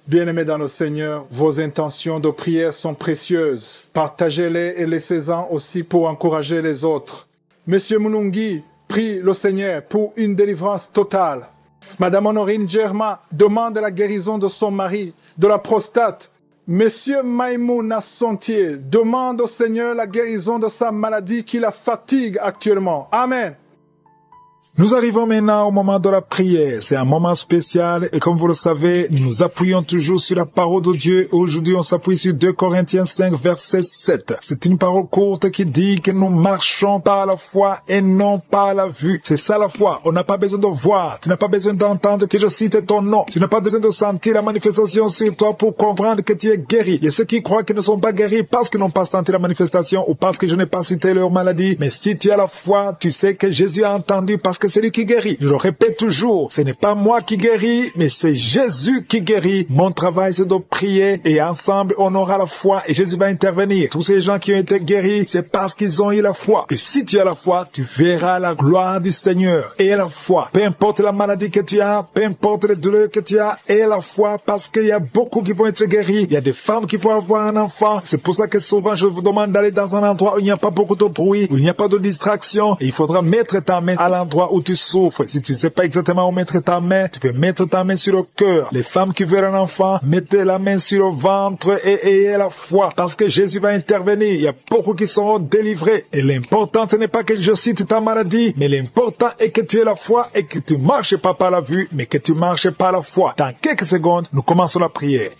Bien-aimés dans le Seigneur, vos intentions de prière sont précieuses. Partagez-les et laissez-en aussi pour encourager les autres. Monsieur Munungi prie le Seigneur pour une délivrance totale. Madame Honorine Germain demande la guérison de son mari, de la prostate. Monsieur Maïmouna Sontier demande au Seigneur la guérison de sa maladie qui la fatigue actuellement. Amen. Nous arrivons maintenant au moment de la prière. C'est un moment spécial et comme vous le savez, nous nous appuyons toujours sur la parole de Dieu. Aujourd'hui, on s'appuie sur 2 Corinthiens 5, verset 7. C'est une parole courte qui dit que nous marchons par la foi et non par la vue. C'est ça la foi. On n'a pas besoin de voir. Tu n'as pas besoin d'entendre que je cite ton nom. Tu n'as pas besoin de sentir la manifestation sur toi pour comprendre que tu es guéri. Il y a ceux qui croient qu'ils ne sont pas guéris parce qu'ils n'ont pas senti la manifestation ou parce que je n'ai pas cité leur maladie. Mais si tu as la foi, tu sais que Jésus a entendu parce que c'est lui qui guérit. Je le répète toujours, ce n'est pas moi qui guéris, mais c'est Jésus qui guérit. Mon travail, c'est de prier et ensemble, on aura la foi et Jésus va intervenir. Tous ces gens qui ont été guéris, c'est parce qu'ils ont eu la foi. Et si tu as la foi, tu verras la gloire du Seigneur. Et la foi, peu importe la maladie que tu as, peu importe les douleurs que tu as, et la foi, parce qu'il y a beaucoup qui vont être guéris. Il y a des femmes qui vont avoir un enfant. C'est pour ça que souvent, je vous demande d'aller dans un endroit où il n'y a pas beaucoup de bruit, où il n'y a pas de distraction. Et il faudra mettre ta main à l'endroit où tu souffres. Si tu ne sais pas exactement où mettre ta main, tu peux mettre ta main sur le cœur. Les femmes qui veulent un enfant, mettez la main sur le ventre et ayez la foi. Parce que Jésus va intervenir. Il y a beaucoup qui seront délivrés. Et l'important, ce n'est pas que je cite ta maladie, mais l'important est que tu aies la foi et que tu marches pas par la vue, mais que tu marches par la foi. Dans quelques secondes, nous commençons la prière.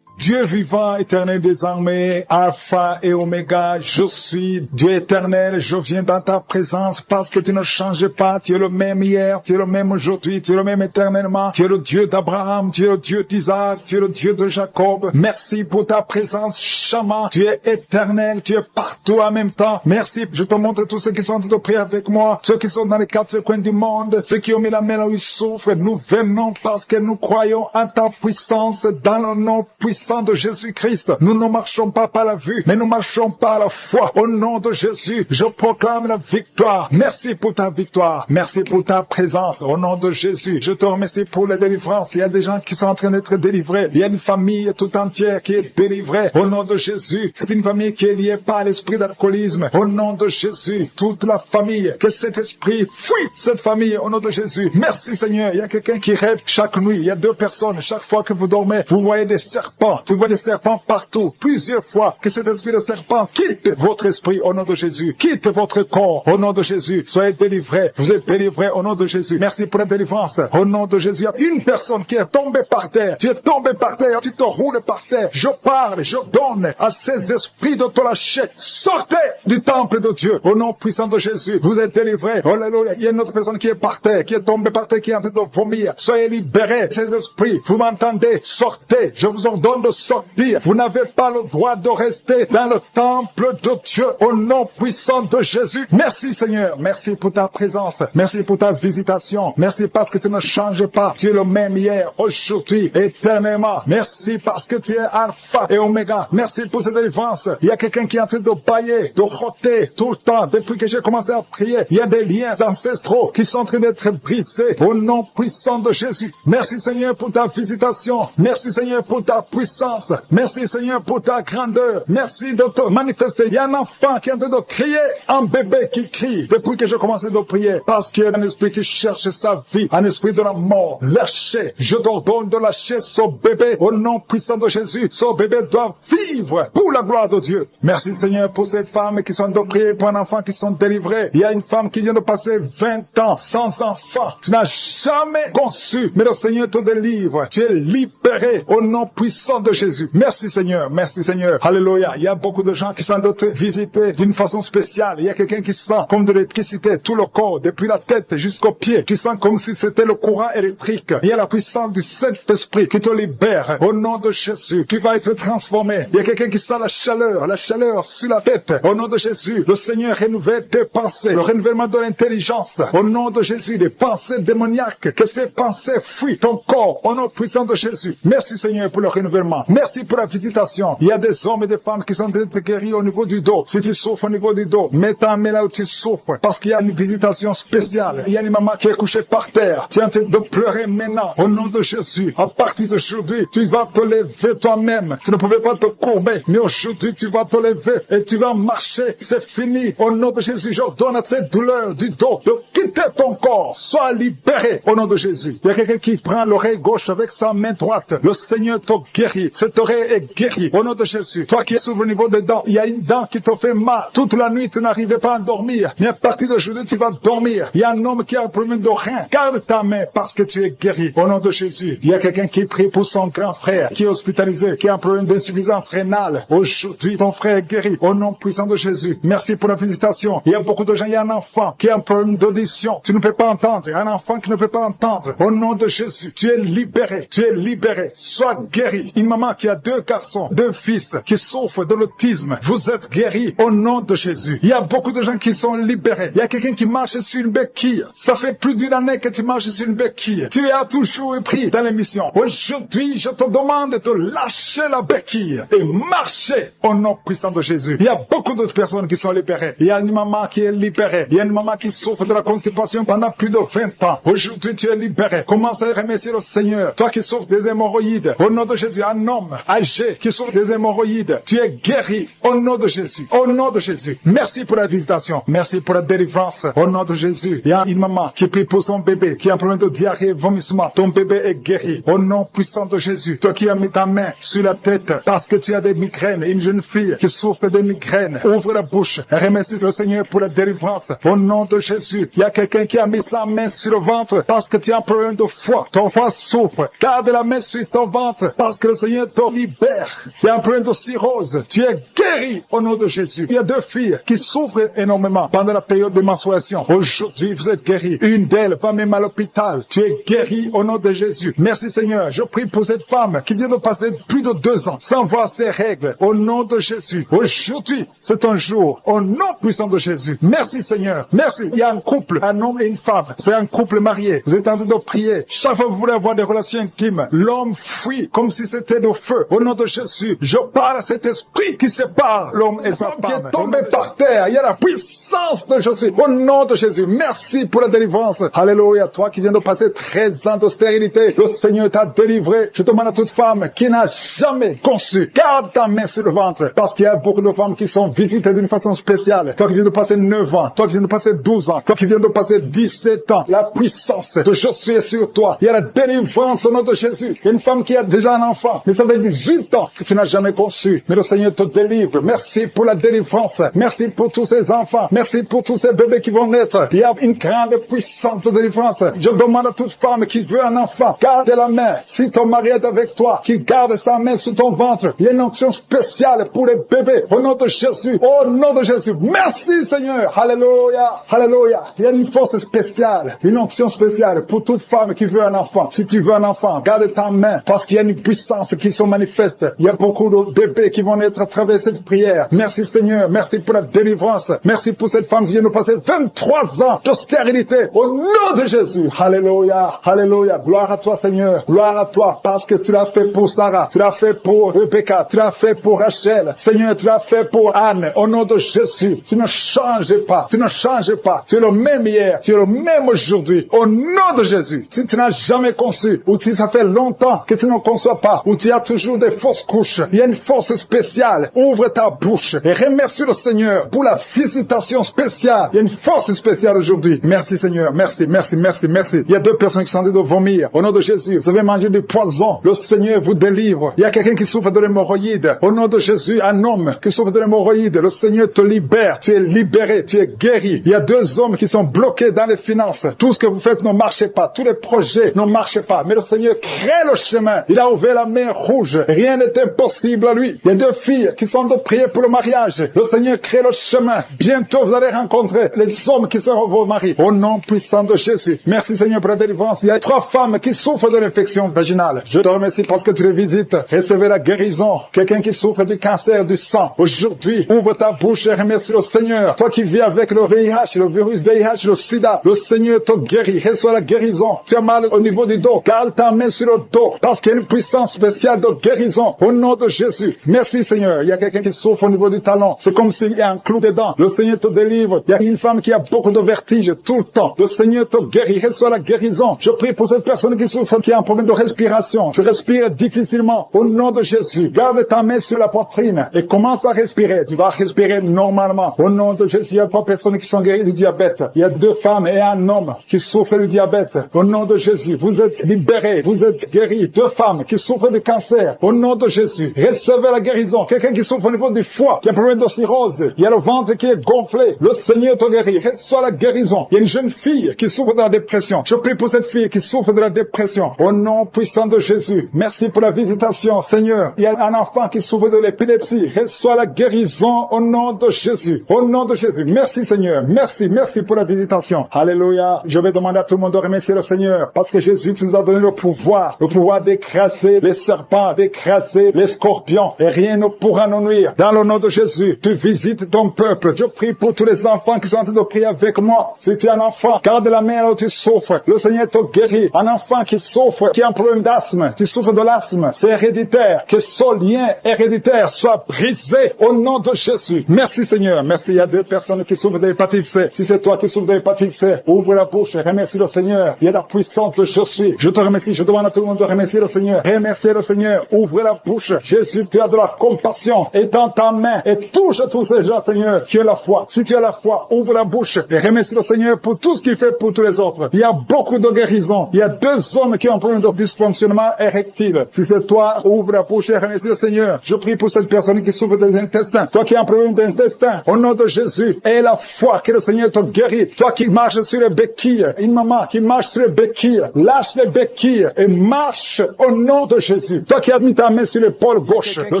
Dieu vivant, éternel des armées, Alpha et Oméga, je suis Dieu éternel, je viens dans ta présence parce que tu ne changes pas, tu es le même hier, tu es le même aujourd'hui, tu es le même éternellement, tu es le Dieu d'Abraham, tu es le Dieu d'Isaac, tu es le Dieu de Jacob. Merci pour ta présence, Shama, tu es éternel, tu es partout en même temps. Merci, je te montre tous ceux qui sont en train de prier avec moi, ceux qui sont dans les 4 coins du monde, ceux qui ont mis la main là où ils souffrent. Nous venons parce que nous croyons en ta puissance, dans le nom puissant de Jésus-Christ. Nous ne marchons pas par la vue, mais nous marchons par la foi. Au nom de Jésus, je proclame la victoire. Merci pour ta victoire. Merci pour ta présence. Au nom de Jésus, je te remercie pour la délivrance. Il y a des gens qui sont en train d'être délivrés. Il y a une famille tout entière qui est délivrée. Au nom de Jésus, c'est une famille qui est liée par l'esprit d'alcoolisme. Au nom de Jésus, toute la famille, que cet esprit fuit cette famille. Au nom de Jésus. Merci Seigneur. Il y a quelqu'un qui rêve chaque nuit. Il y a 2 personnes. Chaque fois que vous dormez, vous voyez des serpents. Tu vois des serpents partout, plusieurs fois. Que cet esprit de serpent quitte votre esprit au nom de Jésus. Quitte votre corps au nom de Jésus. Soyez délivrés. Vous êtes délivrés au nom de Jésus. Merci pour la délivrance. Au nom de Jésus, il y a une personne qui est tombée par terre. Tu es tombé par terre. Tu te roules par terre. Je parle, je donne à ces esprits de te lâcher. Sortez du temple de Dieu. Au nom puissant de Jésus. Vous êtes délivrés. Oh là là, il y a une autre personne qui est par terre, qui est tombée par terre, qui est en train de vomir. Soyez libérés. Ces esprits, vous m'entendez? Sortez. Je vous ordonne de sortir. Vous n'avez pas le droit de rester dans le temple de Dieu au nom puissant de Jésus. Merci Seigneur. Merci pour ta présence. Merci pour ta visitation. Merci parce que tu ne changes pas. Tu es le même hier, aujourd'hui, éternellement. Merci parce que tu es Alpha et Oméga. Merci pour cette délivrance. Il y a quelqu'un qui est en train de bailler, de roter tout le temps. Depuis que j'ai commencé à prier, il y a des liens ancestraux qui sont en train d'être brisés au nom puissant de Jésus. Merci Seigneur pour ta visitation. Merci Seigneur pour ta puissance. Merci Seigneur pour ta grandeur. Merci de te manifester. Il y a un enfant qui est en train de crier, un bébé qui crie depuis que j'ai commencé de prier. Parce qu'il y a un esprit qui cherche sa vie, un esprit de la mort. Lâchez. Je t'ordonne de lâcher ce bébé au nom puissant de Jésus. Ce bébé doit vivre pour la gloire de Dieu. Merci Seigneur pour ces femmes qui sont en train de prier pour un enfant qui sont délivrés. Il y a une femme qui vient de passer 20 ans sans enfant. Tu n'as jamais conçu, mais le Seigneur te délivre. Tu es libéré au nom puissant de Jésus. Merci Seigneur, merci Seigneur. Alléluia. Il y a beaucoup de gens qui sont de te visiter d'une façon spéciale. Il y a quelqu'un qui sent comme de l'électricité, tout le corps, depuis la tête jusqu'aux pieds. Tu sens comme si c'était le courant électrique. Il y a la puissance du Saint-Esprit qui te libère. Au nom de Jésus, tu vas être transformé. Il y a quelqu'un qui sent la chaleur sur la tête. Au nom de Jésus, le Seigneur renouvelle tes pensées, le renouvellement de l'intelligence. Au nom de Jésus, des pensées démoniaques, que ces pensées fuient ton corps. Au nom puissant de Jésus. Merci Seigneur pour le renouvellement. infiniment. Merci pour la visitation. Il y a des hommes et des femmes qui sont guéris au niveau du dos. Si tu souffres au niveau du dos, mets ta main là où tu souffres, parce qu'il y a une visitation spéciale. Il y a une maman qui est couchée par terre. Tu es en train de pleurer maintenant. Au nom de Jésus, à partir d'aujourd'hui, tu vas te lever toi-même. Tu ne pouvais pas te courber, mais aujourd'hui, tu vas te lever et tu vas marcher. C'est fini. Au nom de Jésus, j'ordonne à cette douleur du dos de quitter ton corps. Sois libéré au nom de Jésus. Il y a quelqu'un qui prend l'oreille gauche avec sa main droite. Le Seigneur te guérit. Cette oreille est guérie au nom de Jésus. Toi qui souffres au niveau des dents, il y a une dent qui te fait mal. Toute la nuit, tu n'arrivais pas à dormir. Mais à partir d'aujourd'hui, tu vas dormir. Il y a un homme qui a un problème de rein. Garde ta main parce que tu es guéri au nom de Jésus. Il y a quelqu'un qui prie pour son grand frère qui est hospitalisé, qui a un problème d'insuffisance rénale. Aujourd'hui, ton frère est guéri au nom puissant de Jésus. Merci pour la visitation. Il y a beaucoup de gens, il y a un enfant qui a un problème d'audition. Tu ne peux pas entendre. Un enfant qui ne peut pas entendre. Au nom de Jésus, tu es libéré. Tu es libéré. Sois guéri. Une maman qui a 2 garçons, 2 fils qui souffrent de l'autisme. Vous êtes guéri au nom de Jésus. Il y a beaucoup de gens qui sont libérés. Il y a quelqu'un qui marche sur une béquille. Ça fait plus d'une année que tu marches sur une béquille. Tu as toujours pris dans l'émission. Aujourd'hui, je te demande de lâcher la béquille et marcher au nom puissant de Jésus. Il y a beaucoup d'autres personnes qui sont libérées. Il y a une maman qui est libérée. Il y a une maman qui souffre de la constipation pendant plus de 20 ans. Aujourd'hui, tu es libéré. Commence à remercier le Seigneur. Toi qui souffres des hémorroïdes, au nom de Jésus, un homme âgé qui souffre des hémorroïdes, tu es guéri au nom de Jésus. Au nom de Jésus. Merci pour la visitation. Merci pour la délivrance. Au nom de Jésus. Il y a une maman qui prie pour son bébé, qui a un problème de diarrhée, vomissement. Ton bébé est guéri. Au nom puissant de Jésus. Toi qui as mis ta main sur la tête parce que tu as des migraines. Une jeune fille qui souffre de migraines. Ouvre la bouche. Remercie le Seigneur pour la délivrance. Au nom de Jésus. Il y a quelqu'un qui a mis sa main sur le ventre parce que tu as un problème de foie. Ton foie souffre. Garde la main sur ton ventre parce que le Seigneur te libère. Tu as un problème de cirrhose. Tu es guéri au nom de Jésus. Il y a 2 filles qui souffrent énormément pendant la période de menstruation. Aujourd'hui, vous êtes guéris. Une d'elles va même à l'hôpital. Tu es guéri au nom de Jésus. Merci Seigneur. Je prie pour cette femme qui vient de passer plus de 2 ans sans voir ses règles. Au nom de Jésus. Aujourd'hui, c'est un jour. Au nom puissant de Jésus. Merci Seigneur. Merci. Il y a un couple, un homme et une femme. C'est un couple marié. Vous êtes en train de prier. Chaque fois que vous voulez avoir des relations intimes, l'homme fuit comme si c'était de feu. Au nom de Jésus, je parle à cet esprit qui sépare l'homme et sa femme. Qui est tombé par terre. Il y a la puissance de Jésus. Au nom de Jésus. Merci pour la délivrance. Alléluia. Toi qui viens de passer 13 ans de stérilité, le Seigneur t'a délivré. Je demande à toute femme qui n'a jamais conçu, garde ta main sur le ventre. Parce qu'il y a beaucoup de femmes qui sont visitées d'une façon spéciale. Toi qui viens de passer 9 ans. Toi qui viens de passer 12 ans. Toi qui viens de passer 17 ans. La puissance de Jésus est sur toi. Il y a la délivrance au nom de Jésus. Il y a une femme qui a déjà un enfant. Mais ça fait 18 ans que tu n'as jamais conçu. Mais le Seigneur te délivre. Merci pour la délivrance. Merci pour tous ces enfants. Merci pour tous ces bébés qui vont naître. Il y a une grande puissance de délivrance. Je demande à toute femme qui veut un enfant, garde la main. Si ton mari est avec toi, qu'il garde sa main sur ton ventre. Il y a une onction spéciale pour les bébés. Au nom de Jésus. Au nom de Jésus. Merci Seigneur. Alléluia. Alléluia. Il y a une force spéciale. Une onction spéciale pour toute femme qui veut un enfant. Si tu veux un enfant, garde ta main. Parce qu'il y a une puissance qui se manifeste. Il y a beaucoup de bébés qui vont naître à travers cette prière. Merci Seigneur. Merci pour la délivrance. Merci pour cette femme qui vient de passer 23 ans de stérilité. Au nom de Jésus. Alléluia. Alléluia. Gloire à toi Seigneur. Gloire à toi parce que tu l'as fait pour Sarah. Tu l'as fait pour Rebecca. Tu l'as fait pour Rachel. Seigneur, tu l'as fait pour Anne. Au nom de Jésus. Tu ne changes pas. Tu ne changes pas. Tu es le même hier. Tu es le même aujourd'hui. Au nom de Jésus. Si tu n'as jamais conçu ou si ça fait longtemps que tu ne conçois pas ou tu as toujours des fausses couches, il y a une force spéciale. Ouvre ta bouche et remercie le Seigneur pour la visitation spéciale. Il y a une force spéciale aujourd'hui. Merci Seigneur. Merci, merci, merci, merci. Il y a 2 personnes qui sont en train de vomir. Au nom de Jésus, vous avez mangé du poison. Le Seigneur vous délivre. Il y a quelqu'un qui souffre de l'hémorroïde. Au nom de Jésus, un homme qui souffre de l'hémorroïde. Le Seigneur te libère. Tu es libéré. Tu es guéri. Il y a 2 hommes qui sont bloqués dans les finances. Tout ce que vous faites ne marche pas. Tous les projets ne marchent pas. Mais le Seigneur crée le chemin. Il a ouvert la mer rouge. Rien n'est impossible à lui. Il y a 2 filles qui sont de prier pour le mariage. Le Seigneur crée le chemin. Bientôt, vous allez rencontrer les hommes qui seront vos maris. Au nom puissant de Jésus. Merci Seigneur pour la délivrance. Il y a 3 femmes qui souffrent de l'infection vaginale. Je te remercie parce que tu les visites. Recevez la guérison. Quelqu'un qui souffre du cancer du sang. Aujourd'hui, ouvre ta bouche et remercie le Seigneur. Toi qui vis avec le VIH, le virus VIH, le sida, le Seigneur te guérit. Reçois la guérison. Tu as mal au niveau du dos. Garde ta main sur le dos parce qu'il y a une puissance spéciale spéciale de guérison au nom de Jésus. Merci Seigneur. Il y a quelqu'un qui souffre au niveau du talon. C'est comme s'il y a un clou dedans. Le Seigneur te délivre. Il y a une femme qui a beaucoup de vertige tout le temps. Le Seigneur te guérit. Reçois la guérison. Je prie pour cette personne qui souffre, qui a un problème de respiration. Je respire difficilement. Au nom de Jésus, garde ta main sur la poitrine et commence à respirer. Tu vas respirer normalement. Au nom de Jésus, il y a 3 personnes qui sont guéries du diabète. Il y a 2 femmes et un homme qui souffrent du diabète. Au nom de Jésus, vous êtes libérés. Vous êtes guéris. 2 femmes qui souffrent de cancer. Au nom de Jésus, recevez la guérison. Quelqu'un qui souffre au niveau du foie, qui a un problème de cirrhose. Il y a le ventre qui est gonflé. Le Seigneur te guérit. Reçois la guérison. Il y a une jeune fille qui souffre de la dépression. Je prie pour cette fille qui souffre de la dépression. Au nom puissant de Jésus. Merci pour la visitation, Seigneur. Il y a un enfant qui souffre de l'épilepsie. Reçois la guérison au nom de Jésus. Au nom de Jésus. Merci, Seigneur. Merci pour la visitation. Alléluia. Je vais demander à tout le monde de remercier le Seigneur parce que Jésus nous a donné le pouvoir d'écraser les serpents, d'écraser les scorpions et rien ne pourra nous nuire. Dans le nom de Jésus, tu visites ton peuple. Je prie pour tous les enfants qui sont en train de prier avec moi. Si tu es un enfant, garde la main là où tu souffres. Le Seigneur te guérit. Un enfant qui souffre, qui a un problème d'asthme, tu souffres de l'asthme, c'est héréditaire. Que ce lien héréditaire soit brisé au nom de Jésus. Merci Seigneur. Merci. Il y a 2 personnes qui souffrent de l'hépatite C. Si c'est toi qui souffres de l'hépatite C, ouvre la bouche et remercie le Seigneur. Il y a la puissance de je suis. Je te remercie. Je demande à tout le monde de remercier le Seigneur. Remerciez le Seigneur. Ouvre la bouche. Jésus, tu as de la compassion. Étends ta main et touche tous ces gens, Seigneur, qui ont la foi. Si tu as la foi, ouvre la bouche et remercie le Seigneur pour tout ce qu'il fait pour tous les autres. Il y a beaucoup de guérisons. Il y a 2 hommes qui ont un problème de dysfonctionnement érectile. Si c'est toi, ouvre la bouche et remercie le Seigneur. Je prie pour cette personne qui souffre des intestins. Toi qui as un problème d'intestin, au nom de Jésus, aie la foi que le Seigneur te guérit. Toi qui marches sur les béquilles, une maman qui marche sur les béquilles, lâche les béquilles et marche au nom de Jésus. Toi qui as mis ta main sur l'épaule gauche, le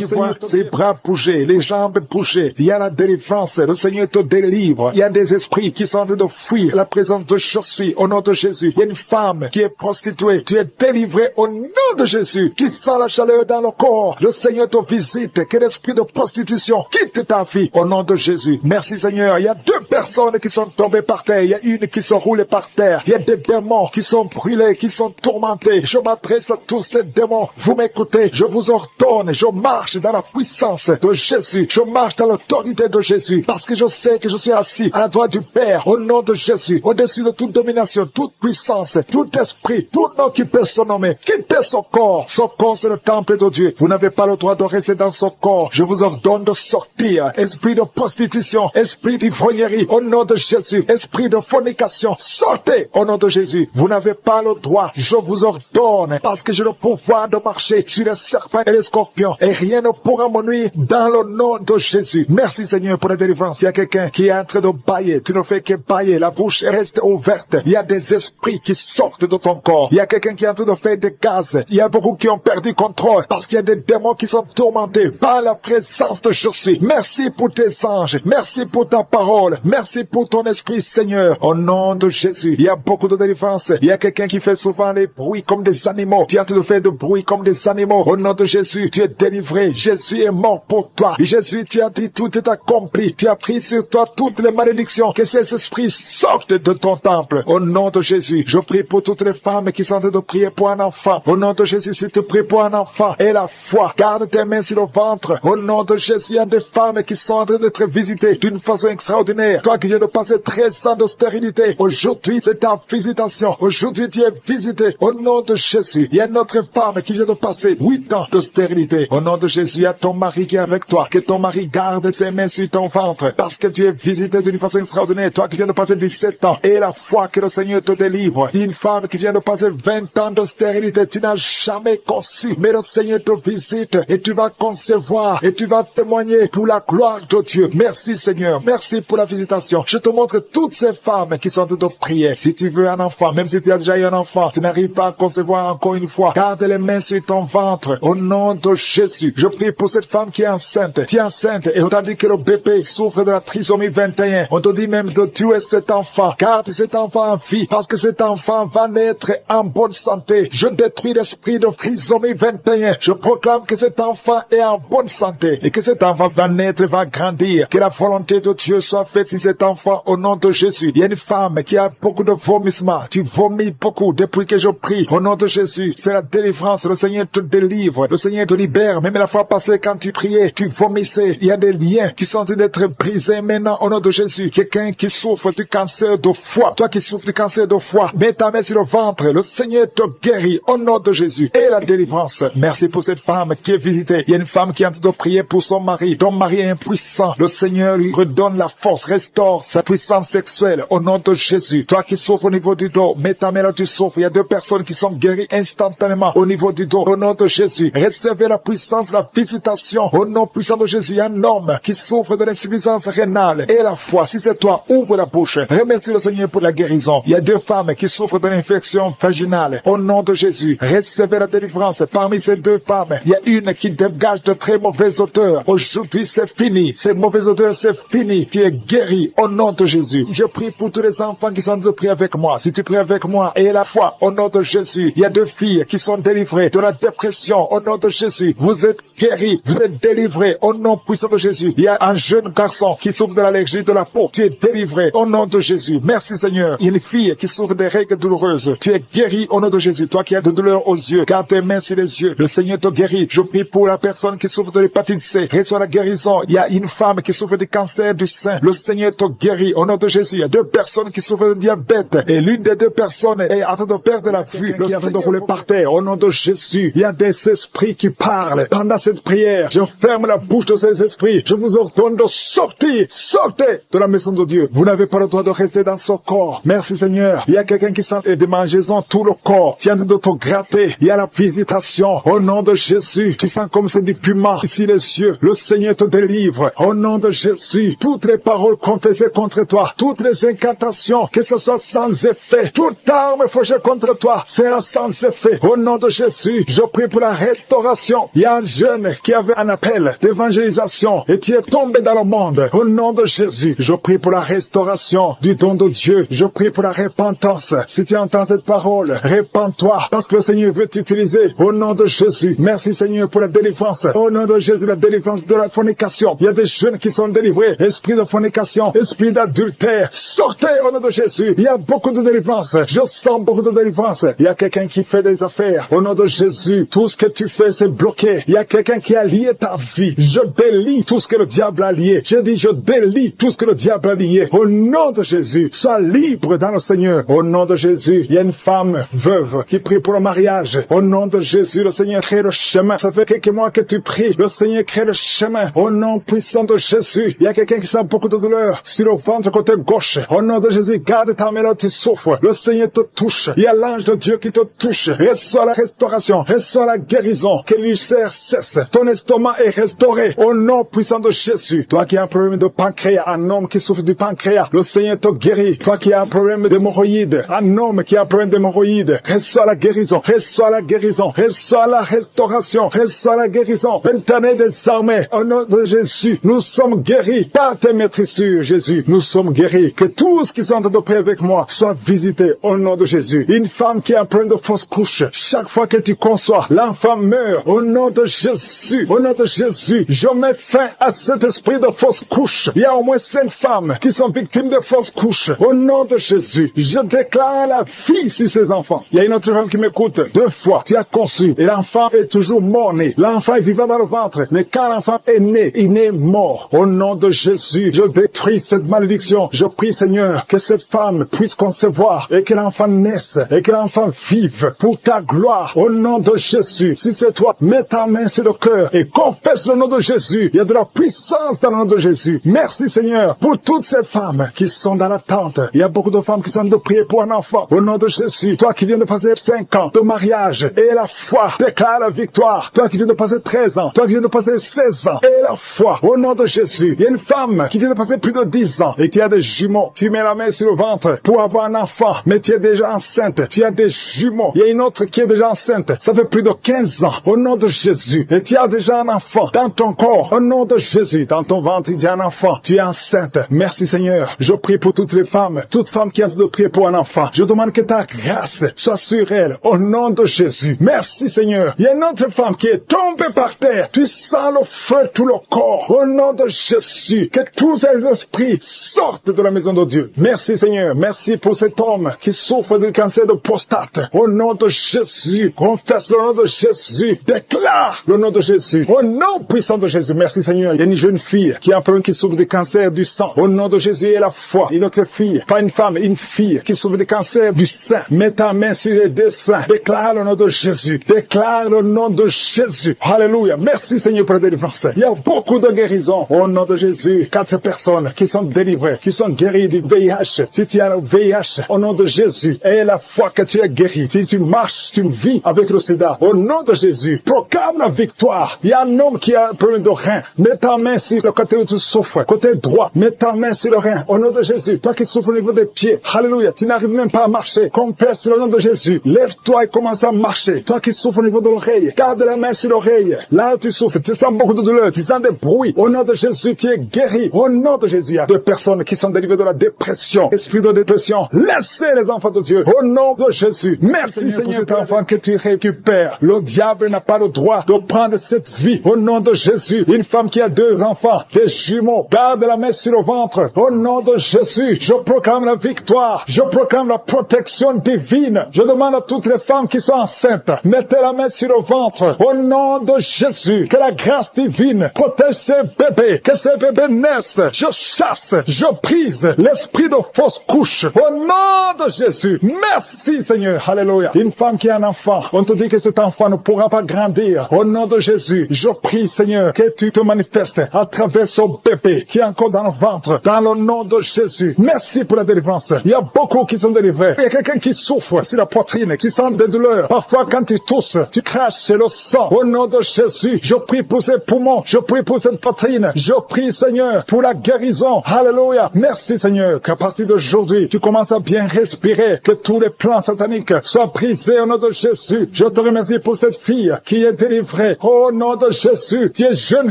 Seigneur ses bras bouger, les jambes bouger. Il y a la délivrance, le Seigneur te délivre. Il y a des esprits qui sont en train de fuir la présence de Jésus au nom de Jésus. Il y a une femme qui est prostituée. Tu es délivré au nom de Jésus. Tu sens la chaleur dans le corps. Le Seigneur te visite. Que l'esprit de prostitution quitte ta vie au nom de Jésus. Merci Seigneur. Il y a 2 personnes qui sont tombées par terre. Il y a une qui sont roulées par terre. Il y a des démons qui sont brûlés, qui sont tourmentés. Je m'adresse à tous ces démons. Vous m'écoutez. Je vous ordonne. Je marche dans la puissance de Jésus. Je marche dans l'autorité de Jésus. Parce que je sais que je suis assis à la droite du Père au nom de Jésus. Au-dessus de toute domination, toute puissance, tout esprit, tout nom qui peut se nommer. Quittez son corps. Son corps, c'est le temple de Dieu. Vous n'avez pas le droit de rester dans son corps. Je vous ordonne de sortir. Esprit de prostitution, esprit d'ivrognerie, au nom de Jésus. Esprit de fornication, sortez au nom de Jésus. Vous n'avez pas le droit. Je vous ordonne, parce que j'ai le pouvoir de marcher sur les serpents et les scorpions. Et rien ne pourra me nuire dans le nom de Jésus. Merci Seigneur pour la délivrance. Il y a quelqu'un qui est en train de bailler. Tu ne fais que bailler. La bouche reste ouverte. Il y a des esprits qui sortent de ton corps. Il y a quelqu'un qui est en train de faire des gaz. Il y a beaucoup qui ont perdu contrôle parce qu'il y a des démons qui sont tourmentés par la présence de Jésus. Merci pour tes anges. Merci pour ta parole. Merci pour ton esprit, Seigneur. Au nom de Jésus, il y a beaucoup de délivrance. Il y a quelqu'un qui fait souvent des bruits comme des animaux. Tu es en train de faire des bruits comme des animaux. Au nom de Jésus, tu es délivré. Jésus est mort pour toi. Et Jésus, tu as dit tout est accompli. Tu as pris sur toi toutes les malédictions. Que ces esprits sortent de ton temple. Au nom de Jésus, je prie pour toutes les femmes qui sont en train de prier pour un enfant. Au nom de Jésus, si tu pries pour un enfant, et la foi, garde tes mains sur le ventre. Au nom de Jésus, il y a des femmes qui sont en train d'être visitées d'une façon extraordinaire. Toi qui viens de passer 13 ans de stérilité, aujourd'hui c'est ta visitation. Aujourd'hui tu es visité. Au nom de Jésus, il y a une autre femme qui vient de passer 8 ans de stérilité. Au nom de Jésus, il y a ton mari qui est avec toi. Que ton mari garde ses mains sur ton ventre, parce que tu es visité d'une façon extraordinaire. Toi qui viens de passer 17 ans, et la foi que le Seigneur te délivre. Une femme qui vient de passer 20 ans de stérilité, tu n'as jamais conçu, mais le Seigneur te visite et tu vas concevoir et tu vas témoigner pour la gloire de Dieu. Merci Seigneur, merci pour la visitation. Je te montre toutes ces femmes qui sont en train de prier. Si tu veux un enfant, même si tu as déjà eu un enfant, tu n'arrives pas à concevoir encore une fois, garde les mains sur ton ventre au nom de Jésus. Je prie pour cette femme qui est enceinte. Tu es enceinte et on t'a dit que le bébé souffre de la trisomie 21. On te dit même de tuer cet enfant. Garde cet enfant en vie, parce que cet enfant va naître en bonne santé. Je détruis l'esprit de trisomie 21. Je proclame que cet enfant est en bonne santé et que cet enfant va naître, va grandir. Que la volonté de Dieu soit faite sur cet enfant au nom de Jésus. Il y a une femme qui a beaucoup de vomissements. Tu vomis beaucoup depuis que je prie. Au nom de Jésus, c'est la délivrance. Le Seigneur Seigneur te délivre, le Seigneur te libère. Même la fois passée, quand tu priais, tu vomissais. Il y a des liens qui sont en train d'être brisés maintenant au nom de Jésus. Quelqu'un qui souffre du cancer de foie, toi qui souffres du cancer de foie, mets ta main sur le ventre, le Seigneur te guérit au nom de Jésus. Et la délivrance. Merci pour cette femme qui est visitée. Il y a une femme qui est en train de prier pour son mari. Ton mari est impuissant. Le Seigneur lui redonne la force, restaure sa puissance sexuelle au nom de Jésus. Toi qui souffres au niveau du dos, mets ta main là, tu souffres. Il y a 2 personnes qui sont guéries instantanément au niveau du dos. Au nom de Jésus, recevez la puissance, la visitation. Au nom puissant de Jésus, il y a un homme qui souffre de l'insuffisance rénale et la foi. Si c'est toi, ouvre la bouche. Remercie le Seigneur pour la guérison. Il y a 2 femmes qui souffrent de l'infection vaginale. Au nom de Jésus, recevez la délivrance. Parmi ces 2 femmes, il y a une qui dégage de très mauvaises odeurs. Aujourd'hui, c'est fini. Ces mauvaises odeurs, c'est fini. Tu es guéri au nom de Jésus. Je prie pour tous les enfants qui sont en train de prier avec moi. Si tu pries avec moi et la foi, au nom de Jésus, il y a 2 filles qui sont délivrées de la dépression. Au nom de Jésus, vous êtes guéris, vous êtes délivrés au nom puissant de Jésus. Il y a un jeune garçon qui souffre de l'allergie de la peau. Tu es délivré au nom de Jésus. Merci Seigneur. Il y a une fille qui souffre des règles douloureuses. Tu es guéri au nom de Jésus. Toi qui as de douleur aux yeux, garde tes mains sur les yeux. Le Seigneur te guérit. Je prie pour la personne qui souffre de l'hépatite C. Reçois la guérison. Il y a une femme qui souffre du cancer du sein. Le Seigneur te guérit au nom de Jésus. Il y a 2 personnes qui souffrent de diabète. Et l'une des 2 personnes est en train de perdre la vue. Le Seigneur de rouler par terre au nom de Jésus. Il y a des esprits qui parlent. Pendant cette prière, je ferme la bouche de ces esprits. Je vous ordonne de sortir. Sortez de la maison de Dieu. Vous n'avez pas le droit de rester dans ce corps. Merci Seigneur. Il y a quelqu'un qui sent des démangeaisons tout le corps. Tu es en train de te gratter. Il y a la visitation au nom de Jésus. Tu sens comme c'est du piment ici les yeux. Le Seigneur te délivre au nom de Jésus. Toutes les paroles confessées contre toi, toutes les incantations, que ce soit sans effet, toute arme forgée contre toi sera sans effet. Au nom de Jésus, je prie pour la restauration. Il y a un jeune qui avait un appel d'évangélisation et tu es tombé dans le monde. Au nom de Jésus, je prie pour la restauration du don de Dieu. Je prie pour la repentance. Si tu entends cette parole, repens-toi parce que le Seigneur veut t'utiliser. Au nom de Jésus, merci Seigneur pour la délivrance. Au nom de Jésus, la délivrance de la fornication. Il y a des jeunes qui sont délivrés. Esprit de fornication, esprit d'adultère, sortez au nom de Jésus. Il y a beaucoup de délivrance. Je sens beaucoup de délivrance. Il y a quelqu'un qui fait des affaires. Au nom de Jésus, tout ce que tu fais, c'est bloqué. Il y a quelqu'un qui a lié ta vie. Je délie tout ce que le diable a lié. Je dis, je délie tout ce que le diable a lié. Au nom de Jésus, sois libre dans le Seigneur. Au nom de Jésus, il y a une femme veuve qui prie pour le mariage. Au nom de Jésus, le Seigneur crée le chemin. Ça fait quelques mois que tu pries. Le Seigneur crée le chemin. Au nom puissant de Jésus, il y a quelqu'un qui sent beaucoup de douleur sur le ventre côté gauche. Au nom de Jésus, garde ta main là, tu souffres. Le Seigneur te touche. Il y a l'ange de Dieu qui te touche. Reçois la restauration. Reçois la guérison. Que l'ulcère cesse. Ton estomac est restauré. Au nom puissant de Jésus. Toi qui as un problème de pancréas, un homme qui souffre du pancréas, le Seigneur te guérit. Toi qui as un problème d'hémorroïdes, un homme qui a un problème d'hémorroïdes, reçois la guérison. Reçois la guérison. Reçois la restauration. Reçois la guérison. Éternel des armées, au nom de Jésus, nous sommes guéris par tes maîtrissures, Jésus. Nous sommes guéris. Que tous qui sont en train de prier avec moi soient visités au nom de Jésus. Une femme qui a un problème de fausse couche, chaque fois que tu conçois, l'enfant meurt. Au nom de Jésus, au nom de Jésus, je mets fin à cet esprit de fausse couche. Il y a au moins 5 femmes qui sont victimes de fausse couche. Au nom de Jésus, je déclare la vie sur ces enfants. Il y a une autre femme qui m'écoute. 2 fois, tu as conçu et l'enfant est toujours mort-né. L'enfant est vivant dans le ventre, mais quand l'enfant est né, il est mort. Au nom de Jésus, je détruis cette malédiction. Je prie, Seigneur, que cette femme puisse concevoir et que l'enfant naisse et que l'enfant vive pour ta gloire. Au nom de Jésus, si c'est toi, mets ta main sur le cœur et confesse le nom de Jésus. Il y a de la puissance dans le nom de Jésus. Merci, Seigneur, pour toutes ces femmes qui sont dans l'attente. Il y a beaucoup de femmes qui sont de prier pour un enfant. Au nom de Jésus, toi qui viens de passer 5 ans de mariage et la foi déclare la victoire. Toi qui viens de passer 13 ans, toi qui viens de passer 16 ans et la foi. Au nom de Jésus, il y a une femme qui vient de passer plus de 10 ans et tu as des jumeaux. Tu mets la main sur le ventre pour avoir un enfant, mais tu es déjà enceinte. Tu as des jumeaux. Il y a une autre qui est déjà enceinte. Ça fait plus de 15 ans. Au nom de Jésus. Et tu as déjà un enfant dans ton corps. Au nom de Jésus. Dans ton ventre, il y a un enfant. Tu es enceinte. Merci Seigneur. Je prie pour toutes les femmes. Toutes femmes qui ont de prier pour un enfant. Je demande que ta grâce soit sur elles. Au nom de Jésus. Merci Seigneur. Il y a une autre femme qui est tombée par terre. Tu sens le feu tout le corps. Au nom de Jésus. Que tous ces esprits sortent de la maison de Dieu. Merci Seigneur. Merci pour cet homme qui souffre du cancer de prostate. Au nom de Jésus. Confesse le nom de Jésus. Déclare le nom de Jésus. Au nom puissant de Jésus. Merci Seigneur. Il y a une jeune fille qui a un problème, qui souffre du cancer du sang. Au nom de Jésus et la foi. Une autre fille, pas une femme, une fille qui souffre du cancer du sein. Mets ta main sur les deux seins. Déclare le nom de Jésus. Déclare le nom de Jésus. Alléluia. Merci Seigneur pour la délivrance. Il y a beaucoup de guérisons. Au nom de Jésus. 4 personnes qui sont délivrées, qui sont guéries du VIH. Si tu as le VIH, au nom de Jésus, et la foi que tu es guéri. Si tu marches, tu vis avec le sida. Au nom de Jésus, proclame la victoire. Il y a un homme qui a un problème de rein. Mets ta main sur le côté où tu souffres. Côté droit. Mets ta main sur le rein. Au nom de Jésus. Toi qui souffres au niveau des pieds. Alléluia. Tu n'arrives même pas à marcher. Confesse le nom de Jésus. Lève-toi et commence à marcher. Toi qui souffres au niveau de l'oreille. Garde la main sur l'oreille. Là où tu souffres. Tu sens beaucoup de douleur. Tu sens des bruits. Au nom de Jésus, tu es guéri. Au nom de Jésus, il y a 2 personnes qui sont délivrées de la dépression. Esprit de dépression. Laissez les enfants de Dieu. Au nom de Jésus. Merci Seigneur pour cet enfant que tu récupères. Le diable n'a pas le droit de prendre cette vie. Au nom de Jésus. Une femme qui a 2 enfants, des jumeaux. Garde la main sur le ventre. Au nom de Jésus. Je proclame la victoire. Je proclame la protection divine. Je demande à toutes les femmes qui sont enceintes, mettez la main sur le ventre. Au nom de Jésus. Que la grâce divine protège ces bébés. Que ces bébés naissent. Je chasse, je brise l'esprit de fausse couche. Au nom de Jésus. Merci Seigneur. Alléluia. Une femme qui a un enfant, on te dit que cet enfant ne pourra pas grandir. Au nom de Jésus, je prie Seigneur que tu te manifestes à travers son bébé qui est encore dans le ventre. Dans le nom de Jésus. Merci pour la délivrance. Il y a beaucoup qui sont délivrés. Il y a quelqu'un qui souffre sur la poitrine, qui sent des douleurs. Parfois quand tu tousses, tu craches le sang. Au nom de Jésus, je prie pour ses poumons. Je prie pour cette poitrine. Je prie Seigneur pour la guérison. Alléluia. Merci Seigneur qu'à partir d'aujourd'hui, tu commences à bien respirer, que tous les plans sataniques soient brisés au nom de Jésus. Je te remercie pour cette fille qui est délivrée. Au nom de Jésus, tu es jeune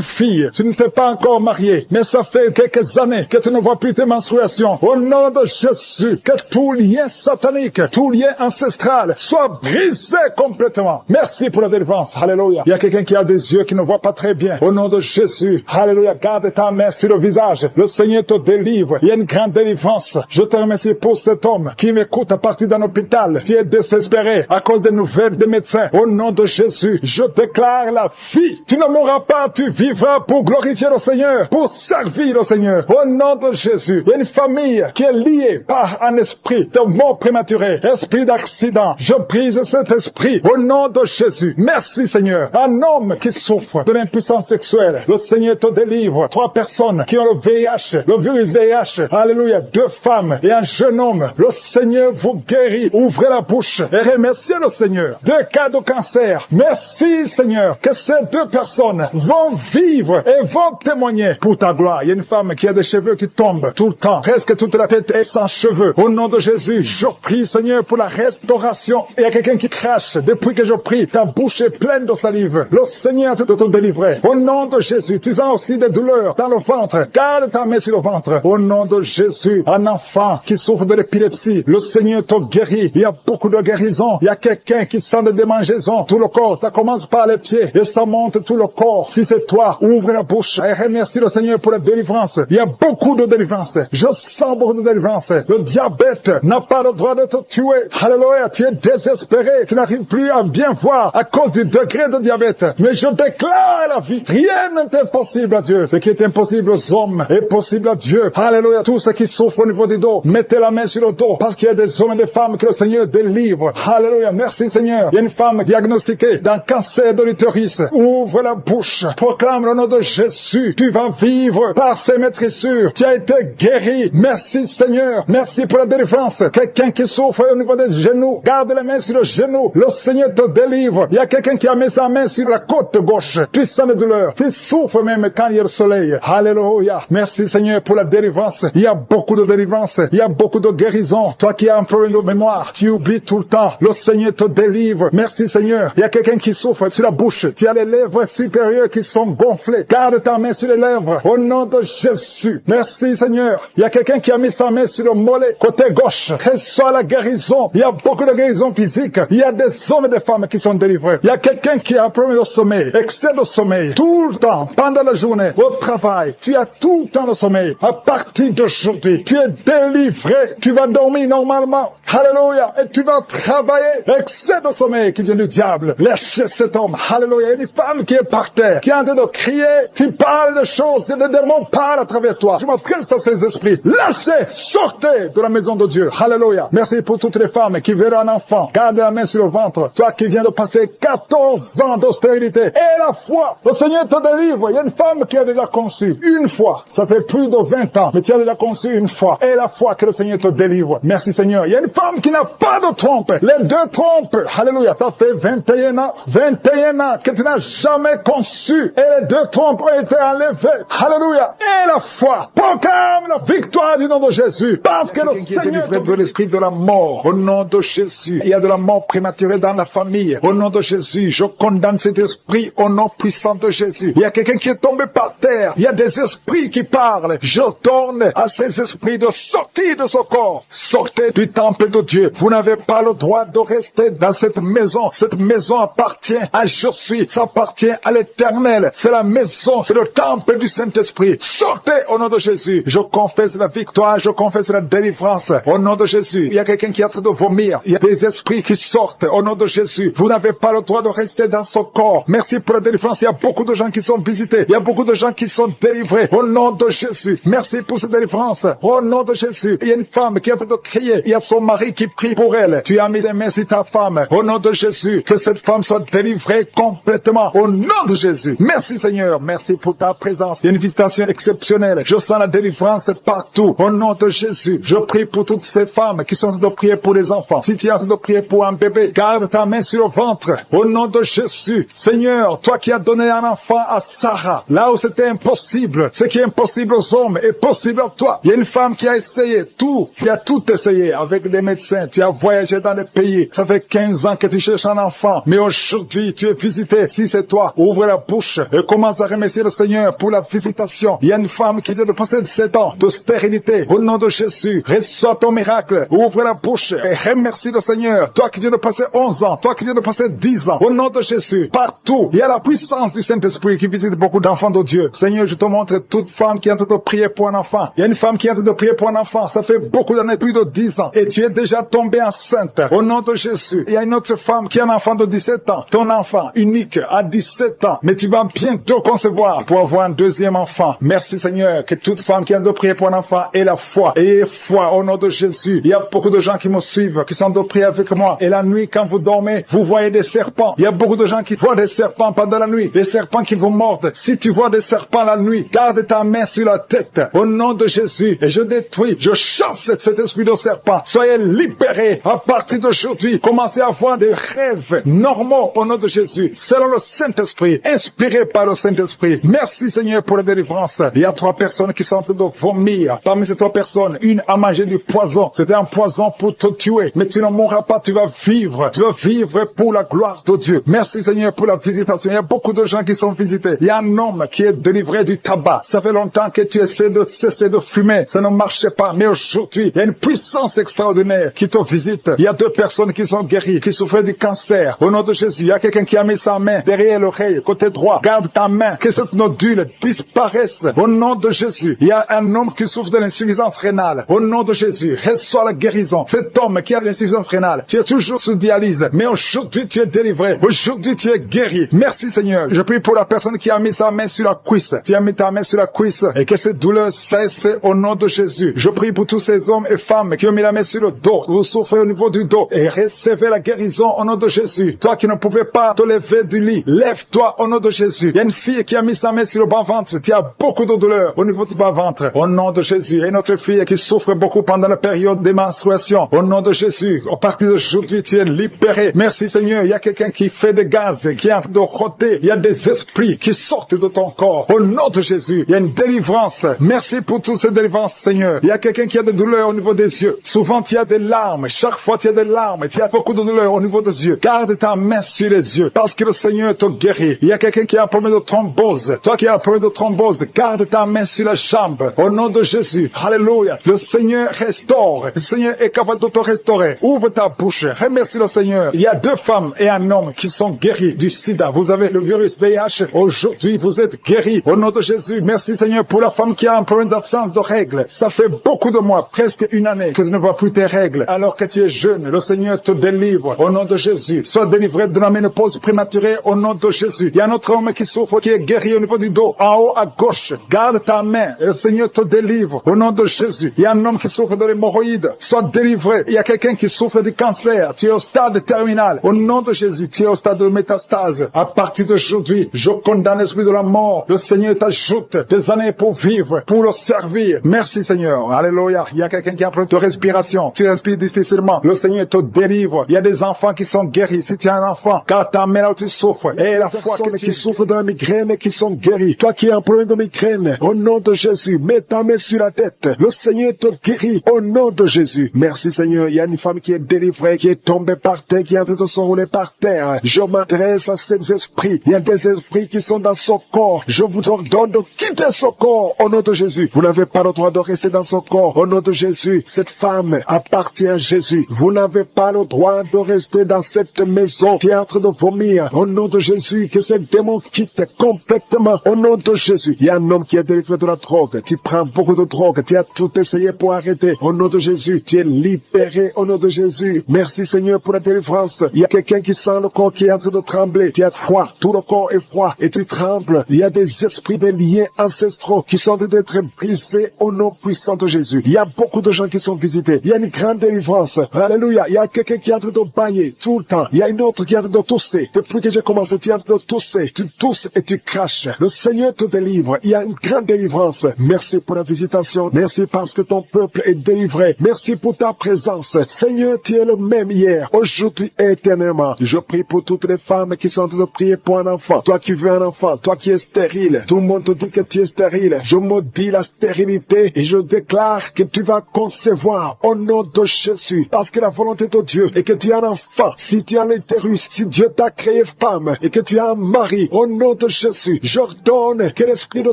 fille, tu ne t'es pas encore mariée, mais ça fait quelques années que tu ne vois plus tes menstruations. Au nom de Jésus, que tout lien satanique, tout lien ancestral soit brisé complètement. Merci pour la délivrance. Alléluia. Il y a quelqu'un qui a des yeux qui ne voit pas très bien. Au nom de Jésus, alléluia, garde ta main sur le visage. Le Seigneur te délivre. Il y a une grande délivrance. Je te remercie pour cet homme qui m'écoute à partir d'un hôpital. Tu es désespéré à cause des nouvelles des médecins. Au nom de Jésus, je déclare la vie. Tu ne mourras pas, tu vivras pour glorifier le Seigneur, pour servir le Seigneur. Au nom de Jésus, il y a une famille qui est liée par un esprit de mort prématurée, esprit d'accident. Je brise cet esprit au nom de Jésus. Merci Seigneur. Un homme qui souffre de l'impuissance sexuelle, le Seigneur te délivre. 3 personnes qui ont le VIH, le virus VIH. Alléluia. 2 femmes et un jeune homme. Le Seigneur vous guérit. Ouvrez la bouche et remerciez le Seigneur. 2 cas de cancer. Merci Seigneur que ces 2 personnes vont vivre et vont témoigner pour ta gloire. Il y a une femme qui a des cheveux qui tombent tout le temps. Presque toute la tête est sans cheveux. Au nom de Jésus, je prie Seigneur pour la restauration. Il y a quelqu'un qui crache. Depuis que je prie, ta bouche est pleine de salive. Le Seigneur te délivrer. Au nom de Jésus, tu sens aussi des douleurs dans le ventre. Garde ta main sur le ventre. Au nom de Jésus, un enfant qui souffre de l'épilepsie, le Seigneur te guérit. Il y a beaucoup de guérisons. Il y a quelqu'un qui sent des démangeaisons. Tout le corps, ça commence par les pieds et ça monte tout le corps. Si c'est toi, ouvre la bouche et remercie le Seigneur pour la délivrance. Il y a beaucoup de délivrance. Je sens beaucoup de délivrance. Le diabète n'a pas le droit de te tuer. Alléluia, tu es désespéré. Tu n'arrives plus à bien voir à cause du degré de diabète. Mais je déclare la vie. Rien n'est impossible à Dieu. Ce qui est impossible aux hommes est possible à Dieu. Alléluia. Tous ceux qui souffrent au niveau du dos, mettez la main sur le dos parce qu'il y a des hommes et des femmes que le Seigneur délivre. Alléluia. Merci Seigneur. Il y a une femme diagnostiquée d'un cancer de l'utérus. Ouvre la bouche. Proclame le nom de Jésus. Tu vas vivre par ses maîtrissures. Tu as été guéri. Merci Seigneur. Merci pour la délivrance. Quelqu'un qui souffre au niveau des genoux, garde la main sur le genou. Le Seigneur te délivre. Il y a quelqu'un qui a mis sa main sur la côte gauche. Tu sens la douleur. Tu souffres même quand il y a le soleil. Alléluia. Merci Seigneur pour la délivrance. Il y a beaucoup de délivrance. Il y a beaucoup de guérison. Toi qui as un problème de mémoire, tu oublies tout le temps. Le Seigneur te délivre. Merci Seigneur. Il y a quelqu'un qui souffre sur la bouche. Tu as les lèvres supérieures qui sont gonflées. Garde ta main sur les lèvres. Au nom de Jésus. Merci Seigneur. Il y a quelqu'un qui a mis sa main sur le mollet, côté gauche. Reçois la guérison. Il y a beaucoup de guérison physique. Il y a des hommes et des femmes qui sont délivrés. Il y a quelqu'un qui a un problème de sommeil, excès de sommeil, tout le temps, pendant la journée, au travail. Tu as tout le temps le sommeil. À partir d'aujourd'hui, tu es délivré. Tu vas dormir normalement. Alléluia. Et tu vas travailler. Excès de sommeil qui vient du diable. Lâchez cet homme. Alléluia. Une femme qui est par terre, qui est en train de crier. Tu parles de choses et les démons parlent à travers toi. Je m'adresse à ces esprits. Lâchez, sortez de la maison de Dieu. Alléluia. Merci pour toutes les femmes qui verront un enfant. Garde la main sur le ventre. Toi qui viens de passer 14 ans d'austérité. Et la foi. Le Seigneur te délivre. Il y a une femme qui a déjà conçu une fois. Ça fait plus de 20 ans. Mais tu as déjà conçu une fois. Et la foi que le Seigneur te délivre. Merci Seigneur. Il y a une femme qui n'a pas de trompe. Les deux trompes. Alléluia. Ça fait 21 ans. 21 ans que tu n'as jamais conçu. Et les deux trompes ont été enlevées. Alléluia. Et la foi. Proclame la victoire du nom de Jésus. Parce que le Seigneur est de l'esprit de la mort. Au nom de Jésus. Il y a de la mort prématurée dans la famille. Au nom de Jésus. Je condamne cet esprit au nom puissant de Jésus. Il y a quelqu'un qui est tombé par terre. Il y a des esprits qui parlent. Je tourne à ces esprits de sortir de ce corps. Sortez du temple de Dieu. Vous n'avez pas le droit de rester dans cette maison. Cette maison appartient à Je suis. Ça appartient à l'Éternel. C'est la maison. C'est le temple du Saint-Esprit. Sortez au nom de Jésus. Je confesse la victoire. Je confesse la délivrance. Au nom de Jésus. Il y a quelqu'un qui est en train de vomir. Il y a des esprits qui sortent. Au nom de Jésus. Vous n'avez pas le droit de rester dans ce corps. Merci pour la délivrance. Il y a beaucoup de gens qui sont visités. Il y a beaucoup de gens qui sont délivrés. Au nom de Jésus. Merci pour cette délivrance. Au nom de Jésus. Il y a une femme qui est en train de crier. Il y a son mari qui prie pour elle. Tu as mis les mains sur ta femme. Au nom de Jésus. Que cette femme soit délivrée complètement. Au nom de Jésus. Merci Seigneur. Merci pour ta présence. Il y a une visitation exceptionnelle. Je sens la délivrance partout. Au nom de Jésus. Je prie pour toutes ces femmes qui sont en train de prier pour les enfants. Si tu es en train de prier pour un bébé, garde ta main sur le ventre. Au nom de Jésus. Seigneur, toi qui as donné un enfant à Sarah, là où c'était impossible, ce qui est impossible aux hommes est possible à toi. Il y a une femme qui a essayé tout, qui a tout essayé avec des médecins. Tu as voyagé dans des pays. Ça fait 15 ans que tu cherches un enfant. Mais aujourd'hui, tu es visité. Si c'est toi, ouvre la bouche et commence à remercier le Seigneur pour la visitation. Il y a une femme qui vient de passer 7 ans de stérilité. Au nom de Jésus, reçois ton miracle. Ouvre la bouche et remercie le Seigneur. Toi qui viens de passer 11 ans, toi qui viens de passer 10 ans. Au nom de Jésus, partout, il y a la puissance du Saint-Esprit qui visite beaucoup d'enfants de Dieu. Seigneur, je te montre toute femme qui est en train de prier pour un enfant. Il y a une femme qui est en train de prier pour un enfant. Ça fait beaucoup d'années, plus de 10 ans. Et tu es déjà tombée enceinte. Au nom de Jésus. Il y a une autre femme qui a un enfant de 17 ans. Ton enfant unique a 17 ans. Mais tu vas bientôt concevoir pour avoir un deuxième enfant. Merci Seigneur. Que toute femme qui est en train de prier pour un enfant ait la foi. Ayez foi au nom de Jésus. Il y a beaucoup de gens qui me suivent, qui sont en train de prier avec moi. Et la nuit, quand vous dormez, vous voyez des serpents. Il y a beaucoup de gens qui voient des serpents pendant la nuit. Des serpents qui vous mordent. Si tu vois des serpents la nuit, garde ta main sur la tête. Au nom de Jésus. Et je détruis, je chasse cet esprit de serpent. Soyez libérés à partir d'aujourd'hui. Commencez à avoir des rêves normaux au nom de Jésus. Selon le Saint-Esprit. Inspiré par le Saint-Esprit. Merci Seigneur pour la délivrance. Il y a 3 personnes qui sont en train de vomir. Parmi ces 3 personnes, une a mangé du poison. C'était un poison pour te tuer. Mais tu ne mourras pas, tu vas vivre. Tu vas vivre pour la gloire de Dieu. Merci Seigneur pour la visitation. Il y a beaucoup de gens qui sont visités. Il y a un homme qui est délivré du tabac. Ça fait longtemps que tu essaies de cesser de fumer. Ça ne marchait pas. Mais aujourd'hui, il y a une puissance extraordinaire qui te visite. Il y a 2 personnes qui sont guéries, qui souffraient du cancer. Au nom de Jésus, il y a quelqu'un qui a mis sa main derrière l'oreille, côté droit. Garde ta main. Que cette nodule disparaisse. Au nom de Jésus. Il y a un homme qui souffre de l'insuffisance rénale. Au nom de Jésus, reçois la guérison. Cet homme qui a l'insuffisance rénale, tu es toujours sous dialyse. Mais aujourd'hui, tu es délivré. Aujourd'hui, tu es guéri. Merci Seigneur. Je prie pour la personne qui a mis sa main sur la cuisse. Tu as mis ta main sur la cuisse et que cette douleur cesse au nom de Jésus. Je prie pour tous ces hommes et femmes qui ont mis la main sur le dos. Vous souffrez au niveau du dos et recevez la guérison au nom de Jésus. Toi qui ne pouvais pas te lever du lit, lève-toi au nom de Jésus. Il y a une fille qui a mis sa main sur le bas-ventre. Tu as beaucoup de douleur au niveau du bas-ventre. Au nom de Jésus. Il y a une autre fille qui souffre beaucoup pendant la période des menstruations. Au nom de Jésus. À partir d'aujourd'hui, tu es libéré. Merci Seigneur. Il y a quelqu'un qui fait des gaz, qui est en train de rôter. Il y a des esprits qui sortent de ton corps. Au nom de Jésus. Il y a une délivrance. Merci pour toutes ces délivrances, Seigneur. Il y a quelqu'un qui a des douleurs au niveau des yeux. Souvent, tu as des larmes. Chaque fois, tu as des larmes. Tu as beaucoup de douleurs au niveau des yeux. Garde ta main sur les yeux. Parce que le Seigneur te guérit. Il y a quelqu'un qui a un problème de thrombose. Toi qui as un problème de thrombose, garde ta main sur la jambe. Au nom de Jésus. Alléluia. Le Seigneur restaure. Le Seigneur est capable de te restaurer. Ouvre ta bouche. Remercie le Seigneur. Il y a 2 femmes et un homme qui sont guéris du sida. Vous avez le virus VIH. Aujourd'hui, vous êtes guéris. Au nom de Jésus. Merci Seigneur pour la femme qui a un problème d'absence de règles. Ça fait beaucoup de mois, presque une année, que tu ne vois plus tes règles. Alors que tu es jeune, le Seigneur te délivre. Au nom de Jésus. Jésus. Sois délivré de la ménopause prématurée au nom de Jésus. Il y a un autre homme qui souffre, qui est guéri au niveau du dos, en haut à gauche. Garde ta main et le Seigneur te délivre au nom de Jésus. Il y a un homme qui souffre de l'hémorroïde. Sois délivré. Il y a quelqu'un qui souffre du cancer. Tu es au stade terminal. Au nom de Jésus, tu es au stade de métastase. À partir d'aujourd'hui, je condamne l'esprit de la mort. Le Seigneur t'ajoute des années pour vivre, pour le servir. Merci Seigneur. Alléluia. Il y a quelqu'un qui a un problème de respiration. Tu respires difficilement. Le Seigneur te délivre. Il y a des enfants qui sont guéris. Si tu es un enfant, car ta main là où tu souffres. Et la foi qui souffre de la migraine qui sont guéris. Toi qui as un problème de migraine, au nom de Jésus, mets ta main sur la tête. Le Seigneur te guérit au nom de Jésus. Merci Seigneur. Il y a une femme qui est délivrée, qui est tombée par terre, qui est en train de s'enrouler par terre. Je m'adresse à ces esprits. Il y a des esprits qui sont dans son corps. Je vous ordonne de quitter son corps au nom de Jésus. Vous n'avez pas le droit de rester dans son corps au nom de Jésus. Cette femme appartient à Jésus. Vous n'avez pas le droit de rester dans cette maison qui est en train de vomir au nom de Jésus. Que ce démon quitte complètement au nom de Jésus. Il y a un homme qui est délivré de la drogue. Tu prends beaucoup de drogue. Tu as tout essayé pour arrêter. Au nom de Jésus, tu es libéré au nom de Jésus. Merci Seigneur pour la délivrance. Il y a quelqu'un qui sent le corps qui est en train de trembler. Tu as froid. Tout le corps est froid et tu trembles. Il y a des esprits, des liens ancestraux qui sont en train d'être brisés au nom puissant de Jésus. Il y a beaucoup de gens qui sont visités. Il y a une grande délivrance. Alléluia. Il y a quelqu'un qui est en train de bailler tout le temps. Il y a une autre qui est en train de tousser. Depuis que j'ai commencé, tu es en train de tousser. Tu tousses et tu craches. Le Seigneur te délivre. Il y a une grande délivrance. Merci pour la visitation. Merci parce que ton peuple est délivré. Merci pour ta présence. Seigneur, tu es le même hier, aujourd'hui et éternellement. Je prie pour toutes les femmes qui sont en train de prier pour un enfant. Toi qui veux un enfant, toi qui es stérile. Tout le monde te dit que tu es stérile. Je maudis la stérilité et je déclare que tu vas concevoir au nom de Jésus. Parce que la volonté de Dieu est que tu as un enfant. Si tu as l'utérus, si Dieu t'a créé femme et que tu as un mari, au nom de Jésus, j'ordonne que l'esprit de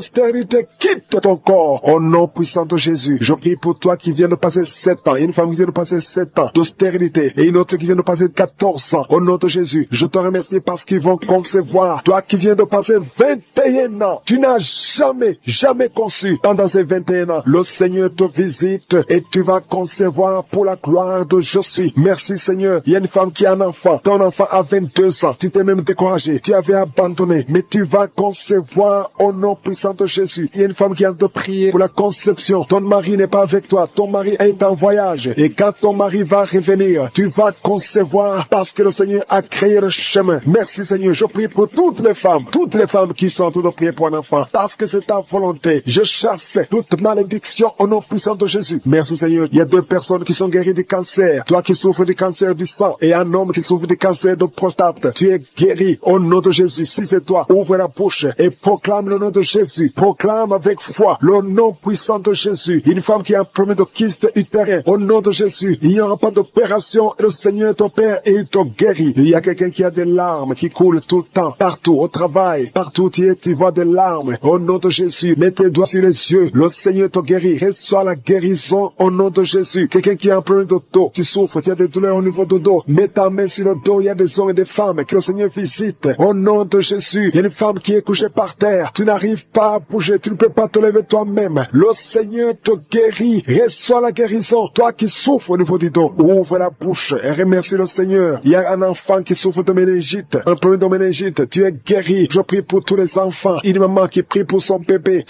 stérilité quitte ton corps. Au nom puissant de Jésus, je prie pour toi qui viens de passer 7 ans. Il y a une femme qui vient de passer 7 ans de stérilité et une autre qui vient de passer 14 ans. Au nom de Jésus, je te remercie parce qu'ils vont concevoir. Toi qui viens de passer 21 ans, tu n'as jamais conçu. Pendant ces 21 ans, le Seigneur te visite et tu vas concevoir pour la gloire de Jésus. Merci Seigneur. Il y a une femme qui a un enfant. Ton enfant a 22 ans. Tu t'es même découragé. Tu avais abandonné. Mais tu vas concevoir au nom puissant de Jésus. Il y a une femme qui a de prier pour la conception. Ton mari n'est pas avec toi. Ton mari est en voyage. Et quand ton mari va revenir, tu vas concevoir parce que le Seigneur a créé le chemin. Merci Seigneur. Je prie pour toutes les femmes qui sont en train de prier pour un enfant. Parce que c'est ta volonté. Je chasse toute malédiction au nom puissant de Jésus. Merci Seigneur. Il y a 2 personnes qui sont guéries du cancer. Toi qui souffres du cancer du sang et un homme qui souffre du cancer de prostate. Tu es guéri au nom de Jésus. Si c'est toi, ouvre la bouche et proclame le nom de Jésus. Proclame avec foi le nom puissant de Jésus. Une femme qui a un problème de kyste utérin. Au nom de Jésus, il n'y aura pas d'opération. Le Seigneur t'opère et il te guérit. Il y a quelqu'un qui a des larmes qui coulent tout le temps. Partout, au travail, partout où tu es, tu vois des larmes. Au nom de Jésus, mets tes doigts sur les yeux. Le Seigneur te guérit. Reçois la guérison au nom de Jésus. Quelqu'un qui a un problème de dos, tu souffres, tu as des douleurs au niveau du dos. Mets ta main sur le dos. Il y a des hommes et des femmes que le Seigneur visite. Au nom de Jésus, il y a une femme qui est couchée par terre. Tu n'arrives pas à bouger. Tu ne peux pas te lever toi-même. Le Seigneur te guérit. Reçois la guérison. Toi qui souffres au niveau du dos, ouvre la bouche et remercie le Seigneur. Il y a un enfant qui souffre de méningite, un problème de méningite. Tu es guéri. Je prie pour tous les enfants. Une maman qui prie pour son bébé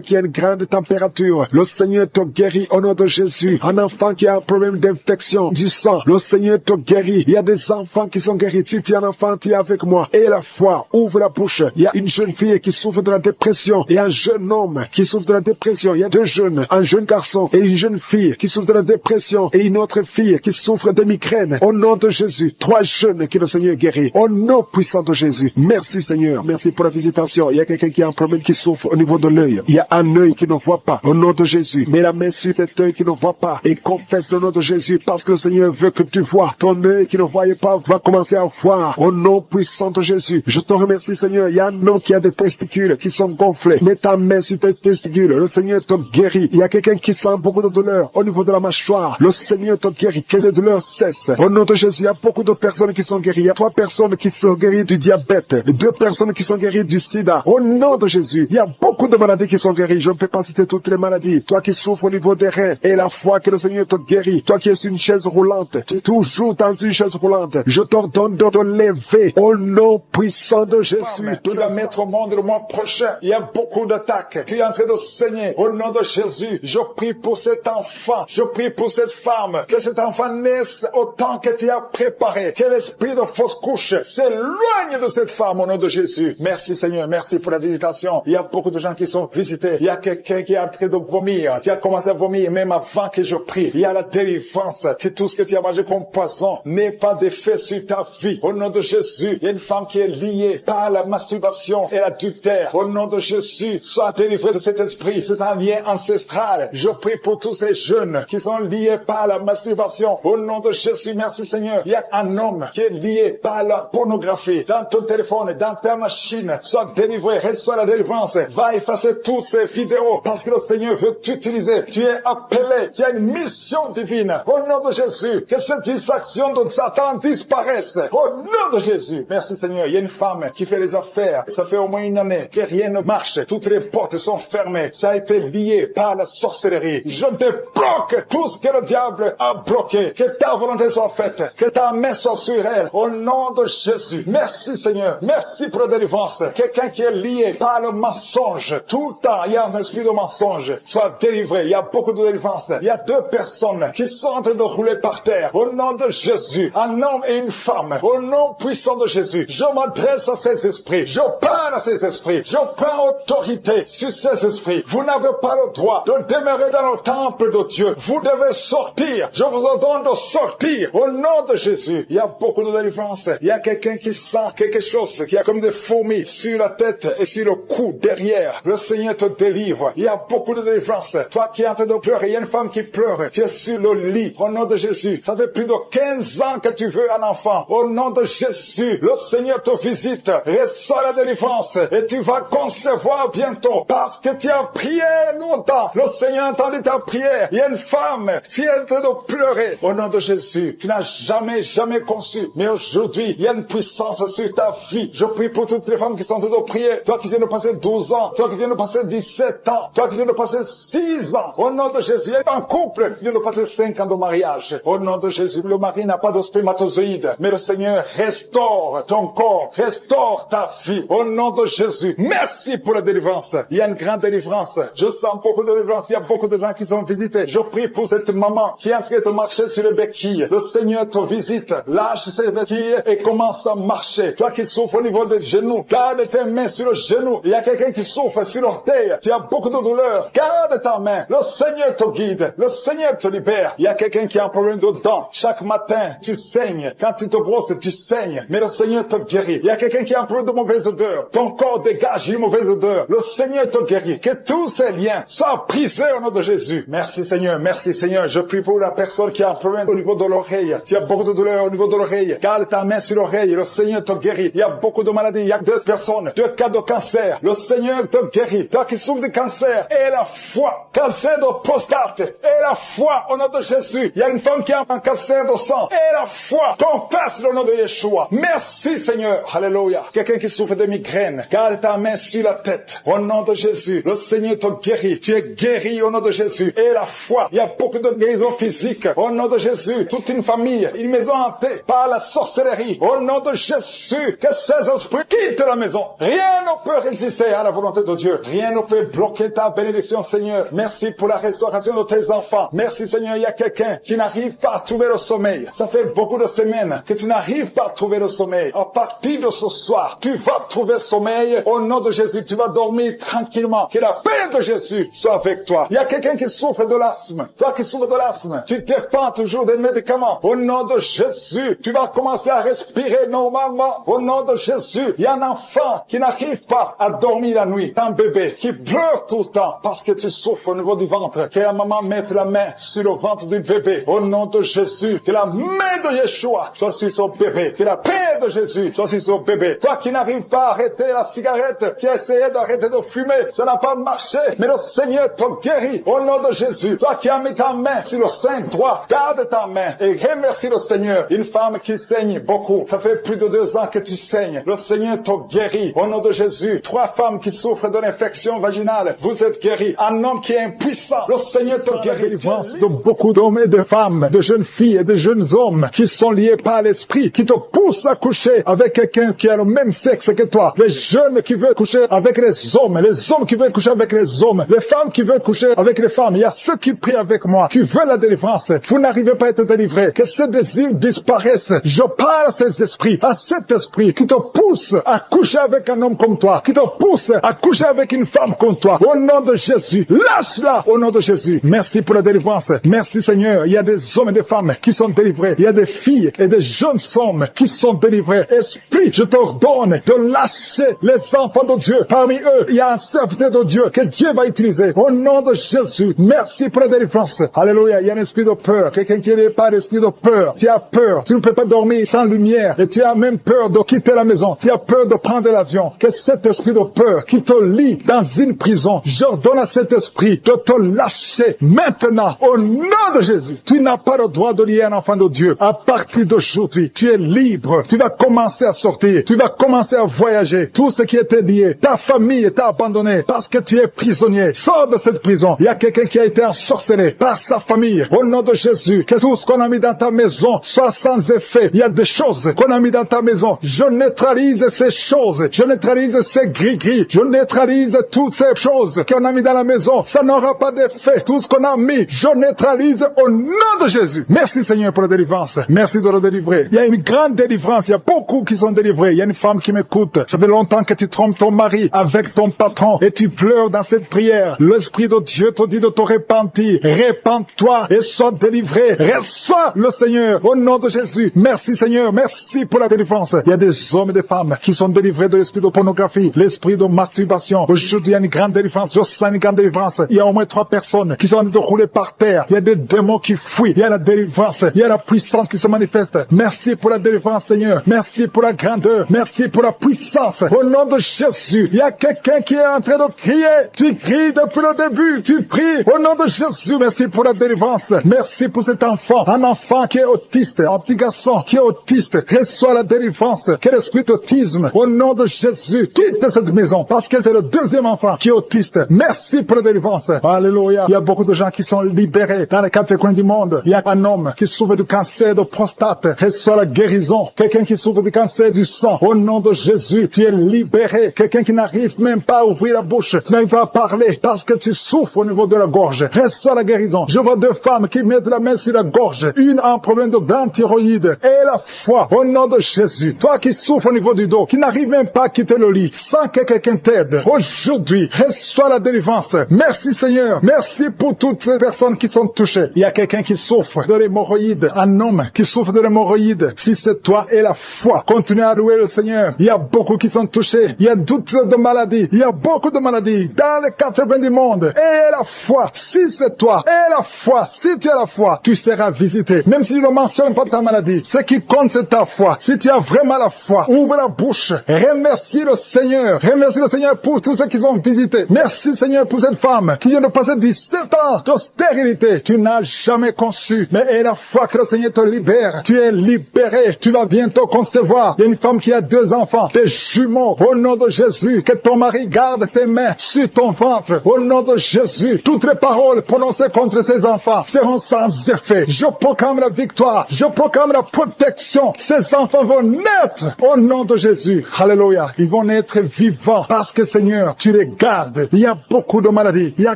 qui a une grande température. Le Seigneur te guérit au nom de Jésus. Un enfant qui a un problème d'infection du sang. Le Seigneur te guérit. Il y a des enfants qui sont guéris. Si tu es un enfant, tu es avec moi. Et la foi, ouvre la bouche. Il y a une jeune fille qui souffre de la dépression et un jeune homme qui souffre de la dépression. Il y a 2 jeunes, un jeune garçon et une jeune fille qui souffre de la dépression et une autre fille qui souffre de migraine. Au nom de Jésus, 3 jeunes que le Seigneur guérit. Au nom puissant de Jésus. Merci Seigneur. Merci pour la visitation. Il y a quelqu'un qui a un problème qui souffre au niveau de l'œil. Il y a un œil qui ne voit pas. Au nom de Jésus. Mets la main sur cet œil qui ne voit pas et confesse le nom de Jésus parce que le Seigneur veut que tu vois. Ton œil qui ne voyait pas va commencer à voir. Au nom puissant de Jésus. Je te remercie Seigneur. Il y a un homme qui a des testicules qui sont gonflés. Mets ta main sur tes testicules. Le Seigneur te guérit. Il y a quelqu'un qui sent beaucoup de douleur au niveau de la mâchoire. Le Seigneur te guérit. Que ces douleurs cessent. Au nom de Jésus, il y a beaucoup de personnes qui sont guéries. Il y a 3 personnes qui sont guéries du diabète. 2 personnes qui sont guéries du sida. Au nom de Jésus, il y a beaucoup de maladies qui sont guéries. Je ne peux pas citer toutes les maladies. Toi qui souffres au niveau niveau des reins et la foi que le Seigneur te guérit. Toi qui es sur une chaise roulante, tu es toujours dans une chaise roulante. monde. Je t'ordonne de te lever au nom puissant de Jésus. Tu vas mettre au monde le mois prochain. Il y a beaucoup d'attaques. Tu es en train de saigner. Au nom de Jésus, je prie pour cet enfant. Je prie pour cette femme. Que cet enfant naisse autant que tu as préparé. Que l'esprit de fausse couche s'éloigne de cette femme au nom de Jésus. Merci Seigneur. Merci pour la visitation. Il y a beaucoup de gens qui sont visités. Il y a quelqu'un qui est en train de vomir. Tu as commencé à vomir même avant que je prie. Il y a la délivrance. Que tout ce que tu as mangé comme poison n'ait pas d'effet sur ta vie. Au nom de Jésus, il y a une femme qui est liée par la masturbation et l'adultère. Au nom de Jésus, sois délivré de cet esprit. C'est un lien ancestral. Je prie pour tous ces jeunes qui sont liés par la masturbation. Au nom de Jésus, merci Seigneur. Il y a un homme qui est lié par la pornographie. Dans ton téléphone, dans ta machine, sois délivré, reçois la délivrance. Va effacer toutes ces vidéos parce que le Seigneur veut t'utiliser. Tu es appelé, tu as une mission divine. Au nom de Jésus, que cette distraction de Satan disparaisse. Au nom de Jésus. Merci Seigneur. Il y a une femme qui fait les affaires. Ça fait au moins une année que rien ne marche. Toutes les portes sont fermées. Ça a été lié par la sorcellerie. Je débloque tout ce que le diable a bloqué. Que ta volonté soit faite. Que ta main soit sur elle. Au nom de Jésus. Merci Seigneur. Merci pour la délivrance. Quelqu'un qui est lié par le mensonge. Tout le temps, il y a un esprit de mensonge. Sois délivré. Il y a beaucoup de délivrance. Il y a deux personnes qui sont en train de rouler par terre. Au nom de Jésus. Un homme et une femme. Au nom puissant de Jésus. Je m'adresse à ces esprits. Je parle à ces esprits. Je prends autorité sur ces esprits. Vous n'avez pas le droit de demeurer dans le temple de Dieu. Vous devez sortir. Je vous ordonne de sortir. Au nom de Jésus. Il y a beaucoup de délivrance. Il y a quelqu'un qui sent quelque chose qui a comme des fourmis sur la tête et sur le cou derrière. Le Seigneur te délivre. Il y a beaucoup de délivrance. Toi qui es en train de pleurer, il y a une femme qui pleure. Tu es sur le lit. Au nom de Jésus. Ça fait plus de 15 ans que tu veux un enfant. Au nom de Jésus. Le Seigneur te visite. Reçois la délivrance. Et tu vas concevoir bientôt. Parce que tu as prié longtemps. Le Seigneur a entendu ta prière. Il y a une femme qui est en train de pleurer. Au nom de Jésus. Tu n'as jamais conçu. Mais aujourd'hui, il y a une puissance sur ta vie. Je prie pour toutes les femmes qui sont en train de prier. Toi qui viens de passer 12 ans. Toi qui viens de passer 17 ans. Toi qui viens de passer 6 ans. Au nom de Jésus. Il y a un couple qui vient de passer 5 ans de mariage. Au nom de Jésus. Le mari n'a pas de spermatozoïde. Mais le Seigneur restaure ton corps. Restaure ta vie. Au nom de Jésus. Merci pour la délivrance. Il y a une grande délivrance. Je sens beaucoup de délivrance. Il y a beaucoup de gens qui sont visités. Je prie pour cette maman qui est en train de marcher sur les béquilles. Le Seigneur te visite. Lâche ses béquilles et commence à marcher. Toi qui souffres au niveau des genoux, garde tes mains sur le genou. Il y a quelqu'un qui souffre sur l'orteil. Tu as beaucoup de douleur. Garde ta main. Le Seigneur te guide. Le Seigneur te libère. Il y a quelqu'un qui a un problème de dents. Chaque matin, tu saignes. Quand tu te brosses, tu saignes. Mais le Seigneur te guérit. Il y a quelqu'un qui a un problème de mauvaise odeur. Ton corps dégage une mauvaise odeur. Le Seigneur te guérit. Que tous ces liens soient brisés au nom de Jésus. Merci Seigneur. Merci Seigneur. Je prie pour la personne qui a un problème au niveau de l'oreille. Tu as beaucoup de douleur au niveau de l'oreille. Garde ta main sur l'oreille. Le Seigneur te guérit. Il y a beaucoup de maladies. Il y a 2 personnes. 2 cas de cancer. Le Seigneur te guérit. Toi qui souffres de cancer. Et la foi. Cancer de prostate. Et la foi au nom de Jésus. Il y a une femme qui a un cancer de sang. Et la foi. Confesse le nom de Yeshua. Merci Seigneur. Alléluia. Quelqu'un qui souffre de migraine. Garde ta main sur la tête. Au nom de Jésus. Le Seigneur te guérit. Tu es guéri au nom de Jésus. Et la foi. Il y a beaucoup de guérisons physiques. Au nom de Jésus. Toute une famille. Une maison hantée par la sorcellerie. Au nom de Jésus. Que ces esprits quittent la maison. Rien ne peut résister à la volonté de Dieu. Rien ne peut bloquer ta bénédiction, Seigneur. Merci pour la restauration de tes enfants. Merci, Seigneur. Il y a quelqu'un qui n'arrive pas à trouver le sommeil. Ça fait beaucoup de semaines que tu n'arrives pas à trouver le sommeil. À partir de ce soir, tu vas trouver sommeil. Au nom de Jésus, tu vas dormir tranquillement. Que la paix de Jésus soit avec toi. Il y a quelqu'un qui souffre de l'asthme. Toi qui souffres de l'asthme, tu dépends toujours des médicaments. Au nom de Jésus, tu vas commencer à respirer normalement. Au nom de Jésus, il y a un enfant qui n'arrive pas à dormir la nuit. Un bébé qui pleure tout le temps parce que tu souffres au niveau du ventre. Que la maman mette la main sur le ventre du bébé. Au nom de Jésus, que la main de Yeshua soit sur son bébé. Que la paix de Jésus soit sur son bébé. Toi qui n'arrives pas à arrêter la cigarette, tu as essayé d'arrêter de fumer, ça n'a pas marché. Mais le Seigneur te guérit. Au nom de Jésus, toi qui as mis ta main sur le sein droit, garde ta main et remercie le Seigneur. Une femme qui saigne beaucoup, ça fait plus de 2 ans que tu saignes. Le Seigneur te guérit. Au nom de Jésus, 3 femmes qui souffrent de l'infection vaginale, vous êtes guéris. Un homme qui est impuissant, le Seigneur te guérit. De beaucoup d'hommes et de femmes, de jeunes filles et de jeunes hommes qui sont sont liés par l'esprit, qui te poussent à coucher avec quelqu'un qui a le même sexe que toi. Les jeunes qui veulent coucher avec les hommes qui veulent coucher avec les hommes, les femmes qui veulent coucher avec les femmes. Il y a ceux qui prient avec moi, qui veulent la délivrance. Vous n'arrivez pas à être délivré. Que ces désirs disparaissent. Je parle à ces esprits, à cet esprit qui te pousse à coucher avec un homme comme toi, qui te pousse à coucher avec une femme comme toi. Au nom de Jésus, lâche-la au nom de Jésus. Merci pour la délivrance. Merci Seigneur. Il y a des hommes et des femmes qui sont délivrés. Il y a des filles et des jeunes hommes qui sont délivrés. Esprit, je t'ordonne de lâcher les enfants de Dieu. Parmi eux, il y a un serviteur de Dieu que Dieu va utiliser. Au nom de Jésus, merci pour la délivrance. Alléluia. Il y a un esprit de peur. Quelqu'un qui n'est pas d'esprit de peur. Tu as peur. Tu ne peux pas dormir sans lumière. Et tu as même peur de quitter la maison. Tu as peur de prendre l'avion. Que cet esprit de peur qui te lie dans une prison, j'ordonne à cet esprit de te lâcher maintenant. Au nom de Jésus, tu n'as pas le droit de lier un enfant de Dieu. À partir d'aujourd'hui, tu es libre. Tu vas commencer à sortir. Tu vas commencer à voyager. Tout ce qui était lié, ta famille t'a abandonné parce que tu es prisonnier. Sors de cette prison. Il y a quelqu'un qui a été ensorcelé par sa famille. Au nom de Jésus, que tout ce qu'on a mis dans ta maison soit sans effet. Il y a des choses qu'on a mis dans ta maison. Je neutralise ces choses. Je neutralise ces gris-gris. Je neutralise toutes ces choses qu'on a mis dans la maison. Ça n'aura pas d'effet. Tout ce qu'on a mis, je neutralise au nom de Jésus. Merci Seigneur pour la délivrance. Merci de le délivrer. Il y a une grande délivrance. Il y a beaucoup qui sont délivrés. Il y a une femme qui m'écoute. Ça fait longtemps que tu trompes ton mari avec ton patron et tu pleures dans cette prière. L'Esprit de Dieu te dit de te repentir. Répands-toi et sois délivré. Reçois le Seigneur au nom de Jésus. Merci Seigneur. Merci pour la délivrance. Il y a des hommes et des femmes qui sont délivrés de l'esprit de pornographie, l'esprit de masturbation. Aujourd'hui, il y a une grande délivrance. Je sens une grande délivrance. Il y a au moins 3 personnes qui sont en train de rouler par terre. Il y a des démons qui fuient. Il y a la délivrance. Il y a la puissance qui se manifeste. Merci pour la délivrance Seigneur. Merci pour la grandeur. Merci pour la puissance. Au nom de Jésus, il y a quelqu'un qui est en train de crier. Tu cries depuis le début. Tu pries au nom de Jésus. Merci pour la délivrance. Merci pour cet enfant. Un enfant qui est autiste. Un petit garçon qui est autiste. Reçoit la délivrance. Quel esprit d'autisme. Au nom de Jésus, quitte cette maison parce que c'est le deuxième enfant qui est autiste. Merci pour la délivrance. Alléluia. Il y a beaucoup de gens qui sont libérés dans les 4 coins du monde. Il y a un homme qui souffre du cancer de prostate. Reçoit la guérison. Quelqu'un qui souffre du cancer du sang. Au nom de Jésus, tu es libéré. Quelqu'un qui n'arrive même pas à ouvrir la bouche. Tu n'arrives pas à parler parce que tu souffres au niveau de la gorge. Reçois la guérison. Je vois 2 femmes qui mettent la main sur la gorge. Une a un problème de grande thyroïde et la foi. Au nom de Jésus. Toi qui souffres au niveau du dos, qui n'arrive même pas à quitter le lit, sans que quelqu'un t'aide. Aujourd'hui, reçois la délivrance. Merci Seigneur. Merci pour toutes ces personnes qui sont touchées. Il y a quelqu'un qui souffre de l'hémorroïde. Un homme qui souffre de l'hémorroïde. Si c'est toi et la foi, continue à louer le Seigneur. Il y a beaucoup qui sont touchés. Il y a toutes de maladies. Il y a beaucoup de maladies dans les 4 coins du monde. Et la foi, si c'est toi, et la foi, si tu as la foi, tu seras visité. Même si je ne mentionne pas ta maladie, ce qui compte c'est ta foi. Si tu as vraiment la foi, ouvre la bouche. Remercie le Seigneur. Remercie le Seigneur pour tous ceux qui sont visités. Merci Seigneur pour cette femme qui vient de passer 17 ans de stérilité. Tu n'as jamais conçu. Mais et la foi que le Seigneur te libère. Tu es libéré. Tu vas bientôt concevoir. Il y a une femme qui a 2 enfants, des jumeaux. Au nom de Jésus, que ton mari garde ses mains sur ton ventre. Au nom de Jésus, toutes les paroles prononcées contre ces enfants seront sans effet. Je proclame la victoire. Je proclame la protection. Ces enfants vont naître au nom de Jésus. Alléluia. Ils vont naître vivants parce que Seigneur, tu les gardes. Il y a beaucoup de maladies. Il y a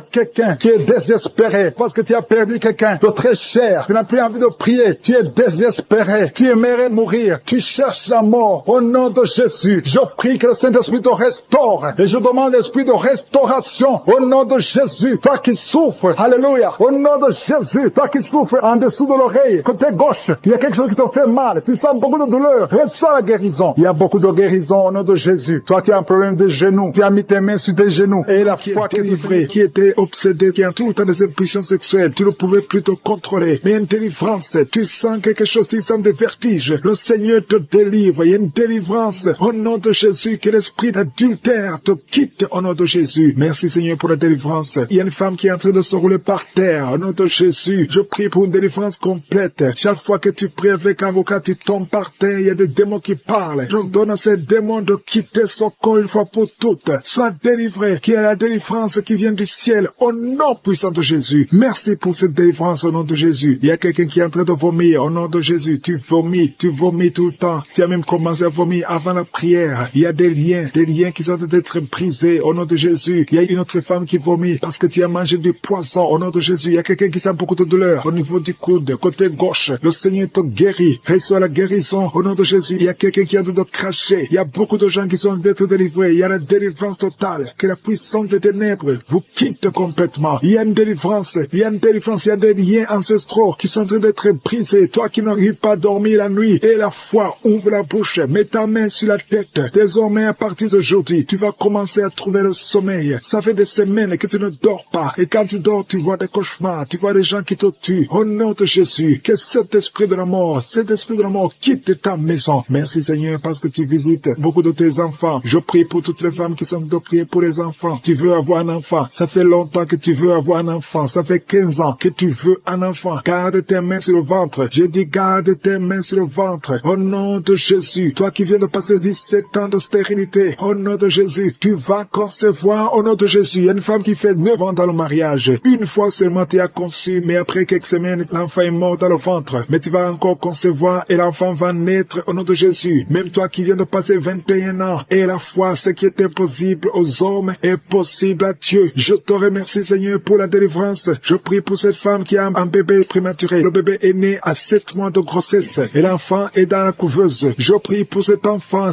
quelqu'un qui est désespéré parce que tu as perdu quelqu'un de très cher. Tu n'as plus envie de prier. Tu es désespéré. Tu aimerais mourir. Tu cherches la mort. Au nom de Jésus, je prie que le Saint-Esprit te restaure. Et je demande l'esprit de restauration. Au nom de Jésus, toi qui souffres. Alléluia. Au nom de Jésus, toi qui souffres en dessous de l'oreille, côté gauche, il y a quelque chose qui te fait mal. Tu sens beaucoup de douleur. Reçois la guérison. Il y a beaucoup de guérison au nom de Jésus. Toi qui as un problème de genoux, tu as mis tes mains sur tes genoux. Et la foi qui est délivrée, qui était obsédée, qui a tout le temps des impulsions sexuelles, tu ne pouvais plus te contrôler. Mais une délivrance, tu sens quelque chose, tu sens des vertiges. Le Seigneur te délivre. Il y a une délivrance au nom de Jésus. Que l'esprit d'adultère te quitte au nom de Jésus. Merci Seigneur pour la délivrance. Il y a une femme qui est en train de se rouler par terre au nom de Jésus. Je prie pour une délivrance complète. Chaque fois que tu pries avec un avocat, tu tombes par terre. Il y a des démons qui parlent. Je donne à ces démons de quitter son corps une fois pour toutes. Sois délivré. Qu'il y ait la délivrance qui vient du ciel au nom puissant de Jésus. Merci pour cette délivrance au nom de Jésus. Il y a quelqu'un qui est en train de vomir au nom de Jésus, tu vomis tout le temps. Tu as même commencé à vomir avant la prière. Il y a des liens qui sont d'être brisés au nom de Jésus. Il y a une autre femme qui vomit parce que tu as mangé du poisson au nom de Jésus. Il y a quelqu'un qui sent beaucoup de douleur au niveau du coude, côté gauche. Le Seigneur te guérit. Reçois la guérison au nom de Jésus. Il y a quelqu'un qui a de cracher. Il y a beaucoup de gens qui sont d'être délivrés. Il y a la délivrance totale. Que la puissance des ténèbres vous quitte complètement. Il y a une délivrance. Il y a des liens ancestraux qui sont en train d'être brisés. Toi qui n'arrives pas à dormir la nuit et la foi, ouvre la bouche, mets ta main sur la tête. Désormais, à partir d'aujourd'hui, tu vas commencer à trouver le sommeil. Ça fait des semaines que tu ne dors pas. Et quand tu dors, tu vois des cauchemars. Tu vois des gens qui te tuent. Au nom de Jésus, que cet esprit de la mort quitte ta maison. Merci Seigneur parce que tu visites beaucoup de tes enfants. Je prie pour toutes les femmes qui sont de prier pour les enfants. Tu veux avoir un enfant. Ça fait longtemps que tu veux avoir un enfant. Ça fait 15 ans que tu veux un enfant. Garde tes mains sur le ventre. Je dis garde tes mains sur le ventre. Au nom de Jésus. Toi qui viens de passer 17 ans de stérilité. Au nom de Jésus. Tu vas concevoir au nom de Jésus. Il y a une femme qui fait 9 ans dans le mariage. Une fois seulement tu as conçu, mais après quelques semaines, l'enfant est mort dans le ventre. Mais tu vas encore concevoir et l'enfant va naître au nom de Jésus. Même toi qui viens de passer 21 ans. Et la foi, ce qui est impossible aux hommes est possible à Dieu. Je te remercie Seigneur pour la délivrance. Je prie pour cette femme qui a un bébé prématuré. Le bébé est né à 7 mois de grossesse et l'enfant est dans la couveuse. Je prie pour cet enfant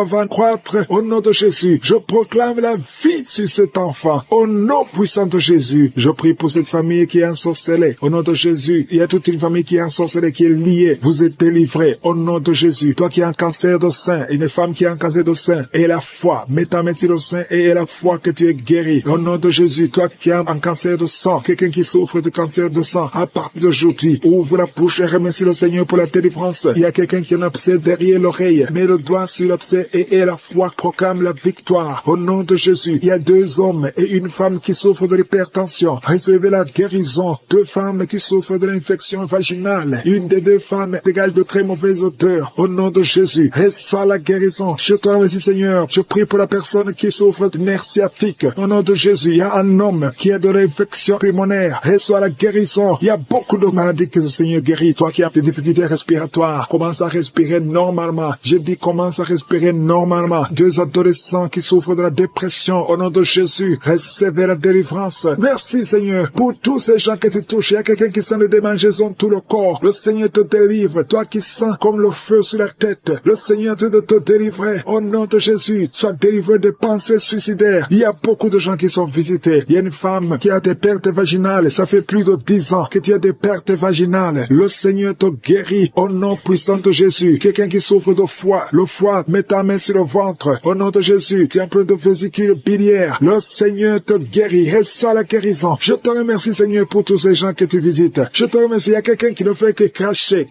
va croître au nom de Jésus. Je proclame la vie sur cet enfant au nom puissant de Jésus. Je prie pour cette famille qui est ensorcelée au nom de Jésus. Il y a toute une famille qui est ensorcelée, qui est liée. Vous êtes délivrés au nom de Jésus. Toi qui as un cancer de sein, une femme qui a un cancer de sein, et la foi, mets ta main sur le sein et la foi que tu es guéri au nom de Jésus. Toi qui as un cancer de sang, quelqu'un qui souffre de cancer de sang, à partir d'aujourd'hui, ouvre la bouche et remercie le Seigneur pour la délivrance. Il y a quelqu'un qui a un abcès derrière l'oreille, mets le doigt sur l'abcès et la foi proclame la victoire au nom de Jésus. Il y a 2 hommes et une femme qui souffrent de l'hypertension. Recevez la guérison. 2 femmes qui souffrent de l'infection vaginale. Une des 2 femmes égale de très mauvaise odeur. Au nom de Jésus, reçois la guérison. Je te remercie Seigneur. Je prie pour la personne qui souffre de nerfs sciatiques. Au nom de Jésus, il y a un homme qui a de l'infection pulmonaire. Reçois la guérison. Il y a beaucoup de maladies que le Seigneur guérit. Toi qui as des difficultés respiratoires, commence à respirer normalement. Je dis commence à respirer normalement. 2 adolescents qui souffrent de la dépression. Au nom de Jésus, recevez la délivrance. Merci Seigneur pour tous ces gens que tu touches. Il y a quelqu'un qui sent le démangeaison tout le corps. Le Seigneur te délivre. Toi qui sens comme le feu sur la tête. Le Seigneur te délivrer. Au nom de Jésus, sois délivré des pensées suicidaires. Il y a beaucoup de gens qui sont visités. Il y a une femme qui a des pertes vaginales. Ça fait plus de 10 ans que tu as des pertes vaginales. Le Seigneur te guérit. Au nom puissant de Jésus. Quelqu'un qui souffre de foie. Le foie, mets ta main sur le ventre. Au nom de Jésus, tu as un peu de vésicule biliaire. Le Seigneur te guérit. Reçois la guérison. Je te remercie Seigneur pour tous ces gens que tu visites. Je te remercie. Il y a quelqu'un qui ne fait que cracher.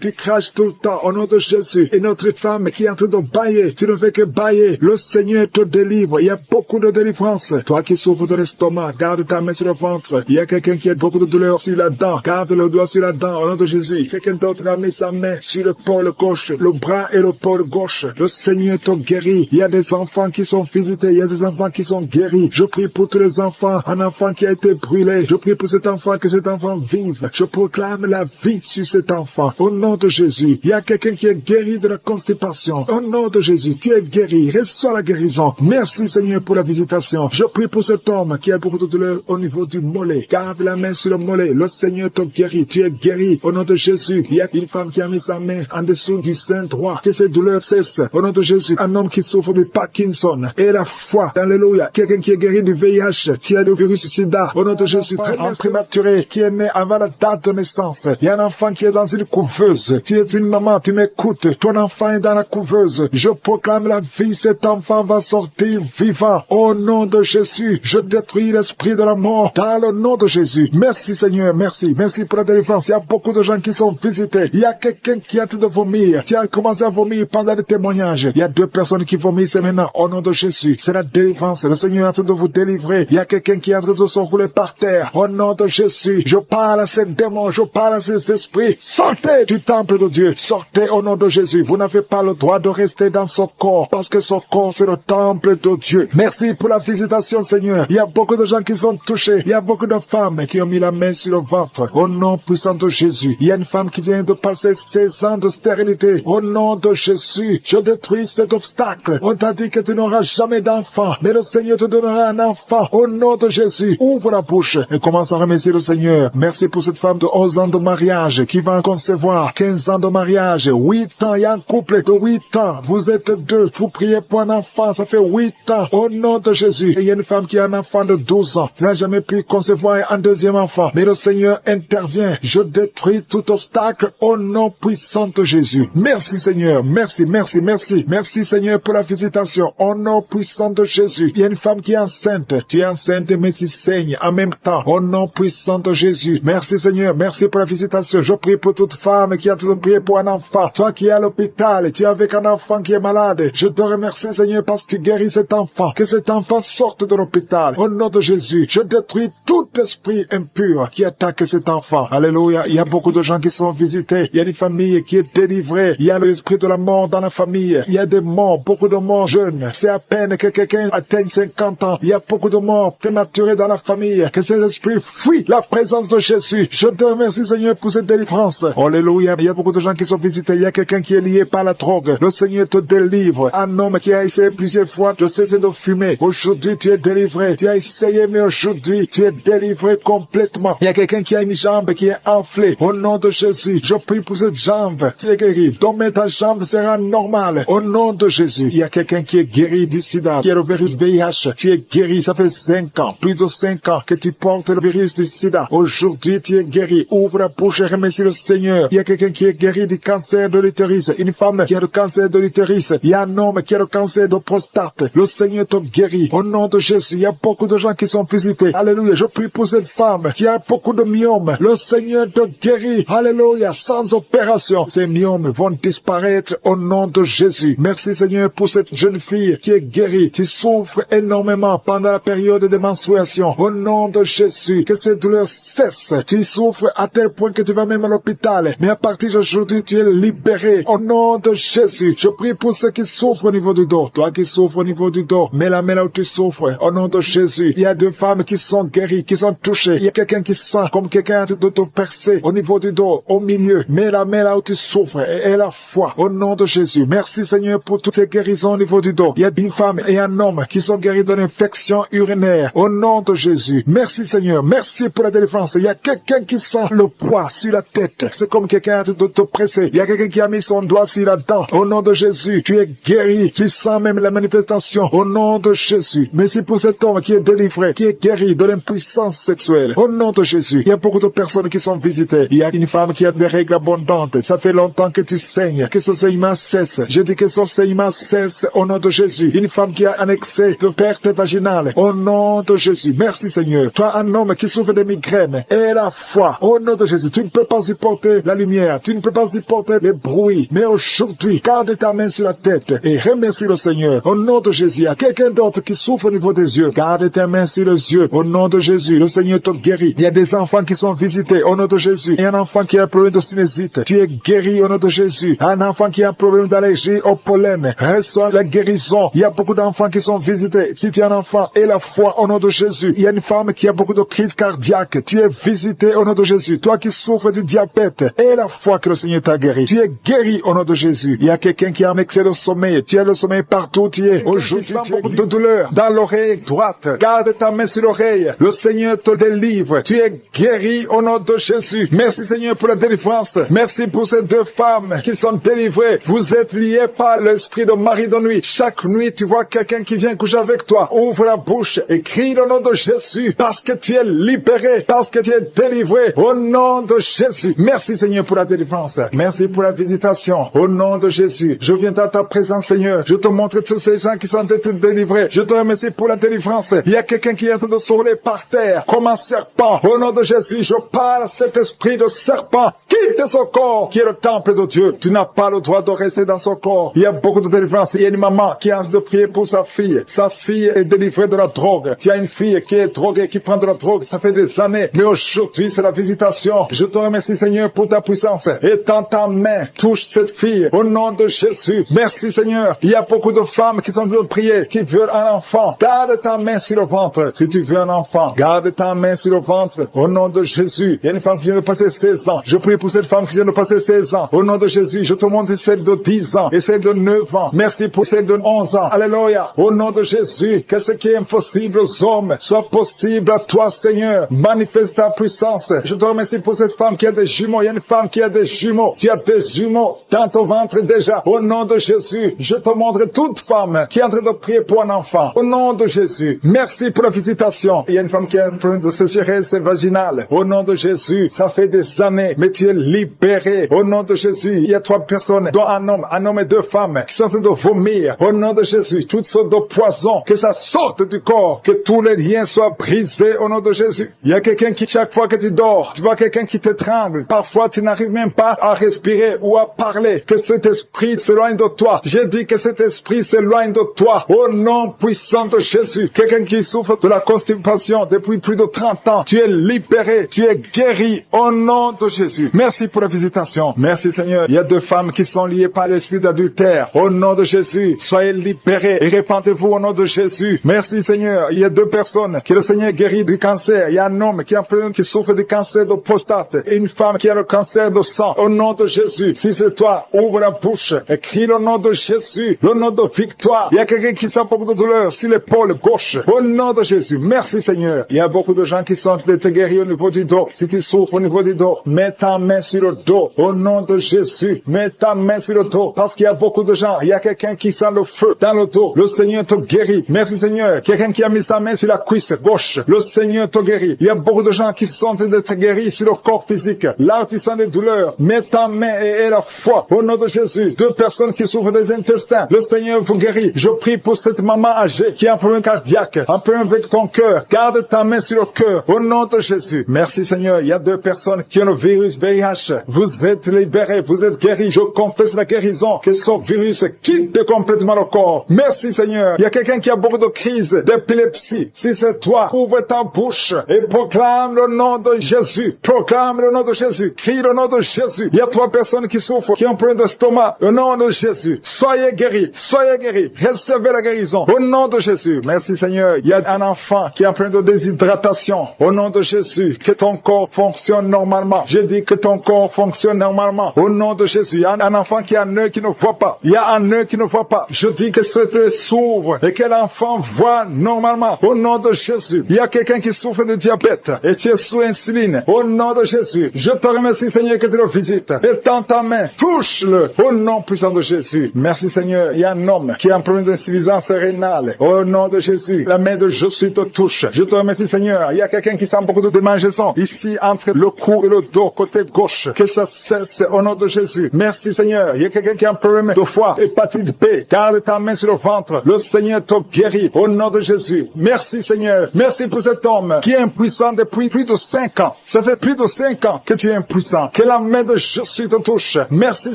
Tu craches tout le temps. Au nom de Jésus. Et notre femme qui est en train de bailler. Tu ne fais que bailler. Le Seigneur te délivre. Il y a beaucoup de délivrance. Toi qui souffres de l'estomac, garde ta main sur le ventre. Il y a quelqu'un qui a beaucoup de douleur sur la dent. Garde le doigt sur la dent. Au nom de Jésus. Quelqu'un d'autre a mis sa main sur le pôle gauche, le bras et le pôle gauche. Le Seigneur te guérit. Il y a des enfants qui sont visités. Il y a des enfants qui sont guéris. Je prie pour tous les enfants. Un enfant qui a été brûlé. Je prie pour cet enfant, que cet enfant vive. Je proclame la vie sur cet enfant. Au nom de Jésus. Il y a quelqu'un qui est guéri de la constipation. Au nom de Jésus. Tu es guéri. Reçois la guérison. Merci Seigneur pour la visitation. Je prie pour cet homme qui a beaucoup de douleur au niveau du mollet. Garde la main sur le mollet. Le Seigneur te guérit. Tu es guéri. Au nom de Jésus. Il y a une femme qui a mis sa main en dessous du sein droit. Que ces douleurs cessent. Au nom de Jésus. Un homme qui souffre de Parkinson. Et la foi. Alléluia. Quelqu'un qui est guéri du VIH. Qui a le virus sida. Au nom de Jésus. Un prématuré qui est né avant la date de naissance. Il y a un enfant qui est dans une couveuse. Tu es une maman. Tu m'écoutes. Ton enfant est dans la couveuse. Je proclame la vie. Cet enfant va sortir vivant. Au nom de Jésus. Je détruis l'esprit de la mort. Dans le nom de Jésus. Merci Seigneur. Merci. Merci pour la délivrance. Il y a beaucoup de gens qui sont visités. Il y a quelqu'un qui a tout de vomir. Tu as commencé à vomir pendant le témoignage. Il y a 2 personnes qui vomissent maintenant. Au nom de Jésus. C'est la délivrance. Le Seigneur est en train de vous délivrer. Il y a quelqu'un qui est en train de se rouler par terre. Au nom de Jésus. Je parle à ces démons. Je parle à ces esprits. Sortez du temple de Dieu. Sortez au nom de Jésus. Vous n'avez pas le droit de rester dans ce corps. Parce que ce corps, c'est le temple de Dieu. Merci pour la visitation, Seigneur. Il y a beaucoup de gens qui sont touchés. Il y a beaucoup de femmes qui ont mis la main sur le ventre. Au nom puissant de Jésus. Il y a une femme qui vient de passer 16 ans de stérilité. Au nom de Jésus, je détruis cet obstacle. On t'a dit que tu n'auras jamais d'enfant, mais le Seigneur te donnera un enfant. Au nom de Jésus, ouvre la bouche et commence à remercier le Seigneur. Merci pour cette femme de 11 ans de mariage qui va concevoir 15 ans de mariage, 8 ans. Il y a un couple de 8 ans. Vous êtes deux. Vous priez pour un enfant. Ça fait 8 ans. Au nom de Jésus. Et il y a une femme qui a un enfant de 12 ans. Elle n'a jamais pu concevoir un deuxième enfant. Mais le Seigneur intervient. Je détruis tout obstacle au nom puissant de Jésus. Merci Seigneur. Merci, merci, merci. Merci Seigneur pour la visitation. Au nom puissant de Jésus. Il y a une femme qui est enceinte. Tu es enceinte mais tu saignes en même temps. Au nom puissant de Jésus. Merci Seigneur. Merci pour la visitation. Je prie pour toute femme qui a tout prié pour un enfant. Toi qui es à l'hôpital, tu es avec un enfant qui est malade. Je te remercie Seigneur parce que tu guéris cet enfant. Que cet enfant sorte de l'hôpital. Au nom de Jésus, je détruis tout esprit impur qui attaque cet enfant. Alléluia. Il y a beaucoup de gens qui sont visités. Il y a des familles qui sont délivrées. Il y a l'esprit de la mort dans la famille. Il y a des morts, beaucoup de morts jeunes. C'est à peine que quelqu'un atteigne 50 ans. Il y a beaucoup de morts prématurées dans la famille. Que ces esprits fuient la présence de Jésus. Je te remercie Seigneur pour cette délivrance. Alléluia. Il y a beaucoup de gens qui sont visités. Il y a quelqu'un qui est lié par la drogue. Le Seigneur te délivre. Un homme qui a essayé plusieurs fois de cesser de fumer. Aujourd'hui, tu es délivré. Tu as essayé, mais aujourd'hui, tu es délivré complètement. Il y a quelqu'un qui a une jambe qui est enflée. Au nom de Jésus, je prie pour cette jambe. Tu es guéri. Donc, ta jambe sera normale. Au nom de Jésus. Il y a quelqu'un qui est guéri du sida, qui a le virus VIH. Tu es guéri. Ça fait 5 ans, plus de 5 ans que tu portes le virus du sida. Aujourd'hui, tu es guéri. Ouvre la bouche et remercie le Seigneur. Il y a quelqu'un qui est guéri du cancer de l'utérus. Une femme qui a le cancer de l'utérus. Il y a un homme qui a le cancer de prostate. Le Seigneur te guérit. Au nom de Jésus, il y a beaucoup de gens qui sont visités. Alléluia. Je prie pour cette femme qui a beaucoup de myomes. Le Seigneur te guérit. Alléluia. Sans opération, ces myomes vont disparaître au nom de Jésus. Merci Seigneur pour cette jeune fille qui est guérie, qui souffre énormément pendant la période de menstruation. Au nom de Jésus, que cette douleur cesse. Tu souffres à tel point que tu vas même à l'hôpital. Mais à partir d'aujourd'hui, tu es libéré. Au nom de Jésus, je prie pour ceux qui souffrent au niveau du dos. Toi qui souffres au niveau du dos, mets la main là où tu souffres. Au nom de Jésus, il y a 2 femmes qui sont guéries, qui sont touchées. Il y a quelqu'un qui sent comme quelqu'un de te percer au niveau du dos, au milieu. Mets la main là où tu souffres et la foi. Au nom de Jésus, merci Seigneur pour toutes ces guérisons au niveau du dos. Il y a une femme et un homme qui sont guéris d'une infection urinaire. Au nom de Jésus, merci Seigneur. Merci pour la délivrance. Il y a quelqu'un qui sent le poids sur la tête. C'est comme quelqu'un de te presser. Il y a quelqu'un qui a mis son doigt sur la dent. Au nom de Jésus, tu es guéri. Tu sens même la manifestation. Au nom de Jésus. Merci pour cet homme qui est délivré, qui est guéri de l'impuissance sexuelle. Au nom de Jésus. Il y a beaucoup de personnes qui sont visitées. Il y a une femme qui a des règles abondantes. Ça fait longtemps que tu saignes. Que ce saignement cesse. Je dis que ce saignement cesse au nom de Jésus. Une femme qui a un excès de perte vaginale. Au nom de Jésus. Merci Seigneur. Toi, un homme qui souffre de migraines. Et la foi. Au nom de Jésus. Tu ne peux pas supporter la lumière. Tu ne peux pas supporter les bruits. Mais aujourd'hui, garde ta main sur la tête et remercie le Seigneur. Au nom de Jésus. Il y a quelqu'un d'autre qui souffre au niveau des yeux. Garde ta main sur les yeux. Au nom de Jésus. Le Seigneur te guérit. Il y a des enfants qui sont visités. Au nom de Jésus. Il y a un enfant qui a un problème de sinusite. Tu es guéri au nom de Jésus. Un enfant qui a un problème d'allergie au pollen. Reçois la guérison. Il y a beaucoup d'enfants qui sont visités. Si tu es un enfant et la foi au nom de Jésus. Il y a une femme qui a beaucoup de crises cardiaques. Tu es visité au nom de Jésus. Toi qui souffres du diabète et la foi que le Seigneur t'a guéri. Tu es guéri au nom de Jésus. Il y a quelqu'un qui a un excès de sommeil. Tu as le sommeil partout où tu es. Aujourd'hui, tu as beaucoup de douleur dans l'oreille droite. Garde ta main sur l'oreille. Le Seigneur te délivre. Tu es guéri au nom de Jésus. Merci Seigneur pour la délivrance. Merci pour ces 2 femmes qui sont délivrées. Vous êtes liés par l'esprit de mari de nuit. Chaque nuit, tu vois quelqu'un qui vient coucher avec toi. Ouvre la bouche et crie le nom de Jésus parce que tu es libéré, parce que tu es délivré au nom de Jésus. Merci Seigneur pour la délivrance. Merci pour la visitation. Au nom de Jésus, je viens dans ta présence Seigneur. Je te montre tous ces gens qui sont délivrés. Je te remercie pour la délivrance. Il y a quelqu'un qui est en train de se rouler par terre comme un serpent. Au nom de Jésus, je parle à cet esprit de serpent. Quitte ce corps qui est le temple de Dieu. Tu n'as pas le droit de rester dans son corps. Il y a beaucoup de délivrance. Il y a une maman qui a envie de prier pour sa fille. Sa fille est délivrée de la drogue. Tu as une fille qui est droguée, qui prend de la drogue. Ça fait des années. Mais aujourd'hui, c'est la visitation. Je te remercie Seigneur pour ta puissance. Étends ta main. Touche cette fille. Au nom de Jésus. Merci Seigneur. Il y a beaucoup de femmes qui sont en train de prier, qui veulent un enfant. Garde ta main sur le ventre. Si tu veux un enfant, garde ta main sur le ventre. Au nom de Jésus. Il y a une femme qui vient de passer 16 ans. Je prie pour cette femme qui vient de passer 16 ans. Au nom de Jésus, je te montre celle de 10 ans et celle de 9 ans. Merci pour celle de 11 ans. Alléluia. Au nom de Jésus, que ce qui est impossible aux hommes soit possible à toi, Seigneur. Manifeste ta puissance. Je te remercie pour cette femme qui a des jumeaux. Il y a une femme qui a des jumeaux. Tu as des jumeaux dans ton ventre déjà. Au nom de Jésus, je te montre toute femme qui est en train de prier pour un enfant. Au nom de Jésus, merci pour la visitation. Il y a une femme qui a un problème de sécheresse vaginale. Au nom de Jésus, ça fait des années, mais tu es libéré. Au nom de Jésus, il y a 3 personnes, dont un homme et 2 femmes, qui sont en train de vomir. Au nom de Jésus, toutes sortes de poisons, que ça sorte du corps, que tous les liens soient brisés au nom de Jésus. Il y a quelqu'un qui, chaque fois que tu dors, tu vois quelqu'un qui t'étrangle. Parfois, tu n'arrives même pas à respirer ou à parler. Que cet esprit s'éloigne de toi. J'ai dit que cet esprit s'éloigne de toi. Au nom puissant de Jésus. Quelqu'un qui souffre de la constipation depuis plus de 30 ans, tu es libéré, tu es guéri au nom de Jésus. Merci pour la visitation. Merci Seigneur. Il y a 2 femmes qui sont liées par l'esprit d'adultère. Au nom de Jésus, soyez libérés et répandez-vous au nom de Jésus. Merci Seigneur. Il y a 2 personnes que le Seigneur guérit du cancer. Il y a un homme qui souffre du cancer de prostate et une femme qui a le cancer de sang. Au nom de Jésus, si c'est toi, ouvre la bouche et crie le nom de Jésus, le nom de victoire. Il y a quelqu'un qui sent beaucoup de douleur sur l'épaule gauche. Au nom de Jésus, merci Seigneur. Il y a beaucoup de gens qui sont guéris au niveau du dos. Si tu souffres au niveau du dos, mets ta main sur le dos. Au nom de Jésus, mets ta main sur le dos. Parce qu'il y a beaucoup de gens. Il y a quelqu'un qui sent le feu dans le dos. Le Seigneur te guérit. Merci Seigneur. Quelqu'un qui a mis sa main sur la cuisse gauche. Le Seigneur te guérit. Il y a beaucoup de gens qui sont en train d'être guéris sur le corps physique. Là où tu sens des douleurs, mets ta main et la foi. Au nom de Jésus, 2 personnes qui souffrent des intestins. Le Seigneur vous guérit. Je prie pour cette maman âgée qui a un problème cardiaque, un problème avec ton cœur. Garde ta main sur le cœur. Au nom de Jésus. Merci Seigneur. Il y a 2 personnes qui ont le virus VIH. Vous êtes libérés. Vous êtes guéris. Je confesse la guérison. Que ce virus quitte complètement le corps. Merci Seigneur. Il y a quelqu'un qui a beaucoup de crises d'épilepsie. Si c'est toi, ouvre ta bouche et proclame le nom de Jésus. Proclame le nom de Jésus. Crie le nom de Jésus. Il y a 3 personnes qui souffrent, qui ont un problème d'estomac. Au nom de Jésus. Soyez guéris. Soyez guéris. Recevez la guérison. Au nom de Jésus. Merci Seigneur. Il y a un enfant qui a un problème de déshydratation. Au nom de Jésus. Que ton corps fonctionne normalement. Je dis que ton corps fonctionne normalement. Au nom de Jésus. Il y a un enfant qui a un œil qui ne voit pas. Il y a un œil qui ne voit pas. Je dis que cet œil s'ouvre et que l'enfant voit normalement. Au nom de Jésus. Il y a quelqu'un qui souffre de diabète et tu es sous insuline. Au nom de Jésus. Je te remercie Seigneur que tu le visites. Et tends ta main. Touche-le. Au nom puissant de Jésus. Merci Seigneur. Il y a un homme qui a un problème d'insuffisance rénale. Au nom de Jésus. La main de Jésus te touche. Je te remercie Seigneur. Il y a quelqu'un qui sent beaucoup de démangeaisons. Ici entre le cou et le dos côté gauche. Que ça cesse au nom de Jésus. Merci Seigneur. Il y a quelqu'un qui a un problème de foie, hépatite B. Garde ta main sur le ventre. Le Seigneur te guérit au nom de Jésus. Merci Seigneur. Merci pour cet homme qui est impuissant depuis plus de 5 ans. Ça fait plus de 5 ans que tu es impuissant. Que la main de Jésus te touche. Merci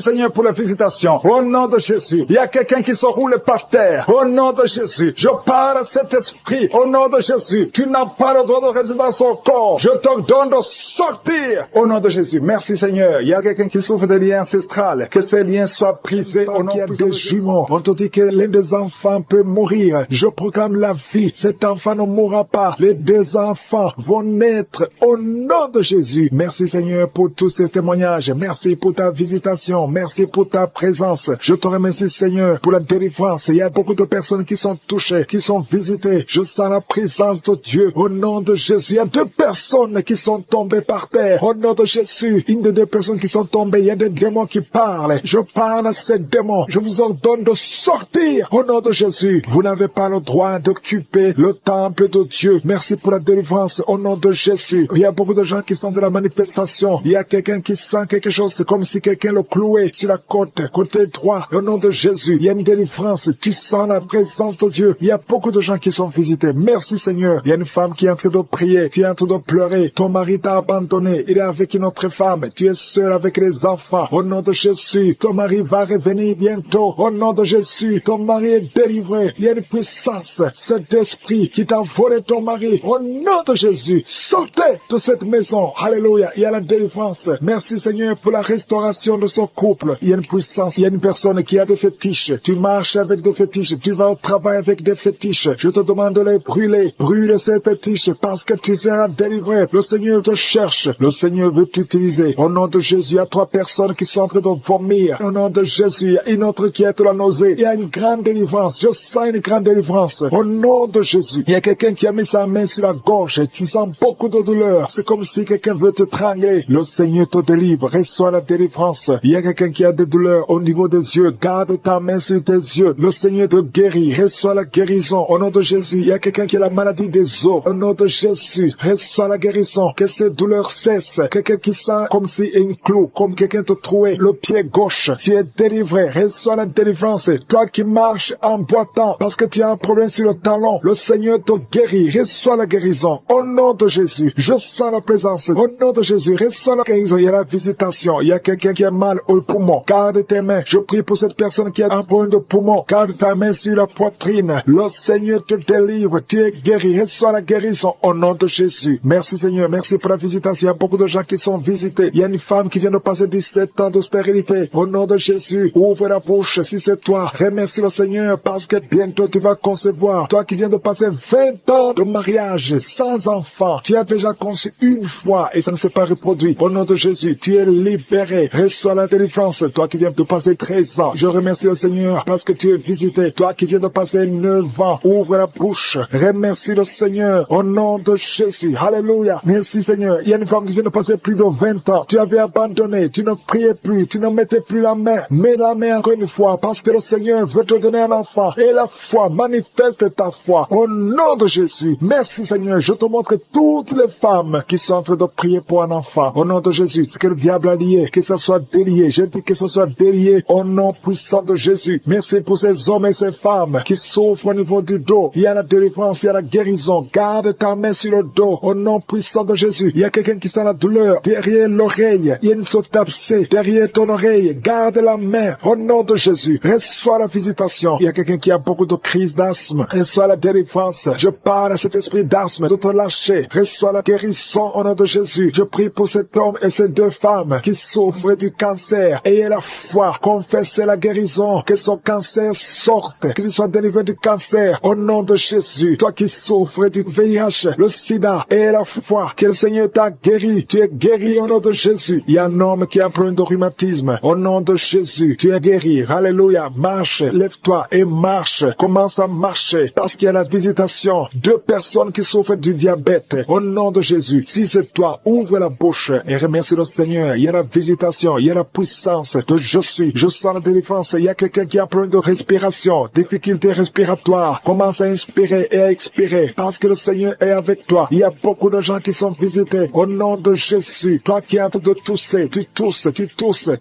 Seigneur pour la visitation. Au nom de Jésus. Il y a quelqu'un qui se roule par terre. Au nom de Jésus. Je parle à cet esprit. Au nom de Jésus. Tu n'as pas le droit de rester dans son corps. Je te donne de sortir. Au nom de Jésus. Merci Seigneur. Il y a quelqu'un qui souffre des liens ancestrales. Que ces liens soient brisés au nom des jumeaux. On te dit que l'un des enfants peut mourir. Je proclame la vie. Cet enfant ne mourra pas. Les 2 enfants vont naître au nom de Jésus. Merci Seigneur pour tous ces témoignages. Merci pour ta visitation. Merci pour ta présence. Je te remercie Seigneur pour la délivrance. Il y a beaucoup de personnes qui sont touchées, qui sont visitées. Je sens la présence de Dieu au nom de Jésus. Il y a 2 personnes qui sont tombées par terre au nom de Jésus. Une des 2 personnes qui sont tombées, il y a des démons qui parlent. Je parle à ces démons. Je vous ordonne de sortir au nom de Jésus. Vous n'avez pas le droit d'occuper le temple de Dieu. Merci pour la délivrance au nom de Jésus. Il y a beaucoup de gens qui sont de la manifestation. Il y a quelqu'un qui sent quelque chose. C'est comme si quelqu'un le clouait sur la côte, côté droit. Au nom de Jésus, il y a une délivrance. Tu sens la présence de Dieu. Il y a beaucoup de gens qui sont visités. Merci Seigneur. Il y a une femme qui est en train de prier. Tu es en train de pleurer. Ton mari t'a abandonné. Il est avec une autre femme. Tu es seul avec les enfants. Au nom de Jésus, ton mari va revenir bientôt. Au nom de Jésus, ton mari est délivré. Il y a une puissance. Cet esprit qui t'a volé ton mari. Au nom de Jésus, sortez de cette maison. Alléluia. Il y a la délivrance. Merci Seigneur pour la restauration de son couple. Il y a une puissance. Il y a une personne qui a des fétiches. Tu marches avec des fétiches. Tu vas au travail avec des fétiches. Je te demande de les brûler. Brûle ces fétiches parce que tu seras délivré. Le Seigneur te cherche. Le Seigneur veut t'utiliser. utilisé. Au nom de Jésus, il y a 3 personnes qui sont en train de vomir. Au nom de Jésus, il y a une autre qui est la nausée. Il y a une grande délivrance. Je sens une grande délivrance. Au nom de Jésus, il y a quelqu'un qui a mis sa main sur la gorge. Tu sens beaucoup de douleur. C'est comme si quelqu'un veut te trangler. Le Seigneur te délivre. Reçois la délivrance. Il y a quelqu'un qui a des douleurs au niveau des yeux. Garde ta main sur tes yeux. Le Seigneur te guérit. Reçois la guérison. Au nom de Jésus, il y a quelqu'un qui a la maladie des os. Au nom de Jésus, reçois la guérison. Que ces douleurs cessent. Quelqu'un qui sent comme si une clou, comme quelqu'un te trouait le pied gauche. Tu es délivré. Reçois la délivrance. Toi qui marches en boitant parce que tu as un problème sur le talon, le Seigneur te guérit. Reçois la guérison. Au nom de Jésus, je sens la présence. Au nom de Jésus, reçois la guérison. Il y a la visitation. Il y a quelqu'un qui a mal au poumon. Garde tes mains. Je prie pour cette personne qui a un problème de poumon. Garde ta main sur la poitrine. Le Seigneur te délivre. Tu es guéri. Reçois la guérison au nom de Jésus. Merci Seigneur. Merci pour la visitation. Il y a beaucoup de gens qui sont visités. Il y a une femme qui vient de passer 17 ans de stérilité. Au nom de Jésus, ouvre la bouche si c'est toi. Remercie le Seigneur parce que bientôt tu vas concevoir. Toi qui viens de passer 20 ans de mariage sans enfant. Tu as déjà conçu une fois et ça ne s'est pas reproduit. Au nom de Jésus, tu es libéré. Reçois la délivrance. Toi qui viens de passer 13 ans. Je remercie le Seigneur parce que tu es visité. Toi qui viens de passer 9 ans. Ouvre la bouche. Remercie le Seigneur. Au nom de Jésus. Alléluia. Merci Seigneur. Il y a une femme qui vient de passer plus de 20 ans. Tu avais abandonné. Tu ne priais plus. Tu ne mettais plus la main. Mets la main encore une fois parce que le Seigneur veut te donner un enfant. Et la foi, manifeste ta foi. Au nom de Jésus. Merci Seigneur. Je te montre toutes les femmes qui sont en train de prier pour un enfant. Au nom de Jésus. Ce que le diable a lié, que ça soit délié. Je dis que ça soit délié au nom puissant de Jésus. Merci pour ces hommes et ces femmes qui souffrent au niveau du dos. Il y a la délivrance, il y a la guérison. Garde ta main sur le dos au nom puissant de Jésus. Il y a quelqu'un qui sent la douleur derrière l'oreille. Il y a une sorte d'abcès derrière ton oreille. Garde la main au nom de Jésus. Reçois la visitation. Il y a quelqu'un qui a beaucoup de crises d'asthme. Reçois la délivrance. Je parle à cet esprit d'asthme de te lâcher. Reçois la guérison au nom de Jésus. Je prie pour cet homme et ces 2 femmes qui souffrent du cancer. Ayez la foi. Confessez la guérison. Que son cancer sorte. Qu'il soit délivré du cancer au nom de Jésus. Toi qui souffres du VIH, le sida, ayez la foi que le Seigneur t'a guéri. Tu es guéri au nom de Jésus. Il y a un homme qui a un problème de rhumatisme. Au nom de Jésus, tu es guéri. Alléluia. Marche, lève-toi et marche. Commence à marcher parce qu'il y a la visitation. 2 personnes qui souffrent du diabète. Au nom de Jésus, si c'est toi, ouvre la bouche et remercie le Seigneur. Il y a la visitation, il y a la puissance de je suis. Je sens la délivrance. Il y a quelqu'un qui a un problème de respiration, difficulté respiratoire. Commence à inspirer et à expirer parce que le Seigneur est avec toi. Il y a beaucoup de gens qui sont visités. Au nom de Jésus, toi qui es en train de tousser, tu tousses.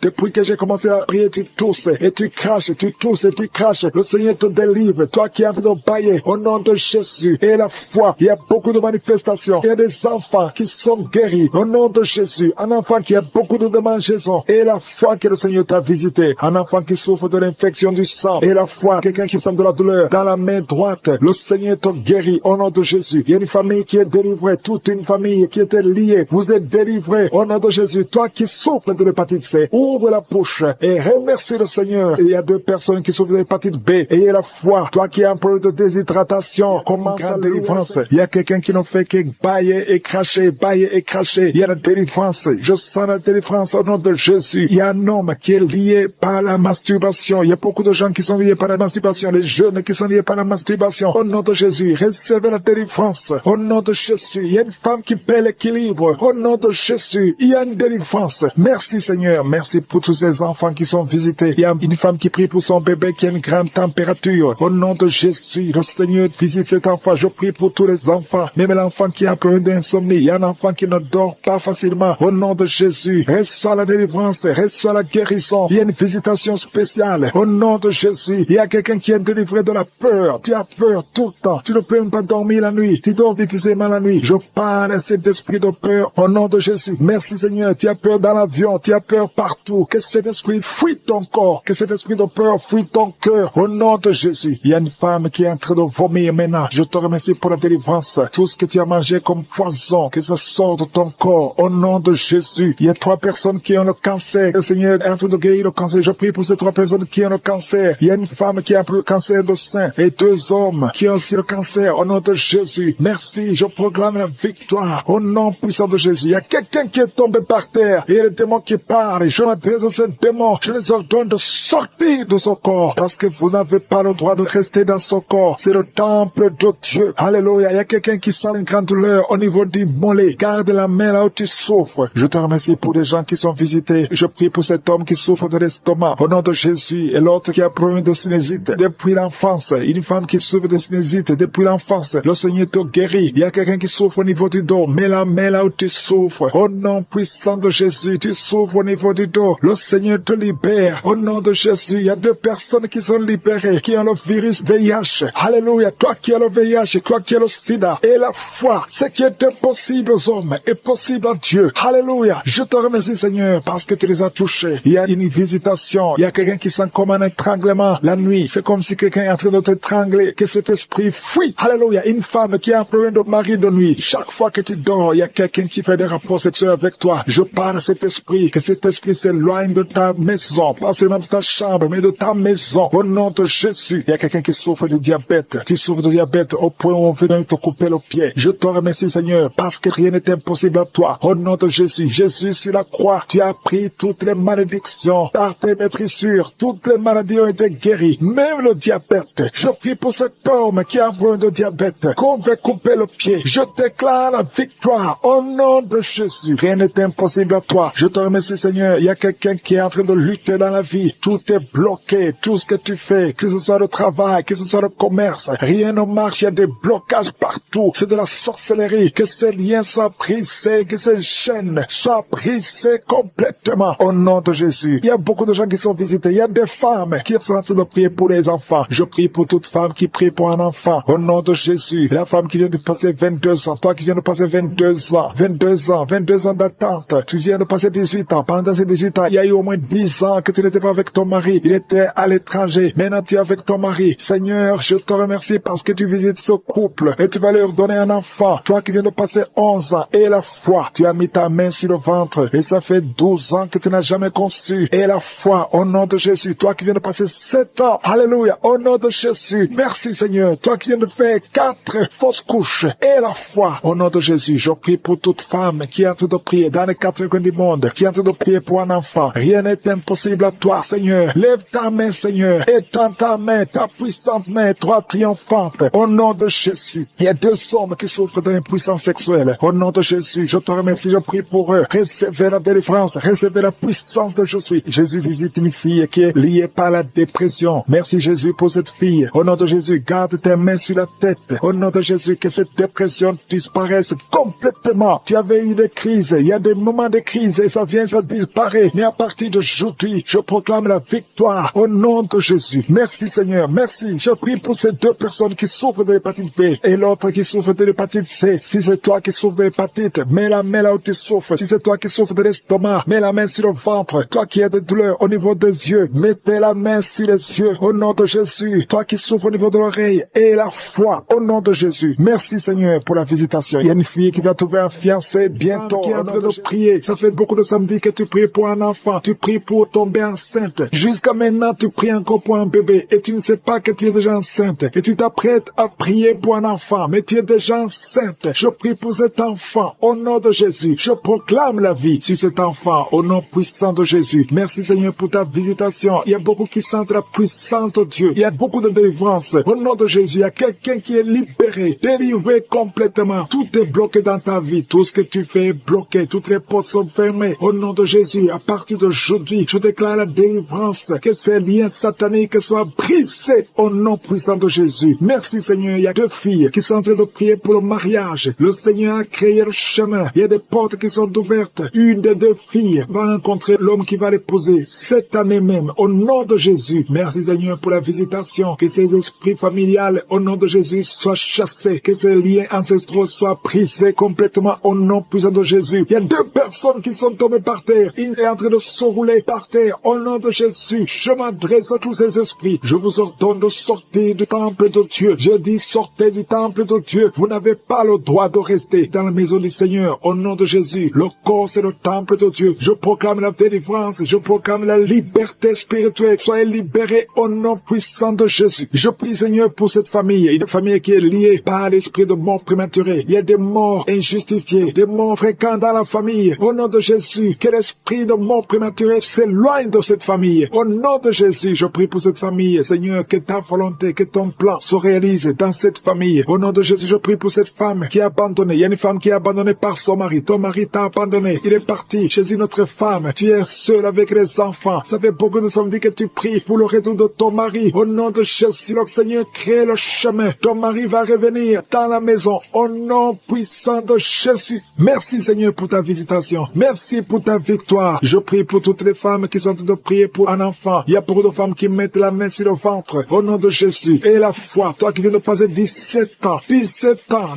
Depuis que j'ai commencé à prier, tu tousses et tu craches, tu tousses et tu craches. Le Seigneur te délivre. Toi qui es en train de bailler, au nom de Jésus. Et la foi, il y a beaucoup de manifestations. Il y a des enfants qui sont guéris. Au nom de Jésus, un enfant qui a beaucoup de démangeaisons. Et la foi que le Seigneur t'a visité. Un enfant qui souffre de l'infection du sang. Et la foi, quelqu'un qui sent de la douleur dans la main droite. Le Seigneur te guérit au nom de Jésus. Il y a une famille qui est délivrée. Toute une famille qui était liée. Vous êtes délivrés au nom de Jésus. Toi qui souffres de l'hépatite C, ouvre la bouche et remercie le Seigneur. Il y a 2 personnes qui souffrent de l'hépatite B. Ayez la foi. Toi qui as un problème de déshydratation, commence la délivrance. Il y a quelqu'un qui ne fait que bailler et cracher, bailler et cracher. Il y a la délivrance. Je sens la délivrance au nom de Jésus. Il y a un homme qui est lié par la masturbation. Il y a beaucoup de gens qui sont liés par la masturbation. Les jeunes qui sont liés par la masturbation. Au nom de Jésus, recevez la délivrance. Au nom de Jésus, il y a une femme qui perd l'équilibre. Au nom de Jésus, il y a une délivrance. Merci Seigneur. Merci pour tous ces enfants qui sont visités. Il y a une femme qui prie pour son bébé qui a une grande température. Au nom de Jésus, le Seigneur visite cet enfant. Je prie pour tous les enfants. Même l'enfant qui a un problème d'insomnie. Il y a un enfant qui ne dort pas facilement. Au nom de Jésus, reçois la délivrance. Reçois la guérison. Il y a une visitation spéciale. Au nom de Jésus, il y a quelqu'un qui est délivré de la peur. Tu as peur tout le temps. Tu ne peux même pas dormir la nuit. Tu dors difficilement la nuit. Je parle à cet esprit de peur au nom de Jésus. Merci Seigneur. Tu as peur dans l'avion. Tu as peur partout. Que cet esprit fuit ton corps. Que cet esprit de peur fuit ton cœur. Au nom de Jésus. Il y a une femme qui est en train de vomir maintenant. Je te remercie pour la délivrance. Tout ce que tu as mangé comme poison, que ça sorte de ton corps. Au nom de Jésus. Il y a 3 personnes qui ont le cancer. Le Seigneur est en train de guérir le cancer. Je prie pour ces 3 personnes qui ont le cancer. Il y a une femme qui a le cancer de sein et 2 hommes qui ont aussi le cancer. Au nom de Jésus. Merci. Je proclame la victoire. Au nom puissant de Jésus. Il y a quelqu'un qui qui est tombé par terre. Il y a des démons qui parlent. Je m'adresse à ces démons. Je les ordonne de sortir de son corps. Parce que vous n'avez pas le droit de rester dans son corps. C'est le temple de Dieu. Alléluia. Il y a quelqu'un qui sent une grande douleur au niveau du mollet. Garde la main là où tu souffres. Je te remercie pour les gens qui sont visités. Je prie pour cet homme qui souffre de l'estomac. Au nom de Jésus. Et l'autre qui a problème de sinusite depuis l'enfance. Une femme qui souffre de sinusite depuis l'enfance. Le Seigneur te guérit. Il y a quelqu'un qui souffre au niveau du dos. Mets la main là où tu souffres. Au nom puissant de Jésus. Tu souffres au niveau du dos. Le Seigneur te libère. Au nom de Jésus. Il y a 2 personnes qui sont libérées. Qui ont le virus VIH. Alléluia. Toi qui as le VIH. Toi qui as le sida. Et la foi. Ce qui est impossible aux hommes est possible à Dieu. Alléluia. Je te remercie Seigneur parce que tu les as touchés. Il y a une visitation. Il y a quelqu'un qui sent comme un étranglement la nuit. C'est comme si quelqu'un est en train de t'étrangler. Que cet esprit fuit. Alléluia. Une femme qui a un problème de mari de nuit. Chaque fois que tu dors, il y a quelqu'un qui fait des rapports sexuels avec toi. Je parle à cet esprit. Que cet esprit s'éloigne de ta maison. Pas seulement de ta chambre, mais de ta maison. Au nom de Jésus. Il y a quelqu'un qui souffre de diabète. Tu souffres de diabète au point où on veut même te couper le pied. Je te remercie Seigneur parce que rien n'est impossible à toi. Au nom de Jésus. Jésus sur la croix. Tu as pris toutes les malédictions par tes maîtrissures. Toutes les maladies ont été guéries. Même le diabète. Je prie pour cet homme qui a un problème de diabète. Qu'on veut couper le pied. Je déclare la victoire. Au nom de Jésus. Rien n'est impossible à toi. Je te remercie Seigneur. Il y a quelqu'un qui est en train de lutter dans la vie. Tout est bloqué. Tout ce que tu fais. Que ce soit le travail. Que ce soit le commerce. Rien ne marche. Il y a des blocages partout. C'est de la sorcellerie. Que ces liens soient brisés. Que ces chaînes soient brisées complètement. Au nom de Jésus. Il y a beaucoup de gens qui sont visités. Il y a des femmes qui sont en train de prier pour les enfants. Je prie pour toute femme qui prie pour un enfant. Au nom de Jésus. La femme qui vient de passer 22 ans. Toi qui viens de passer 22 ans. 22 ans d'attente. Tu viens de passer 18 ans. Pendant ces 18 ans, il y a eu au moins 10 ans que tu n'étais pas avec ton mari. Il était à l'étranger. Maintenant tu es avec ton mari. Seigneur, je te remercie parce que tu visites ce couple et tu vas leur donner un enfant. Toi qui viens de passer 11 ans et la foi. Tu as mis ta main sur le ventre et ça fait 12 ans que tu n'as jamais conçu. Et la foi, au nom de Jésus. Toi qui viens de passer 7 ans. Alléluia. Au nom de Jésus. Merci Seigneur. Toi qui viens de faire 4 fausses couches. Et la foi, au nom de Jésus. Je prie pour toute femme qui est en train de prier dans les 4 coins du monde. Qui est en train de prier pour un enfant. Rien n'est impossible à toi Seigneur. Lève ta main Seigneur. Étends ta main, ta puissante main, toi triomphante. Au nom de Jésus. Il y a 2 hommes qui souffrent d'une puissance sexuelle. Au nom de Jésus. Je te remercie. Je prie pour eux. Recevez la délivrance. Recevez la puissance de Jésus. Jésus visite une fille qui est liée par la dépression. Merci Jésus pour cette fille. Au nom de Jésus, garde tes mains sur la tête. Au nom de Jésus, que cette dépression disparaisse complètement. Tu avais eu des crises. Il y a des moments de crise et ça vient, ça disparaît. Mais à partir d'aujourd'hui, je proclame la victoire. Au nom de Jésus. Merci Seigneur. Merci. Je prie pour ces 2 personnes qui souffrent de l'hépatite B et l'autre qui souffre de l'hépatite C. Si c'est toi qui souffres de l'hépatite, mets la main là où tu souffres. Si c'est toi qui souffres de l'estomac, mets la main sur le ventre. Toi qui as des douleurs au niveau des yeux, mettez la main sur les yeux. Au nom de Jésus. Toi qui souffres au niveau de l'oreille et la foi. Au nom de Jésus. Merci Seigneur pour la visitation. Il y a une fille qui va trouver un fiancé bientôt qui est en train de prier. Ça fait beaucoup de samedis que tu pries pour un enfant. Tu pries pour tomber enceinte. Jusqu'à maintenant, tu pries encore pour un bébé et tu ne sais pas que tu es déjà enceinte. Et tu t'apprêtes à prier pour un enfant, mais tu es déjà enceinte. Je prie pour cet enfant. Au nom de Jésus. Je proclame la vie sur cet enfant. Au nom puissant de Jésus. Merci Seigneur pour ta visitation. Il y a beaucoup qui sentent la puissance de Dieu. Il y a beaucoup de délivrance. Au nom de Jésus, il y a quelqu'un qui est libéré, délivré complètement. Tout est bloqué dans ta vie. Tout ce que tu fais est bloqué. Toutes les portes sont fermées. Au nom de Jésus, à partir d'aujourd'hui, je déclare la délivrance. Que ces liens sataniques soient brisés au nom puissant de Jésus. Merci Seigneur. Il y a 2 filles qui sont en train de prier pour le mariage. Le Seigneur a créé le chemin. Il y a des portes qui sont ouvertes. Une des 2 filles va rencontrer l'homme qui va l'épouser cette année même. Au nom de Jésus. Merci Seigneur pour la visitation. Que ces esprits familiales, au nom de Jésus, soient chassés. Que ces liens ancestraux soient brisés complètement au nom puissant de Jésus. Il y a 2 personnes qui sont tombées par terre. Il est en train de se rouler par terre. Au nom de Jésus, je m'adresse à tous ces esprits. Je vous ordonne de sortir du temple de Dieu. Je dis sortez du temple de Dieu. Vous n'avez pas le droit de rester dans la maison du Seigneur. Au nom de Jésus, le corps c'est le temple de Dieu. Je proclame la délivrance. Je proclame la liberté spirituelle. Soyez libérés au nom puissant de Jésus. Je prie Seigneur pour cette famille. Une famille qui est liée par l'esprit de mort prématurée. Il y a des morts injustifiées, des morts fréquents dans dans la famille. Au nom de Jésus, que l'esprit de mort prématuré s'éloigne de cette famille. Au nom de Jésus, je prie pour cette famille. Seigneur, que ta volonté, que ton plan se réalise dans cette famille. Au nom de Jésus, je prie pour cette femme qui est abandonnée. Il y a une femme qui est abandonnée par son mari. Ton mari t'a abandonné. Il est parti chez une autre femme. Tu es seul avec les enfants. Ça fait beaucoup de samedis que tu pries pour le retour de ton mari. Au nom de Jésus, le Seigneur crée le chemin. Ton mari va revenir dans la maison. Au nom puissant de Jésus. Merci Seigneur pour ta visitation. Merci pour ta victoire. Je prie pour toutes les femmes qui sont en train de prier pour un enfant. Il y a beaucoup de femmes qui mettent la main sur le ventre. Au nom de Jésus. Et la foi, toi qui viens de passer 17 ans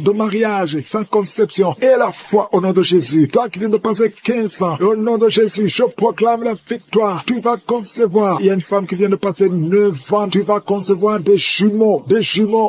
de mariage sans conception. Et la foi au nom de Jésus. Toi qui viens de passer 15 ans. Au nom de Jésus, je proclame la victoire. Tu vas concevoir. Il y a une femme qui vient de passer 9 ans. Tu vas concevoir des jumeaux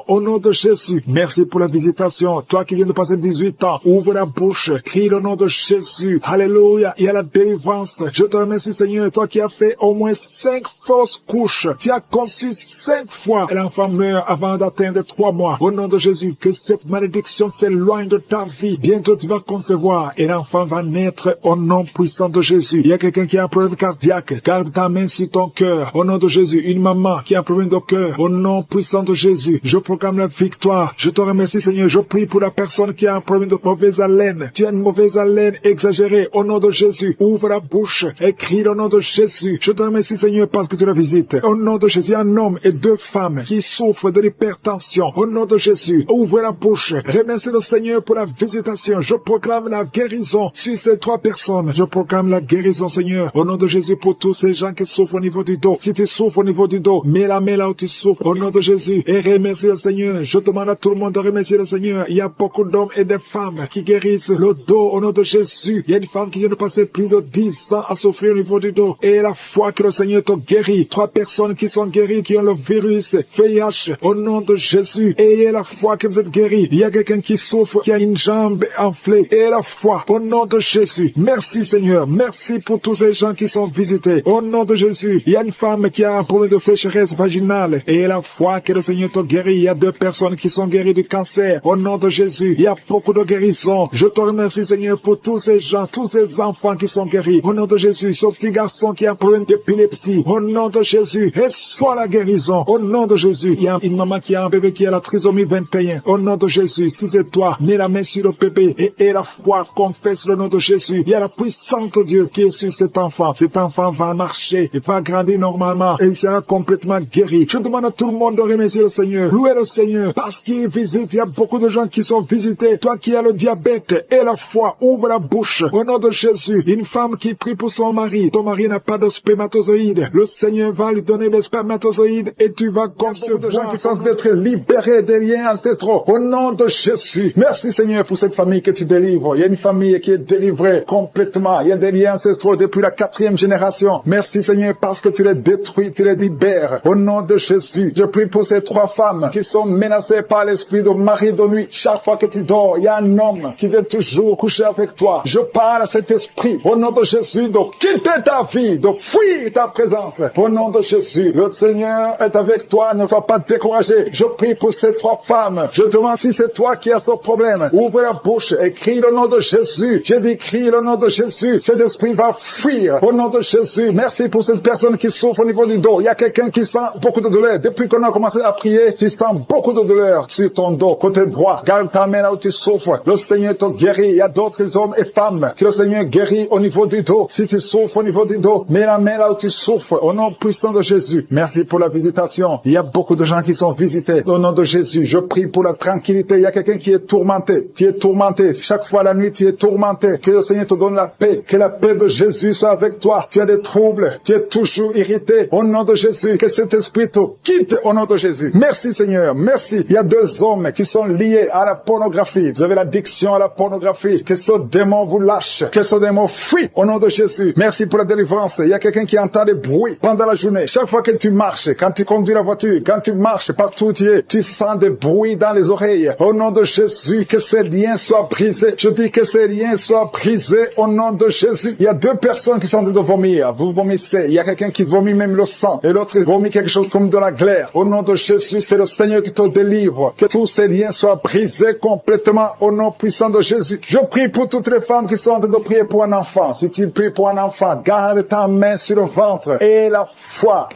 au nom de Jésus. Merci pour la visitation. Toi qui viens de passer 18 ans, ouvre la bouche, crie le nom de Jésus. Alléluia. Il y a la délivrance. Je te remercie Seigneur. Toi qui as fait au moins 5 fausses couches. Tu as conçu 5 fois. Et l'enfant meurt avant d'atteindre 3 mois. Au nom de Jésus, que cette malédiction s'éloigne de ta vie. Bientôt tu vas concevoir et l'enfant va naître au nom puissant de Jésus. Il y a quelqu'un qui a un problème cardiaque. Garde ta main sur ton cœur. Au nom de Jésus, une maman qui a un problème de cœur. Au nom puissant de Jésus, je proclame la victoire. Je te remercie Seigneur. Je prie pour la personne qui a un problème de mauvaise haleine. Tu as une mauvaise haleine exagérée. Au nom de Jésus, ouvre la bouche et crie le nom de Jésus. Je te remercie Seigneur parce que tu la visites. Au nom de Jésus, un homme et 2 femmes qui souffrent de l'hypertension. Au nom de Jésus, ouvre la bouche. Remercie le Seigneur pour la visitation. Je proclame la guérison sur ces 3 personnes. Je proclame la guérison Seigneur. Au nom de Jésus pour tous ces gens qui souffrent au niveau du dos. Si tu souffres au niveau du dos, mets la main là où tu souffres. Au nom de Jésus. Et remercie le Seigneur. Je demande à tout le monde de remercier le Seigneur. Il y a beaucoup d'hommes et de femmes qui guérissent le dos au nom de Jésus. Il y a une femme qui vient de passer plus de 10 ans à souffrir au niveau du dos. Et la foi que le Seigneur te guérit. 3 personnes qui sont guéries, qui ont le virus VIH. Au nom de Jésus. Et la foi que vous êtes guéris. Il y a quelqu'un qui souffre, qui a une jambe enflée. Et la foi. Au nom de Jésus. Merci Seigneur. Merci pour tous ces gens qui sont visités. Au nom de Jésus. Il y a une femme qui a un problème de sécheresse vaginale. Et la foi que le Seigneur te guérit. Il y a 2 personnes qui sont guéries du cancer. Au nom de Jésus. Il y a beaucoup de guérisons. Je te remercie Seigneur pour tous ces gens, tous ces enfants qui sont guéris. Au nom de Jésus. Ce petit garçon qui a un problème d'épilepsie. Au nom de Jésus. Reçois la guérison. Au nom de Jésus. Il y a une maman qui a un bébé qui a la trisomie 21. Au nom de Jésus. Si c'est toi, mets la main sur le bébé et la foi, confesse le nom de Jésus. Il y a la puissance de Dieu qui est sur cet enfant. Cet enfant va marcher, il va grandir normalement et il sera complètement guéri. Je demande à tout le monde de remercier le Seigneur. Louez le Seigneur parce qu'il visite. Il y a beaucoup de gens qui sont visités. Toi qui as le diabète et la foi, ouvre la bouche. Au nom de Jésus, une femme qui prie pour son mari. Ton mari n'a pas de spermatozoïdes. Le Seigneur va lui donner les spermatozoïdes et tu vas concevoir. Il y a beaucoup de gens qui sont d'être libérés des liens ancestraux. Au nom de Jésus. Merci Seigneur pour cette famille que tu délivres. Il y a une famille qui est délivrée complètement. Il y a des liens ancestraux depuis la 4e génération. Merci Seigneur parce que tu les détruis, tu les libères. Au nom de Jésus, je prie pour ces 3 femmes qui sont menacées par l'esprit de mari de nuit. Chaque fois que tu dors, il y a un homme qui vient toujours coucher avec toi. Je parle à cet esprit au nom de Jésus de quitter ta vie, de fuir ta présence. Au nom de Jésus, le Seigneur est avec toi. Ne sois pas découragé. Je prie pour ces 3 femmes. Je demande si c'est toi qui as ce problème. Ouvre la bouche et crie le nom de Jésus. J'ai dit crie le nom de Jésus. Cet esprit va fuir au nom de Jésus. Merci pour cette personne qui souffre au niveau du dos. Il y a quelqu'un qui sent beaucoup de douleur. Depuis qu'on a commencé à prier, tu sens beaucoup de douleur sur ton dos, côté droit. Garde ta main là où tu souffres. Le Seigneur te guérit. Il y a d'autres hommes et femmes que le Seigneur guérit au niveau du dos. Si tu souffres au niveau du dos, mets la main là où tu souffres. Au nom puissant de Jésus. Merci pour la visitation. Il y a beaucoup de gens qui sont visités. Au nom de Jésus, je prie pour la tranquillité. Il y a quelqu'un qui est tourmenté. Tu es tourmenté. Chaque fois la nuit, tu es tourmenté. Que le Seigneur te donne la paix. Que la paix de Jésus soit avec toi. Tu as des troubles. Tu es toujours irrité. Au nom de Jésus, que cet esprit te quitte au nom de Jésus. Merci Seigneur. Merci. Il y a 2 hommes qui sont liés à la pornographie. Vous avez l'addiction à la pornographie. Que ce démon vous lâche. Que ce démon fuit au nom de Jésus. Merci pour la délivrance. Il y a quelqu'un qui entend des bruits pendant la journée. Chaque fois que tu marches, quand tu conduis la voiture, quand tu marches partout où tu es, tu sens des bruits dans les oreilles. Au nom de Jésus, que ces liens soient brisés. Je dis que ces liens soient brisés au nom de Jésus. Il y a 2 personnes qui sont en train de vomir. Vous vomissez. Il y a quelqu'un qui vomit même le sang. Et l'autre vomit quelque chose comme de la glaire. Au nom de Jésus, c'est le Seigneur qui te délivre. Que tous ces liens soient brisés complètement au nom puissant de Jésus. Je prie pour toutes les femmes qui sont en train de prier pour un enfant. Si tu pries pour un enfant, garde ta main sur le ventre. Et la foi.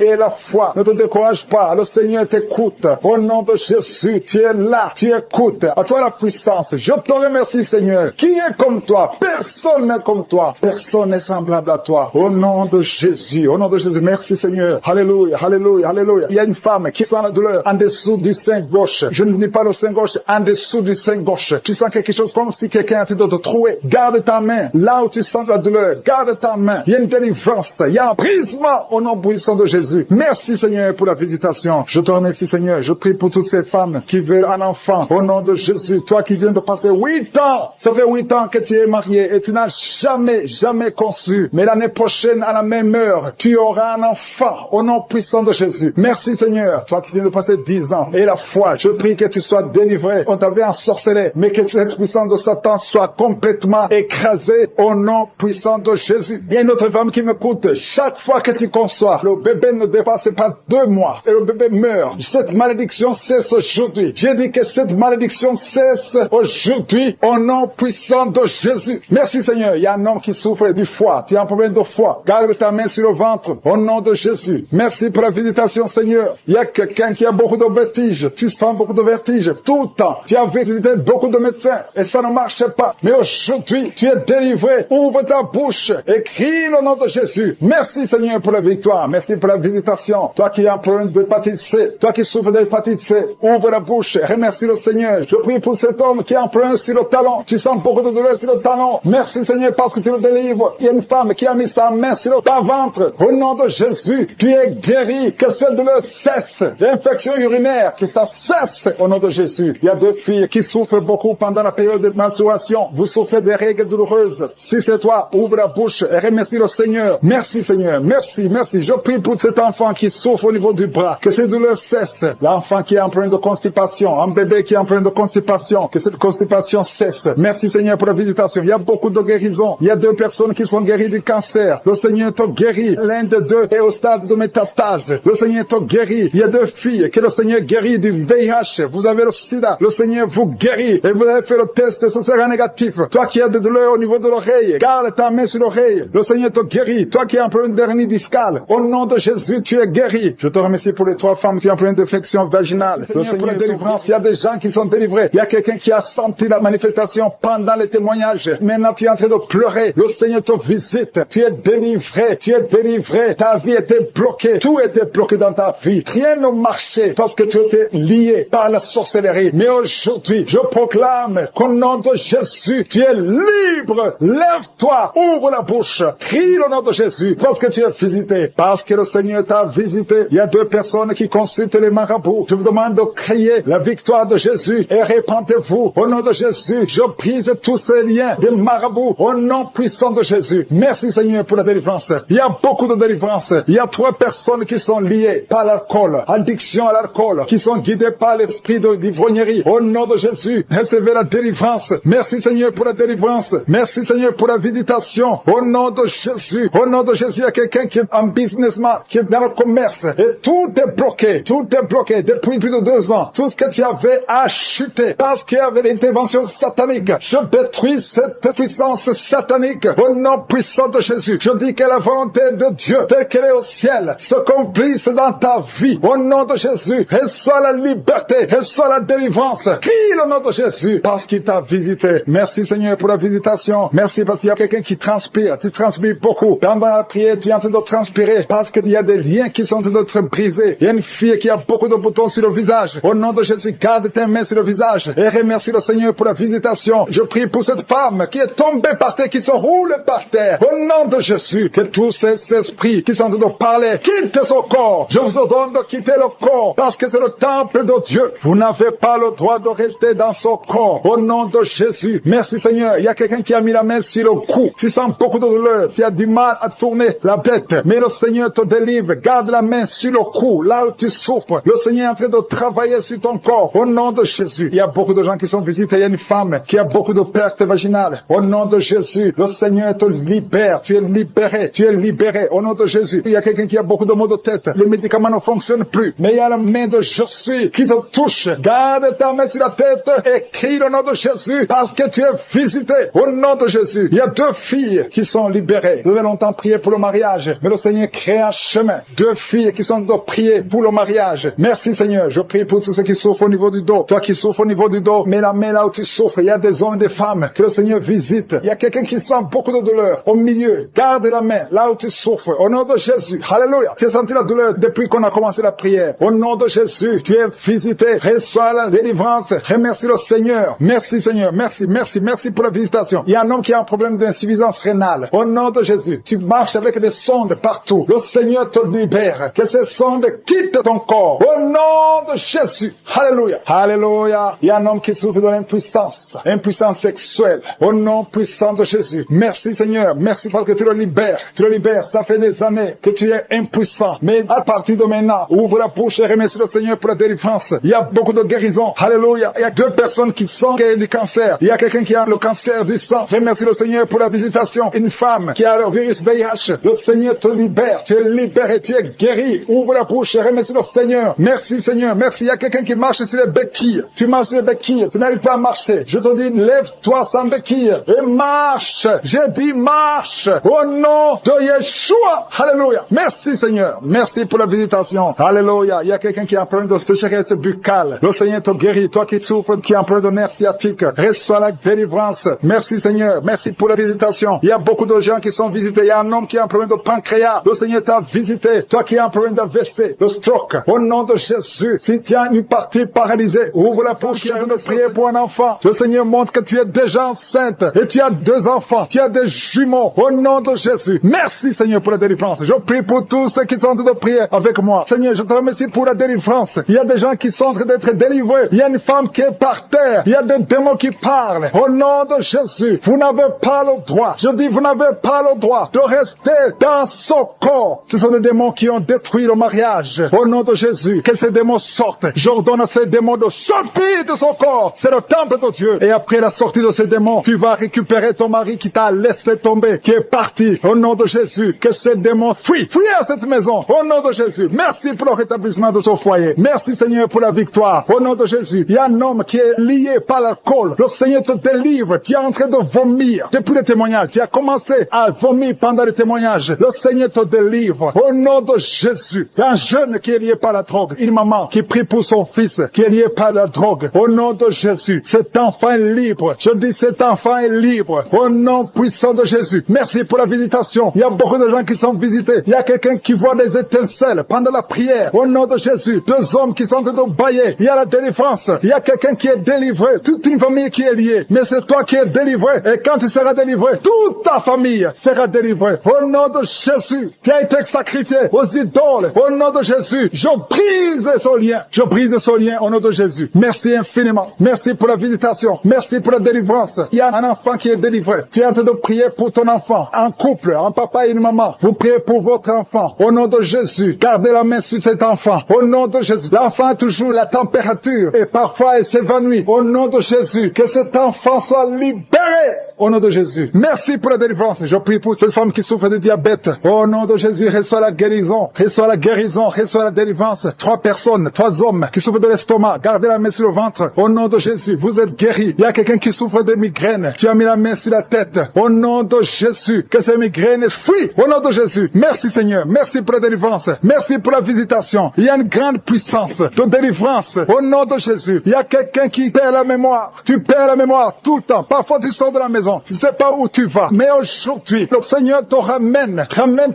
Ne te décourage pas. Le Seigneur t'écoute. Au nom de Jésus, tu es là. Tu écoutes. À toi la puissance. Je te remercie, Seigneur. Qui est comme toi? Personne n'est comme toi. Personne n'est semblable à toi. Au nom de Jésus. Au nom de Jésus. Merci, Seigneur. Alléluia. Alléluia. Alléluia. Il y a une femme qui sent la douleur en dessous du sein gauche. Je ne dis pas le sein gauche, en dessous du sein gauche. Tu sens quelque chose comme si quelqu'un était de te trouver. Garde ta main. Là où tu sens la douleur, garde ta main. Il y a une délivrance. Il y a un brisement au nom puissant de Jésus. Merci, Seigneur, pour la visitation. Je te remercie, Seigneur. Je prie pour toutes ces femmes qui veulent un enfant. Au nom de Jésus. Toi qui viens de passer 8 ans. Ça fait 8 ans que tu es marié et tu n'as jamais conçu. Mais l'année prochaine, à la même heure, tu auras un enfant. Au nom puissant de Jésus. Merci, Seigneur. Toi qui viens de passer 10 ans. Et la foi, je prie que tu sois délivré. On t'avait ensorcelé, mais que cette puissance de Satan soit complètement écrasée au nom puissant de Jésus. Il y a une autre femme qui m'écoute. Chaque fois que tu conçois, le bébé ne dépasse pas 2 mois et le bébé meurt. Cette malédiction cesse aujourd'hui. J'ai dit que cette malédiction cesse aujourd'hui au nom puissant de Jésus. Merci, Seigneur. Il y a un homme qui souffre du foie. Tu as un problème de foie. Garde ta main sur le ventre au nom de Jésus. Merci pour la visitation, Seigneur. Il y a quelqu'un qui a beaucoup de vertiges. Tu sens beaucoup de vertiges tout le temps. Tu as visité beaucoup de médecins et ça ne marche pas. Mais aujourd'hui, tu es délivré. Ouvre ta bouche et crie le nom de Jésus. Merci, Seigneur, pour la victoire. Merci pour la visitation. Toi qui as un problème d'hépatite C, toi qui souffres d'hépatite C, ouvre la bouche et remercie le Seigneur. Je prie pour cet homme qui a un problème sur le talon. Tu sens beaucoup de douleur sur le talon. Merci, Seigneur, parce que tu le délivres. Il y a une femme qui a mis sa main sur ton ventre. Au nom de Jésus, tu es guéri. Que cette douleur cesse. L'infection urinaire, que ça cesse au nom de Jésus. Il y a 2 filles qui souffrent beaucoup pendant la période de menstruation. Vous souffrez des règles douloureuses. Si c'est toi, ouvre la bouche et remercie le Seigneur. Merci, Seigneur. Merci. Je prie pour cet enfant qui souffre au niveau du bras. Que cette douleur cesse. L'enfant qui est en problème de constipation. Un bébé qui est en problème de constipation. Que cette constipation cesse. Merci, Seigneur, pour la visitation. Il y a beaucoup de guérisons. Il y a 2 personnes qui sont guéries du cancer. Le Seigneur te guérit. L'un de 2 est au stade de métastase. Le Seigneur te guérit. Il y a 2 filles que le Seigneur guérit du VIH. Vous avez le sida. Le Seigneur vous guérit. Et vous avez fait le test et ce sera négatif. Toi qui as des douleurs au niveau de l'oreille, garde ta main sur l'oreille. Le Seigneur te guérit. Toi qui as un problème d'hernie discale, au nom de Jésus, tu es guéri. Je te remercie pour les 3 femmes qui ont un problème d'infection vaginale. Le Seigneur pour la délivrance. Il y a des gens qui sont délivrés. Il y a quelqu'un qui a senti la manifestation pendant les témoignages. Maintenant, tu es en train de pleurer. Le Seigneur te visite. Tu es délivré. Tu es délivré. Ta vie était bloquée. Tout était bloqué dans ta vie. Rien ne marchait parce que tu étais lié par la sorcellerie. Mais aujourd'hui, je proclame qu'au nom de Jésus, tu es libre. Lève-toi. Ouvre la bouche. Crie le nom de Jésus parce que tu es visité. Parce que le Seigneur t'a visité. Il y a 2 personnes qui consultent les marabouts. Je vous demande de crier la victoire de Jésus et répandez-vous. Au nom de Jésus, je brise tous ces liens des marabouts. Au nom puissant de Jésus. Merci, Seigneur, pour la délivrance. Il y a beaucoup de délivrance. Il y a 3 personnes qui sont liées par l'alcool, addiction à l'alcool, qui sont guidées par l'esprit d'ivrognerie. Au nom de Jésus, recevez la délivrance. Merci, Seigneur, pour la délivrance. Merci, Seigneur, pour la visitation. Au nom de Jésus. Au nom de Jésus, il y a quelqu'un qui est un businessman, qui est dans le commerce. Et tout est bloqué. Tout est bloqué depuis plus de 2 ans. Tout ce que tu avais a chuté parce qu'il y avait l'intervention satanique. Je détruis cette puissance satanique. Au nom puissant de Jésus. Je dis que la volonté de Dieu, telle qu'elle est au ciel, se accomplisse dans ta vie. Au nom de Jésus. Reçois la liberté. Reçois la délivrance. Crie le nom de Jésus parce qu'il t'a visité. Merci, Seigneur, pour la visitation. Merci parce qu'il y a quelqu'un qui transpire. Tu transpires beaucoup. Pendant la prière, tu es en train de transpirer parce qu'il y a des liens qui sont en train d'être brisés. Il y a une fille qui a beaucoup de boutons sur le visage. Au nom de Jésus, garde tes mains sur le visage et remercie le Seigneur pour la visitation. Je prie pour cette femme qui est tombée par terre, qui se roule par terre. Au nom de Jésus, que tous ces esprits qui sont en train de parler quittent son corps. Je vous ordonne de quitter le corps parce que c'est le temple de Dieu. Vous n'avez pas le droit de rester dans son corps. Au nom de Jésus. Merci, Seigneur. Il y a quelqu'un qui a mis la main sur le cou. Tu sens beaucoup de douleur. Tu as du mal à tourner la tête. Mais le Seigneur te délivre. Garde la main sur le cou. Là où tu souffres. Le Seigneur est en train de travailler sur ton corps. Au nom de Jésus. Il y a beaucoup de gens qui sont visités. Il y a une femme qui a beaucoup de pertes vaginales. Au nom de Jésus. Le Seigneur te libère. Tu es libéré. Tu es libéré. Au nom de Jésus. Il y a quelqu'un qui a beaucoup de maux de tête. Les médicaments ne fonctionnent plus. Mais il y a la main de Je suis qui te touche. Garde ta main sur la tête et crie le nom de Jésus parce que tu es visiter. Au nom de Jésus, il y a 2 filles qui sont libérées. Vous avez longtemps prié pour le mariage, mais le Seigneur crée un chemin. 2 filles qui sont de prier pour le mariage. Merci Seigneur, je prie pour tous ceux qui souffrent au niveau du dos. Toi qui souffres au niveau du dos, mets la main là où tu souffres. Il y a des hommes et des femmes que le Seigneur visite. Il y a quelqu'un qui sent beaucoup de douleur au milieu. Garde la main là où tu souffres. Au nom de Jésus, alléluia. Tu as senti la douleur depuis qu'on a commencé la prière. Au nom de Jésus, tu es visité. Reçois la délivrance. Remercie le Seigneur. Merci Seigneur, merci pour la visitation. Il y a un homme qui a un problème d'insuffisance rénale. Au nom de Jésus, tu marches avec des sondes partout. Le Seigneur te libère. Que ces sondes quittent ton corps. Au nom de Jésus. Alléluia. Alléluia. Il y a un homme qui souffre de l'impuissance. Impuissance sexuelle. Au nom puissant de Jésus. Merci Seigneur. Merci parce que tu le libères. Tu le libères. Ça fait des années que tu es impuissant. Mais à partir de maintenant, ouvre la bouche et remercie le Seigneur pour la délivrance. Il y a beaucoup de guérisons. Alléluia. Il y a 2 personnes qui sont guéries du cancer. Il y a quelqu'un qui a le cancer du sang. Remercie le Seigneur pour la visitation. Une femme qui a le virus VIH. Le Seigneur te libère. Tu es libéré. Tu es guéri. Ouvre la bouche et remercie le Seigneur. Merci Seigneur. Merci. Il y a quelqu'un qui marche sur les béquilles. Tu marches sur les béquilles. Tu n'arrives pas à marcher. Je te dis, lève-toi sans béquilles et marche. J'ai dit marche. Au nom de Yeshua. Alléluia. Merci Seigneur. Merci pour la visitation. Alléluia. Il y a quelqu'un qui a un problème de sécheresse buccale. Le Seigneur te guérit. Toi qui souffres, qui a un problème de nerf sciatique, reçois la délivrance. Merci Seigneur. Merci pour la visitation. Il y a beaucoup de gens qui sont visités. Il y a un homme qui a un problème de pancréas. Le Seigneur t'a visité. Toi qui as un problème d'AVC, de stroke. Au nom de Jésus. Si tu as une partie paralysée, ouvre la bouche et de prier pour un enfant. Le Seigneur montre que tu es déjà enceinte et tu as 2 enfants. Tu as des jumeaux. Au nom de Jésus. Merci Seigneur pour la délivrance. Je prie pour tous ceux qui sont en train de prier avec moi. Seigneur, je te remercie pour la délivrance. Il y a des gens qui sont en train d'être délivrés. Il y a une femme qui est par terre. Il y a des démons qui parlent. Au nom de Jésus, vous n'avez pas le droit. Je dis, vous n'avez pas le droit de rester dans son corps. Ce sont des démons qui ont détruit le mariage. Au nom de Jésus, que ces démons sortent. J'ordonne à ces démons de sortir de son corps. C'est le temple de Dieu. Et après la sortie de ces démons, tu vas récupérer ton mari qui t'a laissé tomber, qui est parti. Au nom de Jésus, que ces démons fuient. Fuyez à cette maison. Au nom de Jésus. Merci pour le rétablissement de son foyer. Merci Seigneur pour la victoire. Au nom de Jésus, il y a un homme qui est lié par l'alcool. Le Seigneur te délivre. Tu es en train de vomir. Depuis le témoignage, tu as commencé à vomir pendant le témoignage. Le Seigneur te délivre. Au nom de Jésus, il y a un jeune qui est lié par la drogue. Une maman qui prie pour son fils qui est lié par la drogue. Au nom de Jésus, cet enfant est libre. Je dis, cet enfant est libre. Au nom puissant de Jésus. Merci pour la visitation. Il y a beaucoup de gens qui sont visités. Il y a quelqu'un qui voit des étincelles pendant la prière. Au nom de Jésus, 2 hommes qui sont en train de bailler. Il y a la délivrance. Il y a quelqu'un qui est délivré. Toute une famille qui est liée. Mais c'est toi qui es délivré. Et quand tu seras délivré, toute ta famille sera délivrée. Au nom de Jésus, qui a été sacrifié aux idoles. Au nom de Jésus, je brise ce lien. Je brise ce lien au nom de Jésus. Merci infiniment. Merci pour la visitation. Merci pour la délivrance. Il y a un enfant qui est délivré. Tu es en train de prier pour ton enfant. Un couple, un papa et une maman. Vous priez pour votre enfant. Au nom de Jésus, gardez la main sur cet enfant. Au nom de Jésus. L'enfant a toujours la température et parfois il s'évanouit. Au nom de Jésus, que cet enfant soit libéré. Au nom de Jésus. Merci pour la délivrance. Je prie pour cette femme qui souffre de diabète. Au nom de Jésus, reçois la guérison. Reçois la guérison. Reçois la délivrance. 3 personnes, 3 hommes qui souffrent de l'estomac. Gardez la main sur le ventre. Au nom de Jésus, vous êtes guéris. Il y a quelqu'un qui souffre de migraines. Tu as mis la main sur la tête. Au nom de Jésus, que ces migraines fuient. Au nom de Jésus. Merci Seigneur. Merci pour la délivrance. Merci pour la visitation. Il y a une grande puissance de délivrance. Au nom de Jésus. Il y a quelqu'un qui perd la mémoire. Tu perds la mémoire tout le temps. Parfois tu sors de la maison. Tu ne sais pas où tu vas. Mais aujourd'hui, le Seigneur te ramène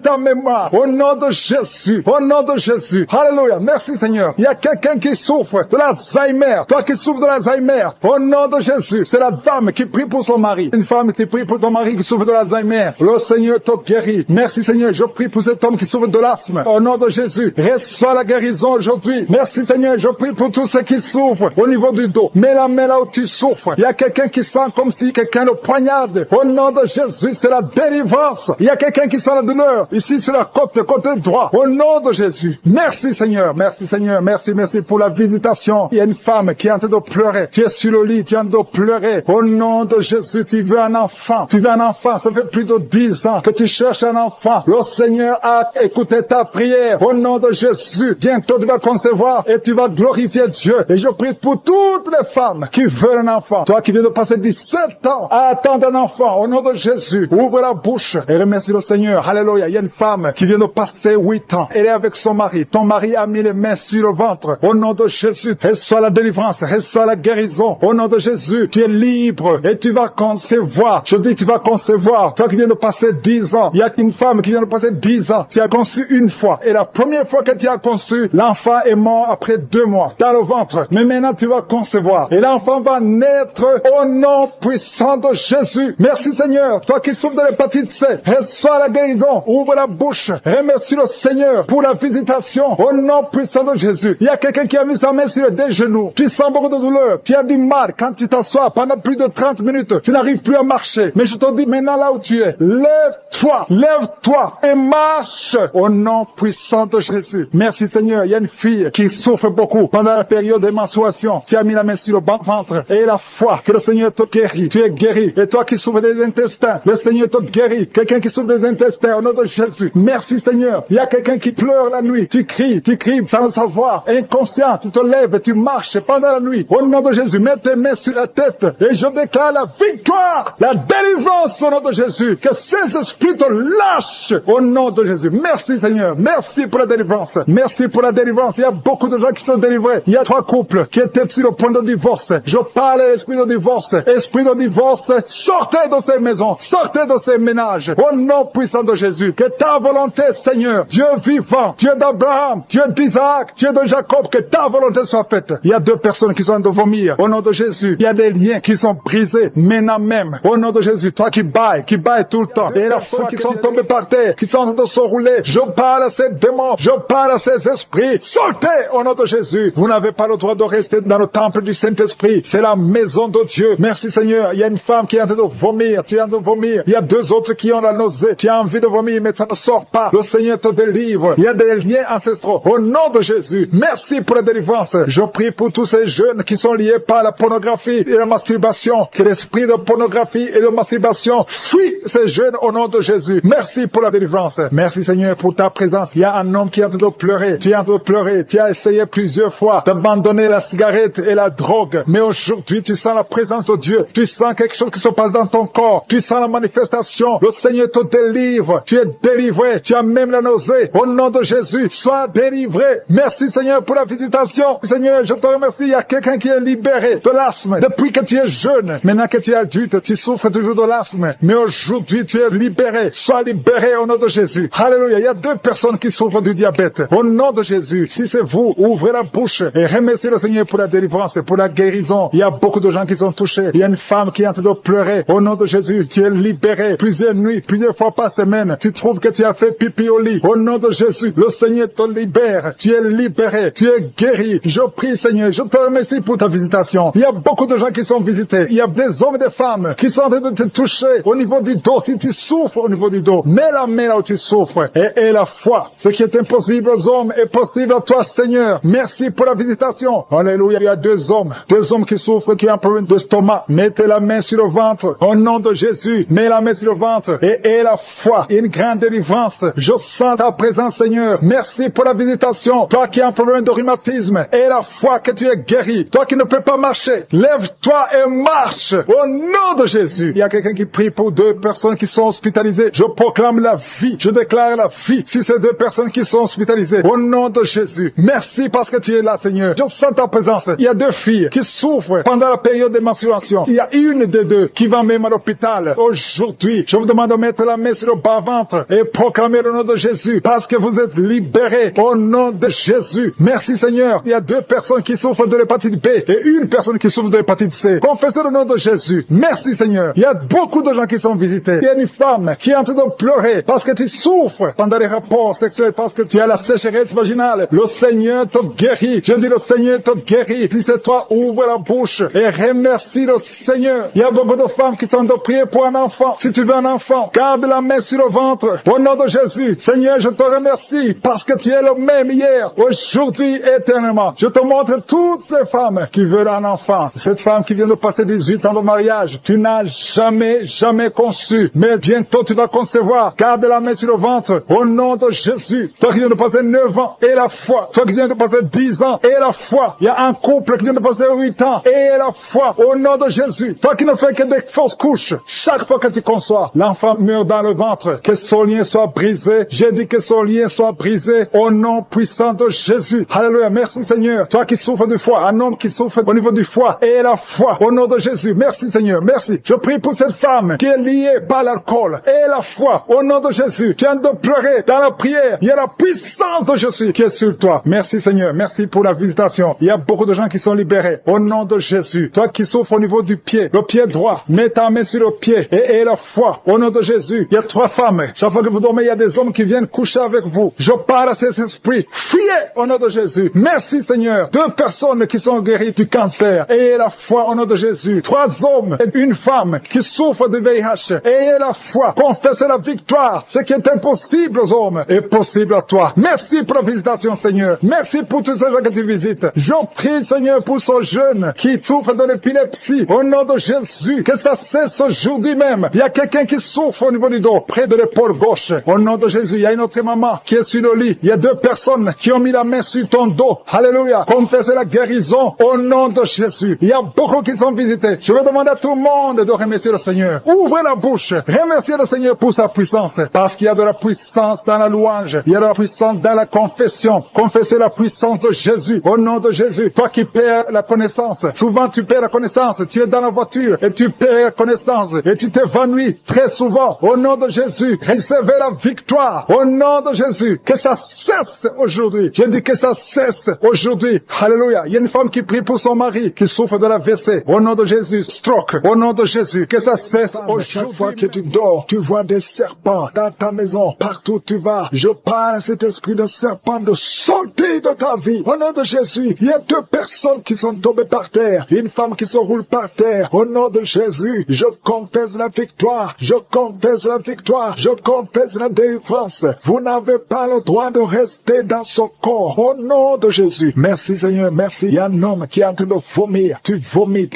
ta mémoire. Au nom de Jésus. Au nom de Jésus. Alléluia. Merci Seigneur. Il y a quelqu'un qui souffre de l'Alzheimer. Toi qui souffres de l'Alzheimer. Au nom de Jésus. C'est la dame qui prie pour son mari. Une femme qui prie pour ton mari qui souffre de l'Alzheimer. Le Seigneur te guérit. Merci Seigneur. Je prie pour cet homme qui souffre de l'asthme. Au nom de Jésus. Reçois la guérison aujourd'hui. Merci Seigneur. Je prie pour tous ceux qui souffrent au niveau du dos. Mets la main là où tu souffres. Il y a quelqu'un qui sent comme si quelqu'un le poignardait poignarde. Au nom de Jésus, c'est la délivrance. Il y a quelqu'un qui sent la douleur ici sur la côté droit. Au nom de Jésus. Merci Seigneur. Merci Seigneur. Merci pour la visitation. Il y a une femme qui est en train de pleurer. Tu es sur le lit, tu es en train de pleurer. Au nom de Jésus, tu veux un enfant. Tu veux un enfant. Ça fait plus de 10 ans que tu cherches un enfant. Le Seigneur a écouté ta prière. Au nom de Jésus, bientôt tu vas concevoir et tu vas glorifier Dieu. Et je prie pour toutes les femmes qui veulent un enfant. Toi qui viens de passer 17 ans à attendre un enfant. Au nom de Jésus, ouvre la bouche et remercie le Seigneur. Alléluia. Il y a une femme qui vient de passer 8 ans. Elle est avec son mari. Ton mari a mis les mains sur le ventre. Au nom de Jésus, reçois la délivrance, reçois la guérison. Au nom de Jésus, tu es libre et tu vas concevoir. Je dis tu vas concevoir. Toi qui viens de passer 10 ans, il y a une femme qui vient de passer 10 ans. Tu as conçu une fois. Et la première fois que tu as conçu, l'enfant est mort après 2 mois dans le ventre. Mais maintenant tu vas concevoir. Et l'enfant va naître au nom puissant de Jésus. Merci Seigneur. Toi qui souffres de l'hépatite C, reçois la guérison. Ouvre la bouche. Remercie le Seigneur pour la visitation. Au nom puissant de Jésus. Il y a quelqu'un qui a mis sa main sur des genoux. Tu sens beaucoup de douleur. Tu as du mal quand tu t'assois pendant plus de 30 minutes. Tu n'arrives plus à marcher. Mais je te dis maintenant là où tu es, lève-toi et marche au nom puissant de Jésus. Merci Seigneur. Il y a une fille qui souffre beaucoup pendant la période de menstruation. Tu as mis la main sur le ventre et la foi que le Seigneur te guérit. Tu es guéri. Et toi qui souffres des intestins, le Seigneur te guérit. Quelqu'un qui souffre des intestins au nom de Jésus. Merci Seigneur. Il y a quelqu'un qui pleure la nuit. Tu cries sans le savoir. Inconscient, tu te lèves et tu marches pendant la nuit. Au nom de Jésus, mets tes mains sur la tête et je déclare la victoire, la délivrance au nom de Jésus. Que ces esprits te lâchent au nom de Jésus. Merci Seigneur. Merci pour la délivrance. Merci pour la délivrance. Il y a beaucoup de gens qui sont délivrés. Il y a 3 couples qui étaient sur le point de divorce. Je parle à l'esprit de divorce. Esprit de divorce, sortez de ces maisons. Sortez de ces ménages. Au nom puissant de Jésus. Que ta volonté, Seigneur, Dieu vivant, Dieu d'Abraham, Dieu d'Isaac, Dieu de Jacob, que ta volonté soit faite. Il y a 2 personnes qui sont en train de vomir. Au nom de Jésus, il y a des liens qui sont brisés maintenant même. Au nom de Jésus, toi qui bailles tout le temps. Et les personnes qui sont tombées par terre, qui sont en train de se rouler. Je parle à ces démons, je parle à ces esprits. Sortez au nom de Jésus. Vous n'avez pas le droit de rester dans le temple du Saint-Esprit. C'est la maison de Dieu. Merci Seigneur. Il y a une femme qui est en train de vomir. Tu es en train de vomir. Il y a 2 autres qui ont la nausée. Tu as envie de vomir, mais ça ne sort pas. Le Seigneur te délivre. Il y a des liens ancestraux. Au nom de Jésus, merci pour la délivrance. Je prie pour tous ces jeunes qui sont liés par la pornographie et la masturbation. Que l'esprit de pornographie et de masturbation fuit ces jeunes au nom de Jésus. Merci pour la délivrance. Merci Seigneur pour ta présence. Il y a un homme qui est en train de pleurer. Tu es en train de pleurer. Tu as essayé plusieurs fois d'abandonner la cigarette et la drogue. Mais aujourd'hui, tu sens la présence de Dieu. Tu sens quelque chose qui se passe dans ton corps. Tu sens la manifestation. Le Seigneur te délivre. Tu es délivré. Tu as même la nausée. Au nom de Jésus, sois délivré. Merci Seigneur pour la visitation. Seigneur, je te remercie. Il y a quelqu'un qui est libéré de l'asthme. Depuis que tu es jeune, maintenant que tu es adulte, tu souffres toujours de l'asthme. Mais aujourd'hui, tu es libéré. Sois libéré au nom de Jésus. Alléluia. Il y a 2 personnes qui souffrent du diabète. Au nom de Jésus, si c'est vous, ouvrez la bouche et remerciez le Seigneur pour la délivrance, pour la guérison. Il y a beaucoup de gens qui sont touchés. Il y a une femme qui est en train de pleurer. Au nom de Jésus, tu es libéré. Plusieurs nuits, plusieurs fois par semaine, tu trouves que tu as fait pipi au lit. Au nom de Jésus, le Seigneur te libère. Tu es libéré. Tu es guéri. Je prie, Seigneur, je te remercie pour ta visitation. Il y a beaucoup de gens qui sont visités. Il y a des hommes et des femmes qui sont en train de te toucher au niveau du dos. Si tu souffres au niveau du dos, mets la main là où tu souffres et la foi. Ce qui est impossible aux hommes est possible à toi, Seigneur. Merci pour la visitation. Alléluia. Il y a 2 hommes qui souffrent, qui ont un problème d'estomac. Mettez la main sur le ventre. Au nom de Jésus, mets la main sur le ventre et la foi. Une grande délivrance. Je sens ta présence, Seigneur. Merci pour la visitation. Toi qui as un problème de rhumatisme et la foi que tu es guéri. Toi qui ne peux pas marcher, lève-toi et marche. Au nom de Jésus. Il y a quelqu'un qui prie pour 2 personnes qui sont hospitalisées. Je proclame la vie. Je déclare la vie sur ces 2 personnes qui sont hospitalisées. Au nom de Jésus. Merci parce que tu es là, Seigneur. Je sens ta présence. Il y a 2 filles qui souffrent pendant la période de menstruation. Il y a une des 2 qui va même à l'hôpital. Aujourd'hui, je vous demande de mettre la main sur le bas-ventre et proclamer le nom de Jésus parce que vous êtes libérés au nom de Jésus. Merci Seigneur. Il y a 2 personnes qui souffrent de l'hépatite B et une personne qui souffre de l'hépatite C. Confessez le nom de Jésus. Merci Seigneur. Il y a beaucoup de gens qui sont visités. Il y a une femme qui est en train de pleurer parce que tu souffres pendant les rapports sexuels, parce que tu as la sécheresse vaginale. Le Seigneur te guérit. Je dis le Seigneur te guérit. Si c'est toi, ouvre la bouche et remercie le Seigneur. Il y a beaucoup de femmes qui sont en train de prier pour un enfant. Si tu veux un enfant, garde la main sur le ventre. Au nom de Jésus, Seigneur, je te remercie parce que tu es le même hier, aujourd'hui, éternellement. Je te montre toutes ces femmes qui veulent un enfant. Cette femme qui vient de passer 18 ans de mariage, tu n'as jamais conçu, mais bientôt tu vas concevoir. Garde la main sur le ventre. Au nom de Jésus, toi qui viens de passer 9 ans, et la foi. Toi qui viens de passer 10 ans, et la foi. Il y a un couple qui vient de passer 8 ans, et la foi. Au nom de Jésus, toi qui ne fais que des fausses couches, chaque fois que tu conçois, l'enfant meurt dans le ventre. Que son lien soit brisé. J'ai dit que son lien soit brisé au nom puissant de Jésus. Alléluia. Merci Seigneur. Toi qui souffres du foie, un homme qui souffre au niveau du foie, et la foi. Au nom de Jésus. Merci Seigneur. Merci. Je prie pour cette femme qui est liée par l'alcool, et la foi. Au nom de Jésus. Tu viens de pleurer dans la prière. Il y a la puissance de Jésus qui est sur toi. Merci Seigneur. Merci pour la visitation. Il y a beaucoup de gens qui sont libérés. Au nom de Jésus. Toi qui souffres au niveau du pied, le pied droit, mets ta main sur le pied et la foi. Au nom de Jésus. Il y a 3 femmes. Chaque fois que vous dormez, il y a des hommes qui viennent coucher avec vous. Je parle à ces esprits. Fuyez au nom de Jésus. Merci Seigneur. 2 personnes qui sont guéries du cancer. Ayez la foi au nom de Jésus. 3 hommes et une femme qui souffrent de VIH. Ayez la foi. Confessez la victoire. Ce qui est impossible aux hommes est possible à toi. Merci pour la visitation Seigneur. Merci pour tous ceux que tu visites. Je prie Seigneur pour ce jeune qui souffre de l'épilepsie. Au nom de Jésus. Que ça cesse aujourd'hui même. Il y a quelqu'un qui souffre au niveau du dos, près de l'épaule gauche. Au nom de Jésus, il y a une autre maman qui est sur le lit. Il y a 2 personnes qui ont mis la main sur ton dos. Alléluia. Confessez la guérison au nom de Jésus. Il y a beaucoup qui sont visités. Je vais demander à tout le monde de remercier le Seigneur. Ouvrez la bouche. Remerciez le Seigneur pour sa puissance. Parce qu'il y a de la puissance dans la louange. Il y a de la puissance dans la confession. Confessez la puissance de Jésus. Au nom de Jésus. Toi qui perds la connaissance. Souvent tu perds la connaissance. Tu es dans la voiture et tu perds la connaissance. Et tu t'évanouis très souvent. Au nom de Jésus. Recevez la victoire. Au nom de Jésus. Que ça cesse aujourd'hui. Je dis que ça cesse aujourd'hui. Alléluia. Il y a une femme qui prie pour son mari qui souffre de la WC. Au nom de Jésus. Stroke. Au nom de Jésus. Que ça cesse aujourd'hui. Chaque fois que tu dors, tu vois des serpents dans ta maison. Partout où tu vas. Je parle à cet esprit de serpent de sortir de ta vie. Au nom de Jésus. Il y a 2 personnes qui sont tombées par terre. Une femme qui se roule par terre. Au nom de Jésus. Je confesse la victoire. Je confesse la victoire. Je confesse la délivrance. Vous n'avez pas le droit de rester dans son corps. Au nom de Jésus. Merci Seigneur. Merci. Il y a un homme qui est en train de vomir. Tu vomis.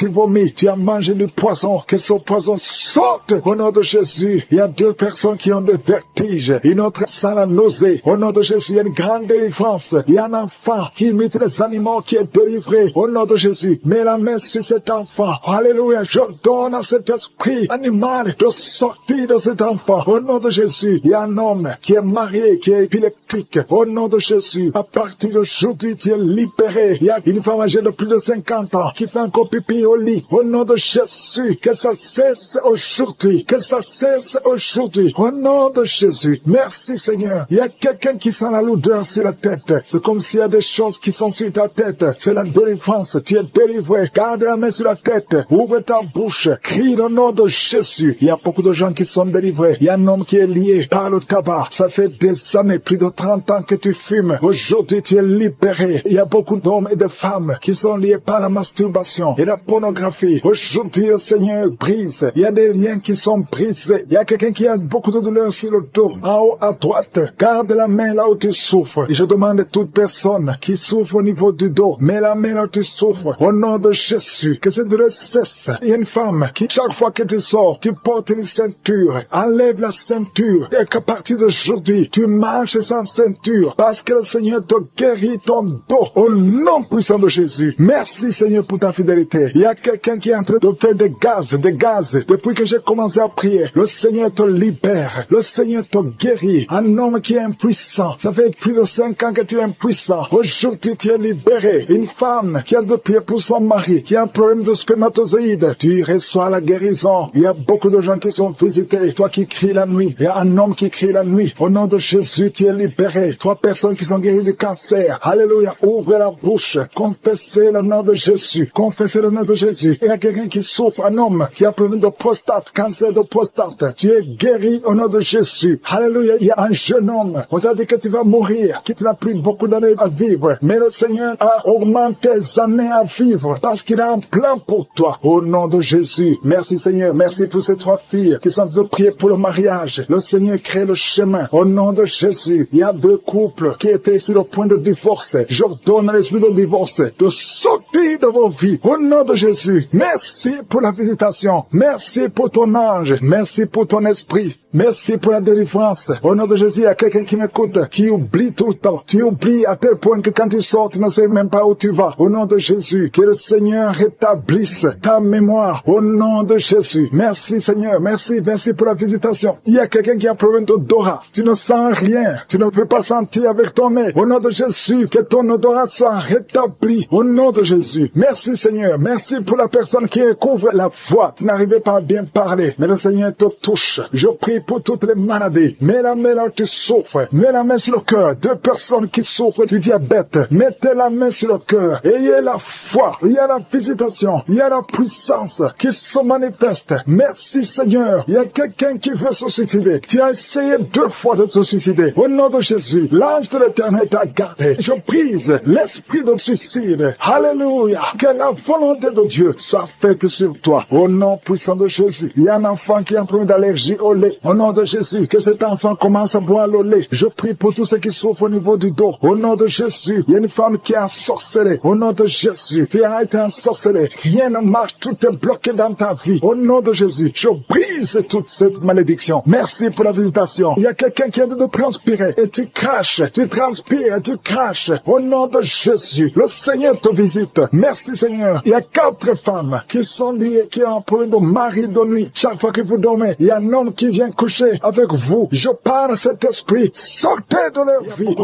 Tu as mangé du poison. Que ce poison sorte. Au nom de Jésus. Il y a 2 personnes qui ont des vertiges. Une autre sent la nausée. Au nom de Jésus. Il y a une grande délivrance. Il y a un enfant qui imite les animaux qui est délivré. Au nom de Jésus. Mets la main sur cet enfant. Alléluia. Je donne à cet esprit animal de sortir de cet enfant. Au nom de Jésus. Il y a un homme qui est marié, qui est épileptique. Au nom de Jésus. À partir d'aujourd'hui, tu es libéré. Il y a une femme âgée de plus de 50 ans qui fait encore pipi au lit. Au nom de Jésus. Que ça cesse aujourd'hui. Que ça cesse aujourd'hui. Au nom de Jésus. Merci Seigneur. Il y a quelqu'un qui sent la lourdeur sur la tête. C'est comme s'il y a des choses qui sont sur ta tête. C'est la délivrance. Tu es délivré. Garde la main sur la tête. Ouvre ta bouche. Crie le nom de Jésus. Il y a beaucoup de gens qui sont délivrés. Il y a un homme qui est lié par le tabac. Ça fait des années, plus de 30 ans que tu fumes. Aujourd'hui, tu es libéré. Il y a beaucoup d'hommes et de femmes qui sont liés par la masturbation et la pornographie. Aujourd'hui, le Seigneur brise. Il y a des liens qui sont brisés. Il y a quelqu'un qui a beaucoup de douleur sur le dos. En haut à droite, garde la main là où tu souffres. Et je demande à toute personne qui souffre au niveau du dos, mets la main là où tu souffres. Au nom de Jésus, que cette douleur cesse. Il y a une femme qui, chaque fois que tu sors, tu portes une ceinture. Enlève la ceinture. Et qu'à partir d'aujourd'hui, tu marches sans ceinture. Parce que le Seigneur te guérit ton dos. Au nom puissant de Jésus. Merci Seigneur pour ta fidélité. Il y a quelqu'un qui est en train de faire des gaz. Depuis que j'ai commencé à prier, le Seigneur te libère. Le Seigneur te guérit. Un homme qui est impuissant. Ça fait plus de 5 ans que tu es impuissant. Aujourd'hui, tu es libéré. Une femme qui a de prier pour son mari, qui a un problème de spermatozoïde. Tu reçois la guérison. Il y a beaucoup de gens qui sont visités. Toi qui cries la nuit. Il y a un homme qui crie la nuit. Au nom de Jésus, tu es libéré. 3 personnes qui sont guéries du cancer. Alléluia. Ouvrez la bouche. Confessez le nom de Jésus. Confessez le nom de Jésus. Il y a quelqu'un qui souffre, un homme qui a un problème de prostate, cancer de prostate. Tu es guéri au nom de Jésus. Alléluia. Il y a un jeune homme. On t'a dit que tu vas mourir, que tu n'as plus beaucoup d'années à vivre. Mais le Seigneur a augmenté tes années à vivre parce qu'il a un plan pour toi. Au nom de Jésus. Jésus. Merci Seigneur. Merci pour ces 3 filles qui sont en train de prier pour le mariage. Le Seigneur crée le chemin. Au nom de Jésus, il y a 2 couples qui étaient sur le point de divorce. J'ordonne à l'esprit de divorce de sortir de vos vies. Au nom de Jésus, merci pour la visitation. Merci pour ton ange. Merci pour ton esprit. Merci pour la délivrance. Au nom de Jésus, il y a quelqu'un qui m'écoute, qui oublie tout le temps. Tu oublies à tel point que quand tu sors, tu ne sais même pas où tu vas. Au nom de Jésus, que le Seigneur rétablisse ta mémoire. Au nom de Jésus. Merci Seigneur. Merci pour la visitation. Il y a quelqu'un qui a un problème d'odorat. Tu ne sens rien. Tu ne peux pas sentir avec ton nez. Au nom de Jésus, que ton odorat soit rétabli. Au nom de Jésus. Merci Seigneur. Merci pour la personne qui couvre la voix. Tu n'arrivais pas à bien parler. Mais le Seigneur te touche. Je prie pour toutes les maladies. Mets la main là où tu souffres. Mets la main sur le cœur. 2 personnes qui souffrent du diabète. Mettez la main sur le cœur. Ayez la foi. Il y a la visitation. Il y a la puissance qui se manifeste. Merci Seigneur. Il y a quelqu'un qui veut se suicider. Tu as essayé 2 fois de te suicider. Au nom de Jésus, l'ange de l'Éternel t'a gardé. Je brise l'esprit de suicide. Alléluia. Que la volonté de Dieu soit faite sur toi. Au nom puissant de Jésus. Il y a un enfant qui a un problème d'allergie au lait. Au nom de Jésus, que cet enfant commence à boire le lait. Je prie pour tous ceux qui souffrent au niveau du dos. Au nom de Jésus, il y a une femme qui est ensorcelée. Au nom de Jésus, tu as été ensorcelée. Rien ne marche, tout est bloqué dans ta vie. Au nom de Jésus, je brise toute cette malédiction. Merci pour la visitation. Il y a quelqu'un qui a de transpirer et tu craches, tu transpires et tu craches. Au nom de Jésus, le Seigneur te visite. Merci Seigneur. Il y a 4 femmes qui sont liées, qui ont un problème de mari de nuit. Chaque fois que vous dormez, il y a un homme qui vient coucher avec vous. Je parle à cet esprit. Sortez de leur vie.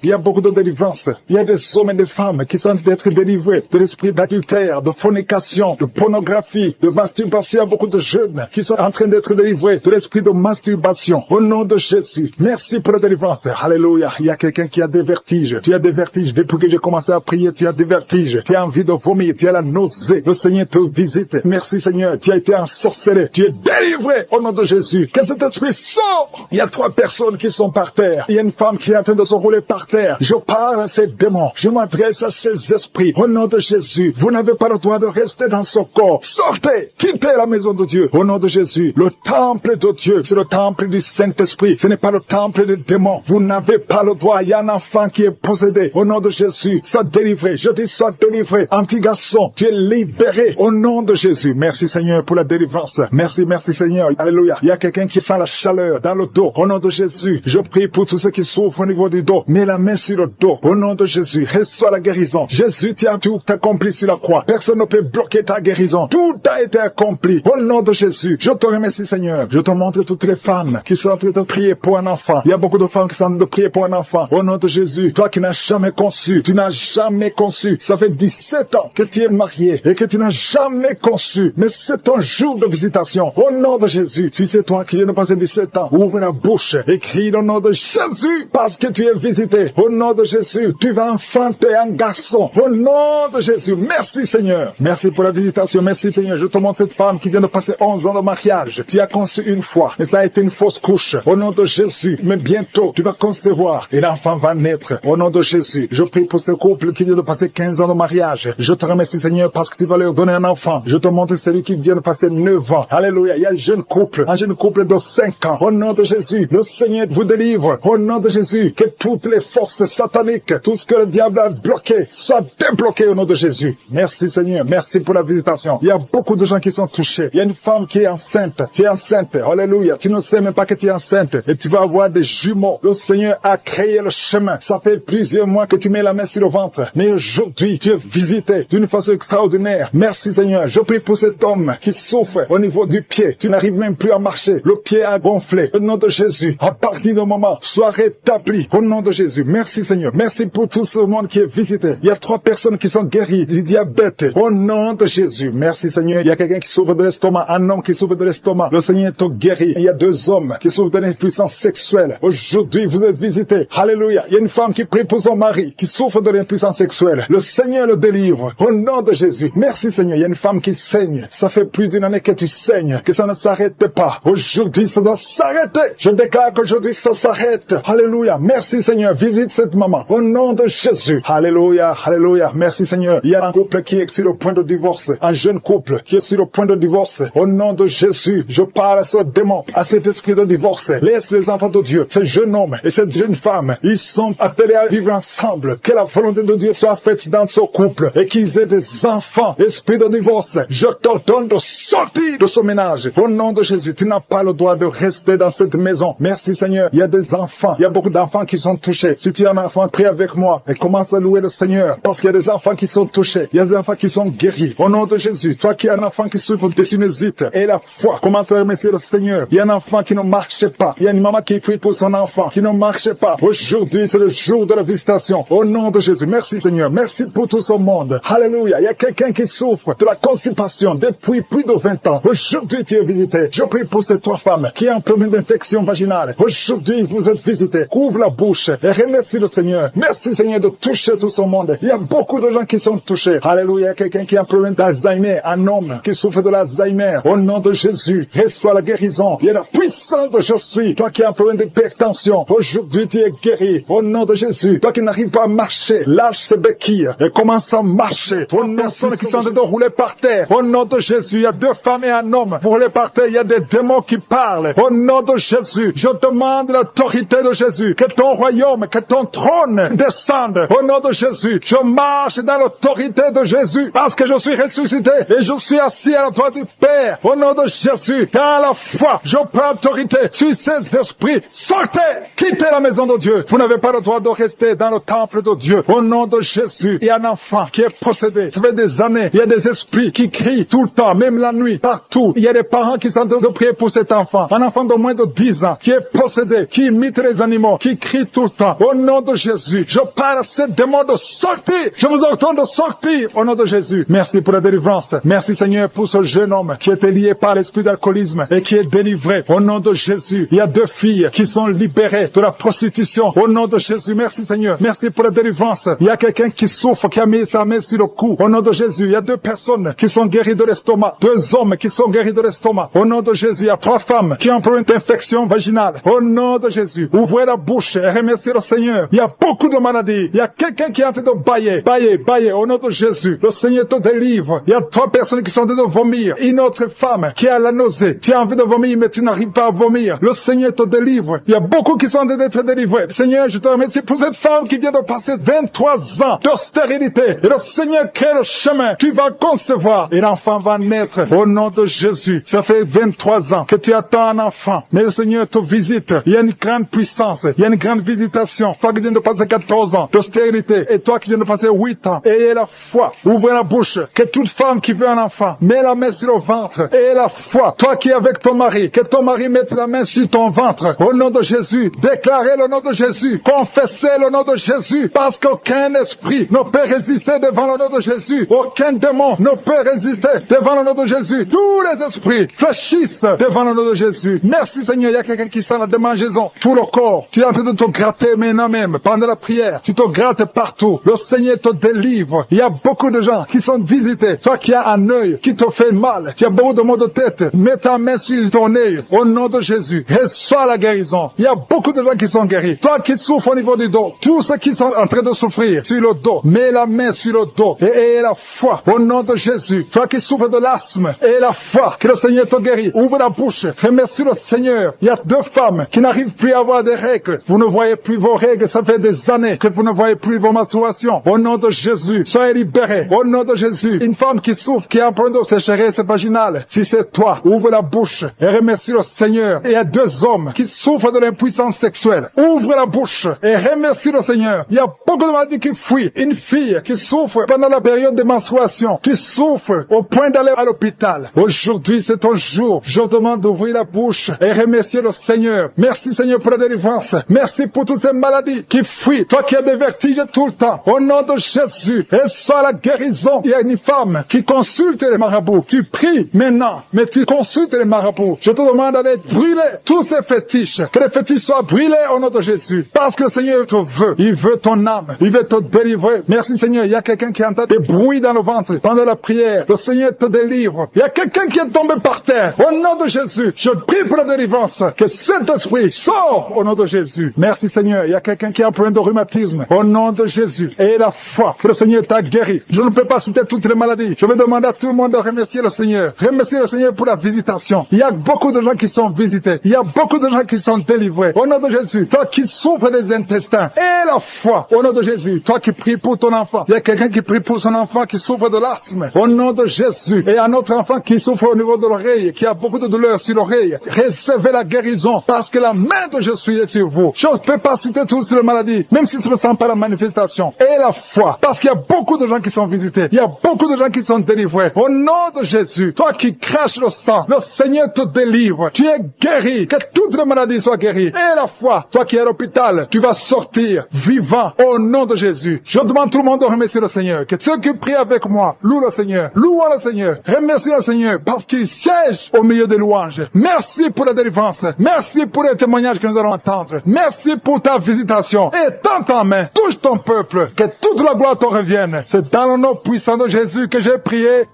Il y a beaucoup de délivrance. Il y a des hommes et des femmes qui sont en train d'être délivrés de l'esprit d'adultère, de fornication, de pornographie, de masturbation. Il y a beaucoup de jeunes qui sont en train d'être délivrés de l'esprit de masturbation. Au nom de Jésus. Merci pour la délivrance. Alléluia. Il y a quelqu'un qui a des vertiges. Tu as des vertiges. Depuis que j'ai commencé à prier, tu as des vertiges. Tu as envie de vomir. Tu as la nausée. Le Seigneur te visite. Merci Seigneur. Tu as été ensorcelé. Tu es délivré au nom de Jésus. Que cet esprit sort. Il y a 3 personnes qui sont par terre. Il y a une femme qui est en train de se rouler par terre. Je parle à ces démons. Je m'adresse à ces esprits. Au nom de Jésus. Vous n'avez pas le droit de rester dans ce corps. Sortez. Quittez la maison de Dieu. Au nom de Jésus. Le temple de Dieu, c'est le temple du Saint-Esprit. Ce n'est pas le temple des démons. Vous n'avez pas le droit. Il y a un enfant qui est possédé. Au nom de Jésus. Sois délivré. Je dis sois délivré. Petit garçon, tu es libéré. Au nom de Jésus. Merci Seigneur pour la délivrance. Merci Seigneur. Alléluia. Il y a quelqu'un qui sent la chaleur dans le dos. Au nom de Jésus. Je prie pour tous ceux qui souffrent au niveau du dos. Mets la main sur le dos. Au nom de Jésus. Reçois la guérison. Jésus, tu as tout accompli sur la croix. Personne ne peut bloquer ta guérison. Tout a été accompli. Au nom de Jésus. Je te remercie Seigneur. Je te montre toutes les femmes qui sont en train de prier pour un enfant. Il y a beaucoup de femmes qui sont en train de prier pour un enfant. Au nom de Jésus. Toi qui n'as jamais conçu. Tu n'as jamais conçu. Ça fait 17 ans que tu es marié et que tu n'as jamais conçu. Mais c'est ton jour de visitation. Au nom de Jésus. Si c'est toi qui viens de passer 17 ans, ouvre la bouche et crie le nom de Jésus parce que tu es visité. Au nom de Jésus. Tu vas enfanter un garçon. Au nom de Jésus. Merci Seigneur. Merci pour la visitation. Merci Seigneur. Je te montre cette femme qui vient de passer 11 ans de mariage. Tu as conçu une fois, mais ça a été une fausse couche. Au nom de Jésus. Mais bientôt, tu vas concevoir et l'enfant va naître. Au nom de Jésus. Je prie pour ce couple qui vient de passer 15 ans de mariage. Je te remercie Seigneur parce que tu vas leur donner un enfant. Je te montre celui qui vient de passer 9 ans. Alléluia. Il y a un jeune couple de 5 ans. Au nom de Jésus. Le Seigneur vous délivre. Au nom de Jésus. Que toutes les forces sataniques, tout ce que le diable a bloqué, soit débloqué au nom de Jésus. Merci Seigneur. Merci pour la visitation. Il y a beaucoup de gens qui sont touchés. Il y a une femme qui est enceinte. Tu es enceinte. Alléluia. Tu ne sais même pas que tu es enceinte. Et tu vas avoir des jumeaux. Le Seigneur a créé le chemin. Ça fait plusieurs mois que tu mets la main sur le ventre. Mais aujourd'hui, tu es visité d'une façon extraordinaire. Merci Seigneur. Je prie pour cet homme qui souffre au niveau du pied. Tu n'arrives même plus à marcher. Le pied a gonflé. Au nom de Jésus. À partir du moment, sois rétabli. Au nom de Jésus. Merci Seigneur. Merci pour tout ce monde qui est visité. Il y a 3 personnes qui sont guéries du diabète. Au nom de Jésus. Merci Seigneur. Il y a quelqu'un qui souffre de l'estomac. Un homme qui souffre de l'estomac. Le Seigneur te guérit. Il y a 2 hommes qui souffrent de l'impuissance sexuelle. Aujourd'hui, vous êtes visités. Alléluia. Il y a une femme qui prie pour son mari qui souffre de l'impuissance sexuelle. Le Seigneur le délivre. Au nom de Jésus. Merci Seigneur. Il y a une femme qui saigne. Ça fait plus d'une année que tu saignes. Que ça ne s'arrête pas. Aujourd'hui, ça doit s'arrêter. Je déclare qu'aujourd'hui, ça s'arrête. Alléluia. Merci Seigneur. Visite cette maman. Au nom de Jésus. Alléluia. Alléluia. Merci Seigneur. Il y a un couple qui est sur le point de divorce. Un jeune couple. couple qui est sur le point de divorce. Au nom de Jésus, je parle à ce démon, à cet esprit de divorce. Laisse les enfants de Dieu, ce jeune homme et cette jeune femme, ils sont appelés à vivre ensemble. Que la volonté de Dieu soit faite dans ce couple et qu'ils aient des enfants. Esprit de divorce, je t'ordonne de sortir de ce ménage. Au nom de Jésus, tu n'as pas le droit de rester dans cette maison. Merci Seigneur. Il y a des enfants, il y a beaucoup d'enfants qui sont touchés. Si tu es un enfant, prie avec moi et commence à louer le Seigneur. Parce qu'il y a des enfants qui sont touchés. Il y a des enfants qui sont guéris. Au nom de Jésus, toi qui es un enfant qui souffre de sinusite et la foi, commence à remercier le Seigneur. Il y a un enfant qui ne marche pas. Il y a une maman qui prie pour son enfant qui ne marche pas. Aujourd'hui, c'est le jour de la visitation. Au nom de Jésus, merci Seigneur. Merci pour tout ce monde. Alléluia. Il y a quelqu'un qui souffre de la constipation depuis plus de 20 ans. Aujourd'hui, tu es visité. Je prie pour ces 3 femmes qui ont un problème d'infection vaginale. Aujourd'hui, vous êtes visités. Ouvre la bouche et remercie le Seigneur. Merci Seigneur de toucher tout ce monde. Il y a beaucoup de gens qui sont touchés. Alléluia. Il y a quelqu'un qui a un problème d'Alzheimer. Un homme qui souffre de l'Alzheimer. Au nom de Jésus, reçois la guérison. Il y a la puissance de je suis. Toi qui as un problème d'hypertension. Aujourd'hui, tu es guéri. Au nom de Jésus. Toi qui n'arrives pas à marcher. Lâche ces béquilles et commence à marcher. Pour les personnes qui sont en train de rouler par terre. Au nom de Jésus, il y a 2 femmes et un homme. Pour rouler par terre, il y a des démons qui parlent. Au nom de Jésus, je demande l'autorité de Jésus. Que ton royaume, que ton trône descende. Au nom de Jésus, je marche dans l'autorité de Jésus. Parce que je suis ressuscité et je suis assis à la droite du Père. Au nom de Jésus, dans la foi, je prends autorité sur ces esprits. Sortez, quittez la maison de Dieu. Vous n'avez pas le droit de rester dans le temple de Dieu. Au nom de Jésus, il y a un enfant qui est possédé. Ça fait des années, il y a des esprits qui crient tout le temps, même la nuit, partout. Il y a des parents qui sont en train de prier pour cet enfant. Un enfant de moins de 10 ans qui est possédé, qui imite les animaux, qui crie tout le temps. Au nom de Jésus, je parle à ces démons de sortir. Je vous ordonne de sortir au nom de Jésus. Merci pour la délivrance. Merci Seigneur pour ce jeune homme qui était lié par l'esprit d'alcoolisme et qui est délivré. Au nom de Jésus, il y a 2 filles qui sont libérées de la prostitution. Au nom de Jésus, merci Seigneur. Merci pour la délivrance. Il y a quelqu'un qui souffre, qui a mis sa main sur le cou. Au nom de Jésus, il y a 2 personnes qui sont guéries de l'estomac. 2 hommes qui sont guéris de l'estomac. Au nom de Jésus, il y a 3 femmes qui ont un problème d'infection vaginale. Au nom de Jésus, ouvrez la bouche et remerciez le Seigneur. Il y a beaucoup de maladies. Il y a quelqu'un qui est en train de bailler. Au nom de Jésus, le Seigneur te délivre. Il y a 3 personnes qui sont en train de vomir. Une autre femme qui a la nausée. Tu as envie de vomir, mais tu n'arrives pas à vomir. Le Seigneur te délivre. Il y a beaucoup qui sont en train d'être délivrés. Seigneur, je te remercie pour cette femme qui vient de passer 23 ans de stérilité. Et le Seigneur crée le chemin. Tu vas concevoir et l'enfant va naître. Au nom de Jésus. Ça fait 23 ans que tu attends un enfant. Mais le Seigneur te visite. Il y a une grande puissance. Il y a une grande visitation. Toi qui viens de passer 14 ans de stérilité. Et toi qui viens de passer 8 ans. Ayez la foi. Ouvrez la bouche. Que toute femme qui veut un enfant, met la main sur le ventre. Ayez la foi. Toi qui es avec ton mari, que ton mari mette la main sur ton ventre. Au nom de Jésus. Déclarez le nom de Jésus. Confessez le nom de Jésus. Parce qu'aucun esprit ne peut résister devant le nom de Jésus. Aucun démon ne peut résister devant le nom de Jésus. Tous les esprits fléchissent devant le nom de Jésus. Merci Seigneur. Il y a quelqu'un qui sent la démangeaison. Tout le corps. Tu es en train de te gratter maintenant même. Pendant la prière. Tu te grattes partout. Le Seigneur te délivre. Il y a beaucoup de gens qui sont visités. Toi qui as un œil qui te fait mal. Tu as beaucoup de maux de tête. Mets ta main sur ton œil. Au nom de Jésus. Reçois la guérison. Il y a beaucoup de gens qui sont guéris. Toi qui souffres au niveau du dos. Tous ceux qui sont en train de souffrir sur le dos. Mets la main sur le dos. Et aie la foi. Au nom de Jésus. Toi qui souffres de l'asthme. Aie la foi. Que le Seigneur te guérit. Ouvre la bouche. Remercie le Seigneur. Il y a 2 femmes qui n'arrivent plus à avoir des règles. Vous ne voyez plus vos règles. Ça fait des années que vous ne voyez plus vos menstruations. Au nom de Jésus. Soyez libérés. Au nom de Jésus. Une femme qui souffre, qui a un problème de sécheresse vaginale. Si c'est toi, ouvre la bouche et remercie le Seigneur. Et il y a 2 hommes qui souffrent de l'impuissance sexuelle. Ouvre la bouche et remercie le Seigneur. Il y a beaucoup de maladies qui fuient. Une fille qui souffre pendant la période de menstruation. Tu souffres au point d'aller à l'hôpital. Aujourd'hui, c'est ton jour. Je demande d'ouvrir la bouche et remercier le Seigneur. Merci Seigneur pour la délivrance. Merci pour toutes ces maladies qui fuient. Toi qui as des vertiges tout le temps. Au nom de Jésus. Et soit la guérison. Il y a une femme qui consulte les marabouts. Tu pries maintenant, mais tu consultes les marabouts. Je te demande d'aller brûler tous ces fétiches. Que les fétiches soient brûlés au nom de Jésus. Parce que le Seigneur te veut. Il veut ton âme. Il veut te délivrer. Merci Seigneur. Il y a quelqu'un qui entend des bruits dans le ventre pendant la prière. Le Seigneur te délivre. Il y a quelqu'un qui est tombé par terre. Au nom de Jésus. Je prie pour la délivrance. Que cet esprit sort au nom de Jésus. Merci Seigneur. Il y a quelqu'un qui a un problème de rhumatisme. Au nom de Jésus. Et la foi que le Seigneur t'a guéri. Je ne peux pas citer toutes les maladies. Je vais demander à tout le monde de remercier le Seigneur. Remercier le Seigneur pour la visitation. Il y a beaucoup de gens qui sont visités. Il y a beaucoup de gens qui sont délivrés. Au nom de Jésus, toi qui souffres des intestins et la foi. Au nom de Jésus, toi qui pries pour ton enfant. Il y a quelqu'un qui prie pour son enfant qui souffre de l'asthme. Au nom de Jésus. Et un autre enfant qui souffre au niveau de l'oreille, qui a beaucoup de douleur sur l'oreille. Recevez la guérison parce que la main de Jésus est sur vous. Je ne peux pas citer toutes les maladies, même si ce ne sent pas la manifestation. Et la foi, parce qu'il y a beaucoup de gens qui sont visités. Il y a beaucoup de gens qui sont délivrés. Au nom de Jésus, toi qui craches le sang, le Seigneur te délivre. Tu es guéri. Que toutes les maladies soient guéries. Et la foi, toi qui es à l'hôpital, tu vas sortir vivant au nom de Jésus. Je demande tout le monde de remercier le Seigneur. Que ceux qui prient avec moi louent le Seigneur. Louons le Seigneur. Remercie le Seigneur parce qu'il siège au milieu des louanges. Merci pour la délivrance. Merci pour les témoignages que nous allons entendre. Merci pour ta visitation. Et tends ta main, touche ton peuple. Que toute la gloire te revienne. C'est dans le nom puissant de Jésus que j'ai prié.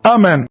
Amen.